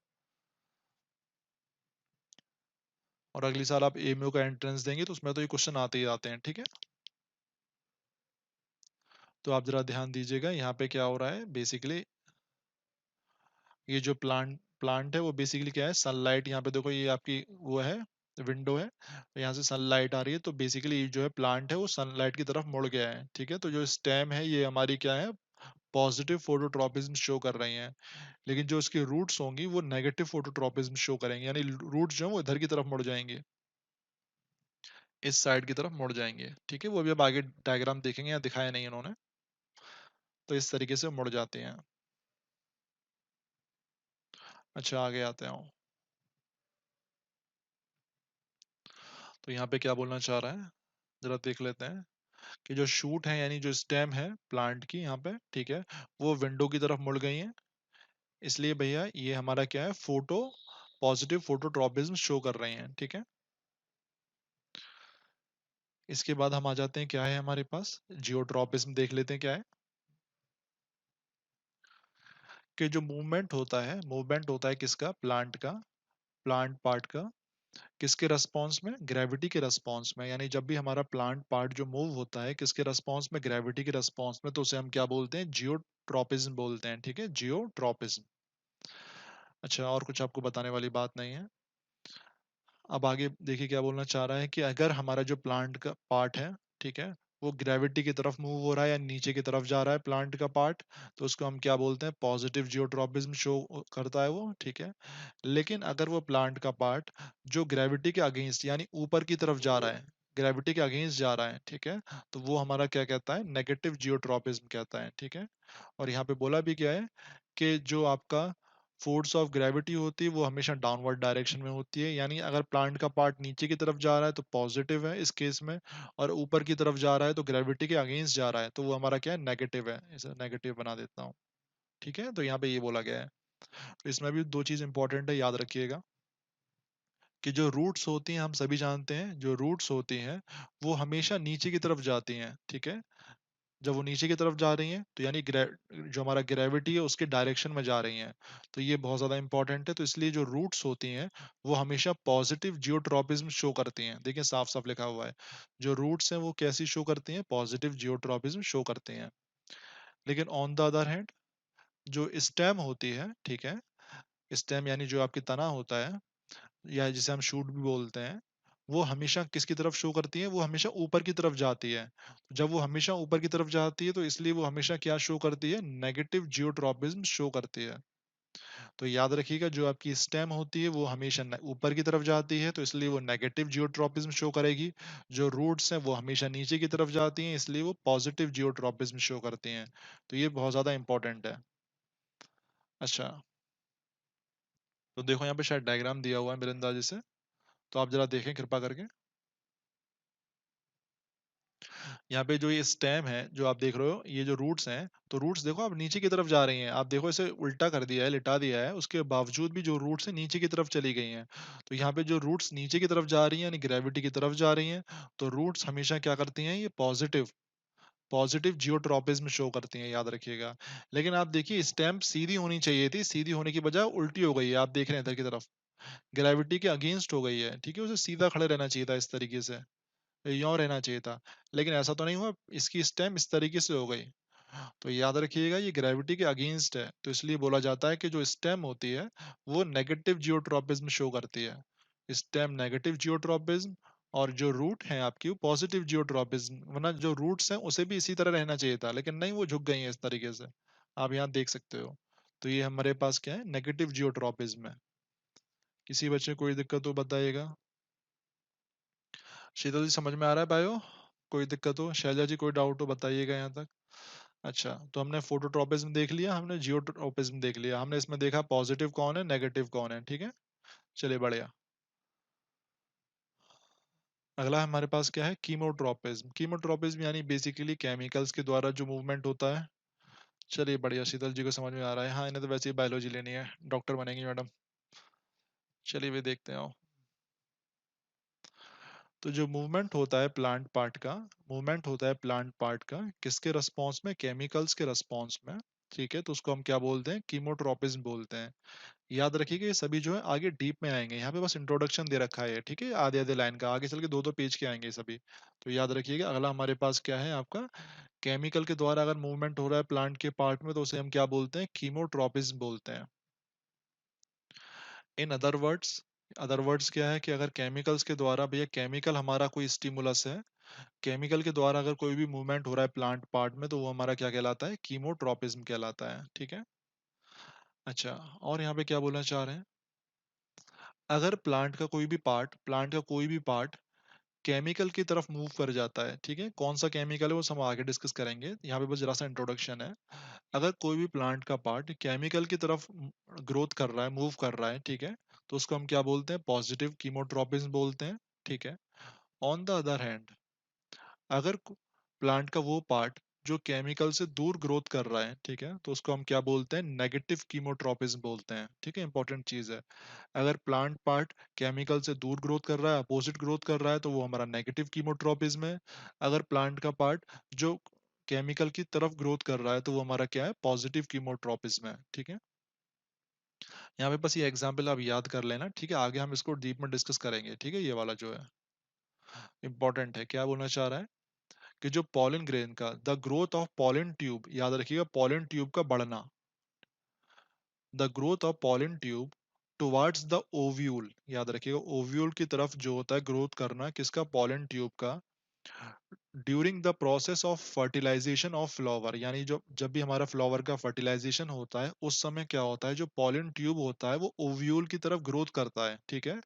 और अगली साल आप एमओ का एंट्रेंस देंगे तो उसमें तो ये क्वेश्चन आते ही आते हैं। ठीक है, तो आप जरा ध्यान दीजिएगा, यहाँ पे क्या हो रहा है बेसिकली, ये जो प्लांट है वो बेसिकली क्या है, सनलाइट, यहाँ पे देखो ये आपकी वो है, विंडो है, तो यहाँ से सनलाइट आ रही है, तो बेसिकली ये जो है प्लांट है वो सनलाइट की तरफ मुड़ गया है। ठीक है, तो जो स्टेम है ये हमारी क्या है, पॉजिटिव फोटोट्रॉपिज्म शो कर रही हैं। लेकिन जो इसकी रूट्स होंगी वो नेगेटिव फोटोट्रॉपिज्म शो करेंगे, यानी रूट्स जो है वो इधर की तरफ मुड़ जाएंगे, इस साइड की तरफ मुड़ जाएंगे। ठीक है, वो अभी अब आगे डायग्राम देखेंगे, यहाँ दिखाया नहीं इन्होंने, तो इस तरीके से मुड़ जाते हैं। अच्छा, आगे आते हैं। तो यहाँ पे क्या बोलना चाह रहा है, जरा देख लेते हैं कि जो शूट है यानी जो स्टेम है प्लांट की यहाँ पे, ठीक है, वो विंडो की तरफ मुड़ गई है। इसलिए भैया ये हमारा क्या है, पॉजिटिव फोटोट्रॉपिज्म शो कर रहे हैं। ठीक है, इसके बाद हम आ जाते हैं, क्या है हमारे पास, जियोट्रॉपिज्म देख लेते हैं क्या है। कि जो मूवमेंट होता है किसका, प्लांट का, प्लांट पार्ट का, किसके रेस्पॉन्स में, ग्रेविटी के रेस्पॉन्स में। यानी जब भी हमारा प्लांट पार्ट जो मूव होता है किसके रेस्पॉन्स में, ग्रेविटी के रेस्पॉन्स में, तो उसे हम क्या बोलते हैं, जियोट्रॉपिज्म बोलते हैं। ठीक है, जियोट्रॉपिज्म। अच्छा, और कुछ आपको बताने वाली बात नहीं है। अब आगे देखिए क्या बोलना चाह रहा है, कि अगर हमारा जो प्लांट का पार्ट है, ठीक है, वो ग्रेविटी की तरफ मूव हो रहा है या नीचे की तरफ जा रहा है प्लांट का पार्ट, तो उसको हम क्या बोलते हैं, पॉजिटिव जियोट्रॉपिज्म शो करता है वो। ठीक है, लेकिन अगर वो प्लांट का पार्ट जो ग्रेविटी के अगेंस्ट यानी ऊपर की तरफ जा रहा है, ग्रेविटी के अगेंस्ट जा रहा है, ठीक है, तो वो हमारा क्या कहता है, नेगेटिव जियोट्रॉपिज्म कहता है। ठीक है, और यहाँ पे बोला भी क्या है, कि जो आपका फोर्स ऑफ ग्रेविटी होती है वो हमेशा डाउनवर्ड डायरेक्शन में होती है। यानी अगर प्लांट का पार्ट नीचे की तरफ जा रहा है तो पॉजिटिव है इस केस में, और ऊपर की तरफ जा रहा है तो ग्रेविटी के अगेंस्ट जा रहा है, तो वो हमारा क्या है, नेगेटिव है। इसे नेगेटिव बना देता हूँ। ठीक है, तो यहाँ पे ये बोला गया है। तो इसमें भी दो चीज इंपॉर्टेंट है, याद रखिएगा, कि जो रूट्स होती हैं हम सभी जानते हैं, जो रूट्स होती हैं वो हमेशा नीचे की तरफ जाती हैं। ठीक है, जब वो नीचे की तरफ जा रही हैं तो यानी जो हमारा ग्रेविटी है उसके डायरेक्शन में जा रही हैं, तो ये बहुत ज्यादा इंपॉर्टेंट है। तो इसलिए जो रूट्स होती हैं वो हमेशा पॉजिटिव जियोट्रॉपिज्म शो करती हैं। देखिए साफ साफ लिखा हुआ है, जो रूट्स हैं वो कैसी शो करती हैं, पॉजिटिव जियोट्रॉपिज्म शो करते हैं। लेकिन ऑन द अदर हैंड जो स्टेम होती है, ठीक है, स्टेम यानी जो आपकी तना होता है, या जिसे हम शूट भी बोलते हैं, वो हमेशा किसकी तरफ शो करती है, वो हमेशा ऊपर की तरफ जाती है। जब वो हमेशा ऊपर की तरफ जाती है तो इसलिए वो हमेशा क्या शो करती है, नेगेटिव जियोट्रॉपिज्म शो करती है। तो याद रखिएगा, जो आपकी स्टेम होती है वो हमेशा ऊपर की तरफ जाती है, तो इसलिए वो नेगेटिव जियोट्रॉपिज्म शो करेगी। जो रूट्स हैं वो हमेशा नीचे की तरफ जाती हैं, इसलिए वो पॉजिटिव जियोट्रॉपिज्म शो करती हैं। तो ये बहुत ज्यादा इंपॉर्टेंट है। अच्छा, तो देखो यहाँ पे शायद डायग्राम दिया हुआ है मेरे अंदाजे से, तो आप जरा देखें कृपा करके। यहाँ पे जो ये स्टेम है जो आप देख रहे हो, ये जो रूट्स हैं, तो रूट्स देखो आप नीचे की तरफ जा रही हैं। आप देखो इसे उल्टा कर दिया है, लिटा दिया है, उसके बावजूद भी जो रूट्स हैं नीचे की तरफ चली गई हैं। तो यहाँ पे जो रूट्स नीचे की तरफ जा रही हैं यानी ग्रेविटी की तरफ जा रही हैं, तो रूट्स हमेशा क्या करती हैं, ये पॉजिटिव पॉजिटिव जियोट्रॉपिज्म शो करती हैं, याद रखिएगा। लेकिन आप देखिए स्टेम सीधी होनी चाहिए थी, सीधी होने की बजाय उल्टी हो गई है। आप देख रहे हैं इधर की तरफ, ग्रेविटी के अगेंस्ट हो गई है। ठीक है, उसे सीधा खड़े रहना चाहिए था इस तरीके से, यों रहना चाहिए था, लेकिन ऐसा तो नहीं हुआ, इसकी स्टेम इस तरीके से हो गई। तो याद रखिएगा ये ग्रेविटी के अगेंस्ट है, तो इसलिए बोला जाता है कि जो स्टेम होती है वो नेगेटिव जियोट्रॉपिज्म शो करती है। स्टेम नेगेटिव जियोट्रॉपिज्म, और जो रूट है आपकी वो पॉजिटिव जियोट्रॉपिज्म, वरना जो रूट्स हैं उसे भी इसी तरह रहना चाहिए था, लेकिन नहीं, वो झुक गई हैं इस तरीके से, आप यहाँ देख सकते हो। तो ये हमारे पास क्या है, नेगेटिव जियोट्रॉपिज्म है। किसी बच्चे को कोई दिक्कत हो बताइएगा। शीतल जी समझ में आ रहा है बायो? कोई दिक्कत हो, शैलजा जी कोई डाउट हो बताइएगा यहाँ तक। अच्छा, तो हमने फोटोट्रॉपिज्म देख लिया, हमने जियोट्रॉपिज्म देख लिया, हमने इसमें देखा पॉजिटिव कौन है नेगेटिव कौन है, ठीक है। चलिए बढ़िया। अगला हमारे पास क्या है, कीमोट्रोपिज्म। कीमोट्रोपिज्म यानी बेसिकली केमिकल्स के द्वारा जो मूवमेंट होता है। चलिए बढ़िया, शीतल जी को समझ में आ रहा है। हाँ, इन्हें तो वैसे ही बायोलॉजी लेनी है, डॉक्टर बनेंगी मैडम। चलिए वे देखते हैं। तो जो मूवमेंट होता है प्लांट पार्ट का, मूवमेंट होता है प्लांट पार्ट का किसके रिस्पॉन्स में, केमिकल्स के रिस्पॉन्स में, ठीक है। तो उसको हम क्या बोलते हैं, कीमोट्रोपिज्म बोलते हैं। याद रखिएगा ये सभी जो है आगे डीप में आएंगे, यहाँ पे बस इंट्रोडक्शन दे रखा है, ठीक है, आधे आधे लाइन का, आगे चल के दो दो पेज के आएंगे ये सभी। तो याद रखिएगा अगला हमारे पास क्या है आपका, केमिकल के द्वारा अगर मूवमेंट हो रहा है प्लांट के पार्ट में तो उसे हम क्या बोलते हैं, कीमोट्रोपिज्म बोलते हैं। इन अदर वर्ड्स क्या है कि अगर केमिकल्स के द्वारा, भैया केमिकल हमारा कोई स्टिमुलस है, केमिकल के द्वारा अगर कोई भी मूवमेंट हो रहा है प्लांट पार्ट में तो वो हमारा क्या कहलाता है, कीमोट्रोपिज्म कहलाता है, ठीक है। अच्छा, और यहाँ पे क्या बोलना चाह रहे हैं, अगर प्लांट का कोई भी पार्ट केमिकल की तरफ मूव कर जाता है, ठीक है, कौन सा केमिकल है वो हम आगे डिस्कस करेंगे, यहाँ पे बस जरा सा इंट्रोडक्शन है। अगर कोई भी प्लांट का पार्ट केमिकल की तरफ ग्रोथ कर रहा है, मूव कर रहा है, ठीक है, तो उसको हम क्या बोलते हैं, पॉजिटिव कीमोट्रोपिज्म बोलते हैं, ठीक है। ऑन द अदर हैंड, अगर प्लांट का वो पार्ट जो केमिकल से दूर ग्रोथ कर रहा है, ठीक है, तो उसको हम क्या बोलते हैं, नेगेटिव कीमोट्रोपिज्म बोलते हैं, ठीक है, इंपॉर्टेंट चीज है। अगर प्लांट पार्ट केमिकल से दूर ग्रोथ कर रहा है, अपोजिट ग्रोथ कर रहा है, तो वो हमारा नेगेटिव कीमोट्रोपिज्म है। अगर प्लांट का पार्ट जो केमिकल की तरफ ग्रोथ कर रहा है तो वो हमारा क्या है, पॉजिटिव कीमोट्रोपिज्म है, ठीक है। यहाँ पे बस ये एग्जांपल आप याद कर लेना, ठीक है, आगे हम इसको डीप में डिस्कस करेंगे, ठीक है। ये वाला जो है इंपॉर्टेंट है, क्या बोलना चाह रहा है कि जो पॉलन ग्रेन का the growth of pollen tube, याद रखिएगा पॉलन ट्यूब का बढ़ना, the growth of pollen tube towards the ovule, याद रखिएगा ओव्यूल की तरफ जो होता है ग्रोथ करना किसका, पॉलन ट्यूब का, during the process of fertilisation of flower, यानी जो जब भी हमारा फ्लावर का फर्टिलाइजेशन होता है उस समय क्या होता है, जो पॉलन ट्यूब होता है वो ओव्यूल की तरफ ग्रोथ करता है, ठीक है।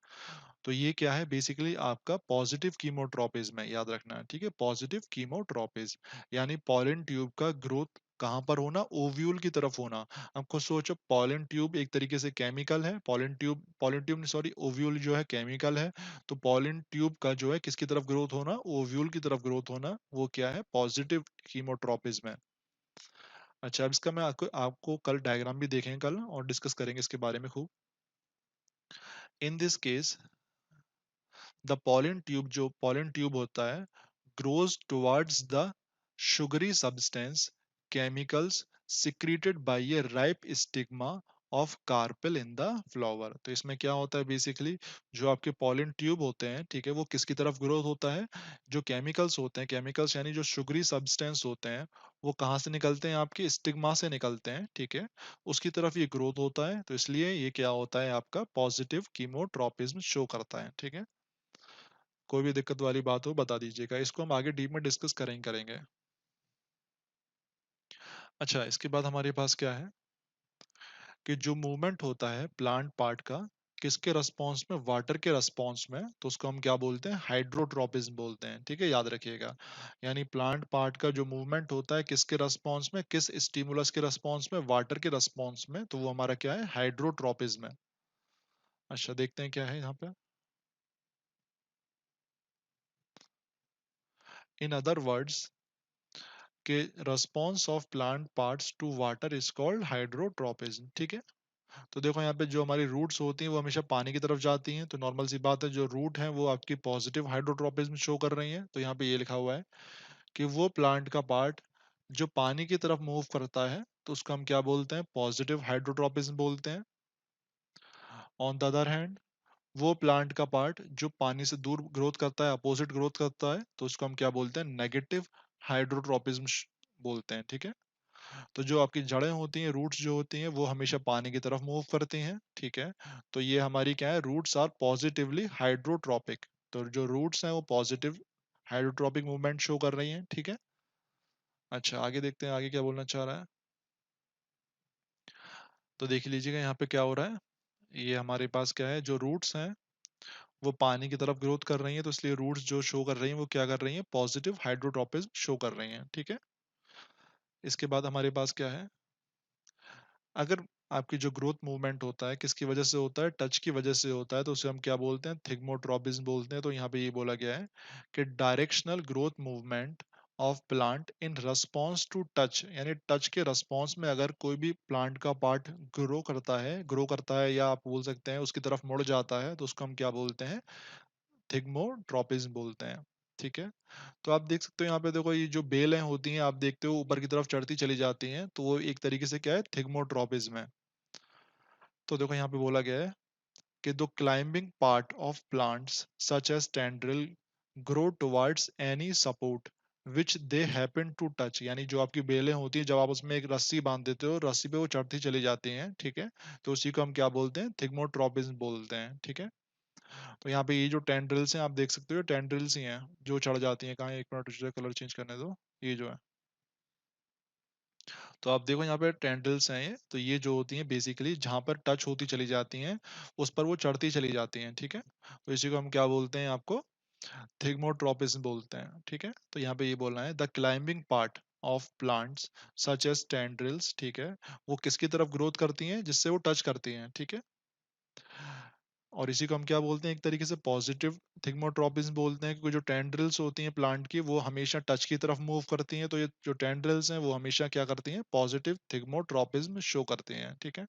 तो ये क्या है, बेसिकली आपका पॉजिटिव कीमोट्रोपिज्म है, याद रखना है, ठीक है, पॉजिटिव कीमोट्रोपिज्म यानी पॉलन ट्यूब का ग्रोथ कहां पर होना, ओव्यूल की तरफ होना। अब खुद सोचो, पॉलन ट्यूब एक तरीके से केमिकल है, पॉलन ट्यूब सॉरी ओव्यूल जो है केमिकल है, तो पॉलन ट्यूब का जो है किसकी तरफ ग्रोथ होना, ओव्यूल की तरफ ग्रोथ होना, वो क्या है, पॉजिटिव कीमोट्रोपिज्म है। अच्छा, अब इसका मैं आपको आपको कल डायग्राम भी देखेंगे कल और डिस्कस करेंगे इसके बारे में खूब। In this case the pollen tube, जो पॉलन ट्यूब होता है, grows towards the sugary substance chemicals secreted by a ripe stigma of carpel in the flower। तो इसमें क्या होता है, बेसिकली जो आपके पॉलन ट्यूब होते हैं, ठीक है, वो किसकी तरफ ग्रोथ होता है, जो केमिकल्स होते हैं, केमिकल्स यानी जो शुगरी सब्सटेंस होते हैं, वो कहाँ से निकलते हैं, आपके स्टिग्मा से निकलते हैं, ठीक है, उसकी तरफ ये ग्रोथ होता है। तो इसलिए ये क्या होता है, आपका पॉजिटिव कीमोट्रोपिज्म शो करता है, ठीक है। कोई भी दिक्कत वाली बात हो बता दीजिएगा, इसको हम आगे डीप में डिस्कस करेंगे। अच्छा, इसके बाद हमारे पास क्या है कि जो मूवमेंट होता है प्लांट पार्ट का किसके रेस्पॉन्स में, वाटर के रेस्पॉन्स में, तो उसको हम क्या बोलते हैं, हाइड्रोट्रोपिज्म बोलते हैं, ठीक है, याद रखिएगा। यानी प्लांट पार्ट का जो मूवमेंट होता है किसके रेस्पॉन्स में, किस स्टिमुलस के रेस्पॉन्स में, वाटर के रेस्पॉन्स में, तो वो हमारा क्या है, हाइड्रोट्रोपिज्म है। अच्छा, देखते हैं क्या है यहाँ पे। इन अदर वर्ड्स के response of plant parts to water is called hydrotropism, ठीक है। तो देखो यहाँ पे जो हमारी रूट्स होती हैं वो हमेशा पानी की तरफ जाती हैं, तो नॉर्मल सी बात है, जो रूट है वो आपकी पॉजिटिव हाइड्रोट्रोपिज्म शो कर रही है। तो यहाँ पे ये लिखा हुआ है कि वो प्लांट का पार्ट जो पानी की तरफ मूव करता है तो उसको हम क्या बोलते हैं, पॉजिटिव हाइड्रोट्रोपिज्म बोलते हैं। ऑन द अदर हैंड, वो प्लांट का पार्ट जो पानी से दूर ग्रोथ करता है, अपोजिट ग्रोथ करता है, तो उसको हम क्या बोलते हैं, नेगेटिव हाइड्रोट्रोपिज्म बोलते हैं, ठीक है। तो जो आपकी जड़ें होती हैं, रूट्स जो होती हैं, वो हमेशा पानी की तरफ मूव करती हैं, ठीक है। तो ये हमारी क्या है, रूट्स आर पॉजिटिवली हाइड्रोट्रोपिक। तो जो रूट्स हैं वो पॉजिटिव हाइड्रोट्रोपिक मूवमेंट शो कर रही हैं, ठीक है। अच्छा आगे देखते हैं आगे क्या बोलना चाह रहा है। तो देख लीजिएगा यहाँ पे क्या हो रहा है, ये हमारे पास क्या है, जो रूट्स हैं वो पानी की तरफ ग्रोथ कर रही हैं, तो इसलिए रूट्स जो शो कर रही हैं वो क्या कर रही हैं, पॉजिटिव हाइड्रोट्रोपिज्म शो कर रही हैं, ठीक है। इसके बाद हमारे पास क्या है, अगर आपकी जो ग्रोथ मूवमेंट होता है किसकी वजह से होता है, टच की वजह से होता है, तो उसे हम क्या बोलते हैं, थिग्मोट्रोपिज्म बोलते हैं। तो यहाँ पे ये बोला गया है कि directional growth movement of plant in response to touch, यानी टच के रिस्पॉन्स में अगर कोई भी प्लांट का पार्ट ग्रो करता है या आप बोल सकते हैं उसकी तरफ मुड़ जाता है, तो उसको हम क्या बोलते हैं, थिग्मोट्रोपिज्म बोलते हैं, ठीक है। तो आप देख सकते हो यहाँ पे देखो, ये जो बेलें होती हैं आप देखते हो ऊपर की तरफ चढ़ती चली जाती हैं, तो वो एक तरीके से क्या है, थिग्मोट्रोपिज्म है। तो देखो यहाँ पे बोला गया है कि the climbing part of plants such as tendril grow towards any support which they happen to touch, यानी जो आपकी बेलें होती हैं जब आप उसमें एक रस्सी बांध देते हो, रस्सी पे वो चढ़ती चली जाती हैं, ठीक है। तो उसी को हम क्या बोलते हैं, थिग्मोट्रोपिज्म बोलते हैं, ठीक है। तो यहाँ पे ये जो टेंड्रिल्स हैं आप देख सकते हो, टेंड्रिल्स ही हैं जो चढ़ जाती हैं, कहाँ है? एक मिनट रुक जाओ, कलर चेंज करने दो, ये जो है। तो आप देखो यहाँ पे टेंड्रिल्स हैं ये, तो ये जो होती हैं बेसिकली जहाँ पर टच होती चली जाती हैं उस पर वो चढ़ती चली जाती हैं, ठीक है। तो इसी को हम क्या बोलते हैं, आपको थिग्मोट्रोपिज्म बोलते हैं, ठीक है। तो यहाँ पे ये बोलना है the climbing part of plants such as tendrils, ठीक है, वो किसकी तरफ ग्रोथ करती हैं, जिससे वो टच करती हैं, ठीक है। और इसी को हम क्या बोलते हैं, एक तरीके से पॉजिटिव थिग्मोट्रोपिज्म बोलते हैं, क्योंकि जो टेंड्रिल्स होती हैं प्लांट की वो हमेशा टच की तरफ मूव करती हैं, तो ये जो टेंड्रिल्स हैं वो हमेशा क्या करती हैं, पॉजिटिव थिग्मोट्रोपिज्म शो करती हैं, ठीक है।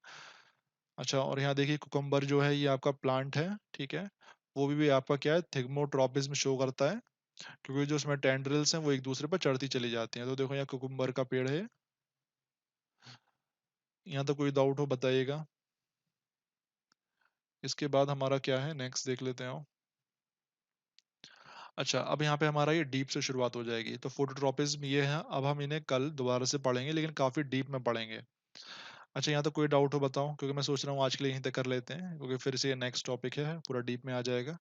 अच्छा और यहाँ देखिए कुकम्बर जो है ये आपका प्लांट है, ठीक है, वो भी आपका क्या है, थिग्मोट्रोपिज्म शो करता है, क्योंकि जो उसमें टेंड्रिल्स हैं वो एक दूसरे पर चढ़ती चली जाती हैं। तो देखो यहाँ कुकम्बर का पेड़ है, यहाँ तो कोई डाउट हो बताइएगा। इसके बाद हमारा क्या है, नेक्स्ट देख लेते हैं। अच्छा अब यहाँ पे हमारा ये डीप से शुरुआत हो जाएगी, तो फोटोट्रॉपिज्म ये है, अब हम इन्हें कल दोबारा से पढ़ेंगे लेकिन काफी डीप में पढ़ेंगे। अच्छा यहाँ तो कोई डाउट हो बताओ, क्योंकि मैं सोच रहा हूँ आज के लिए यहीं तक कर लेते हैं, क्योंकि फिर से ये नेक्स्ट टॉपिक है पूरा डीप में आ जाएगा।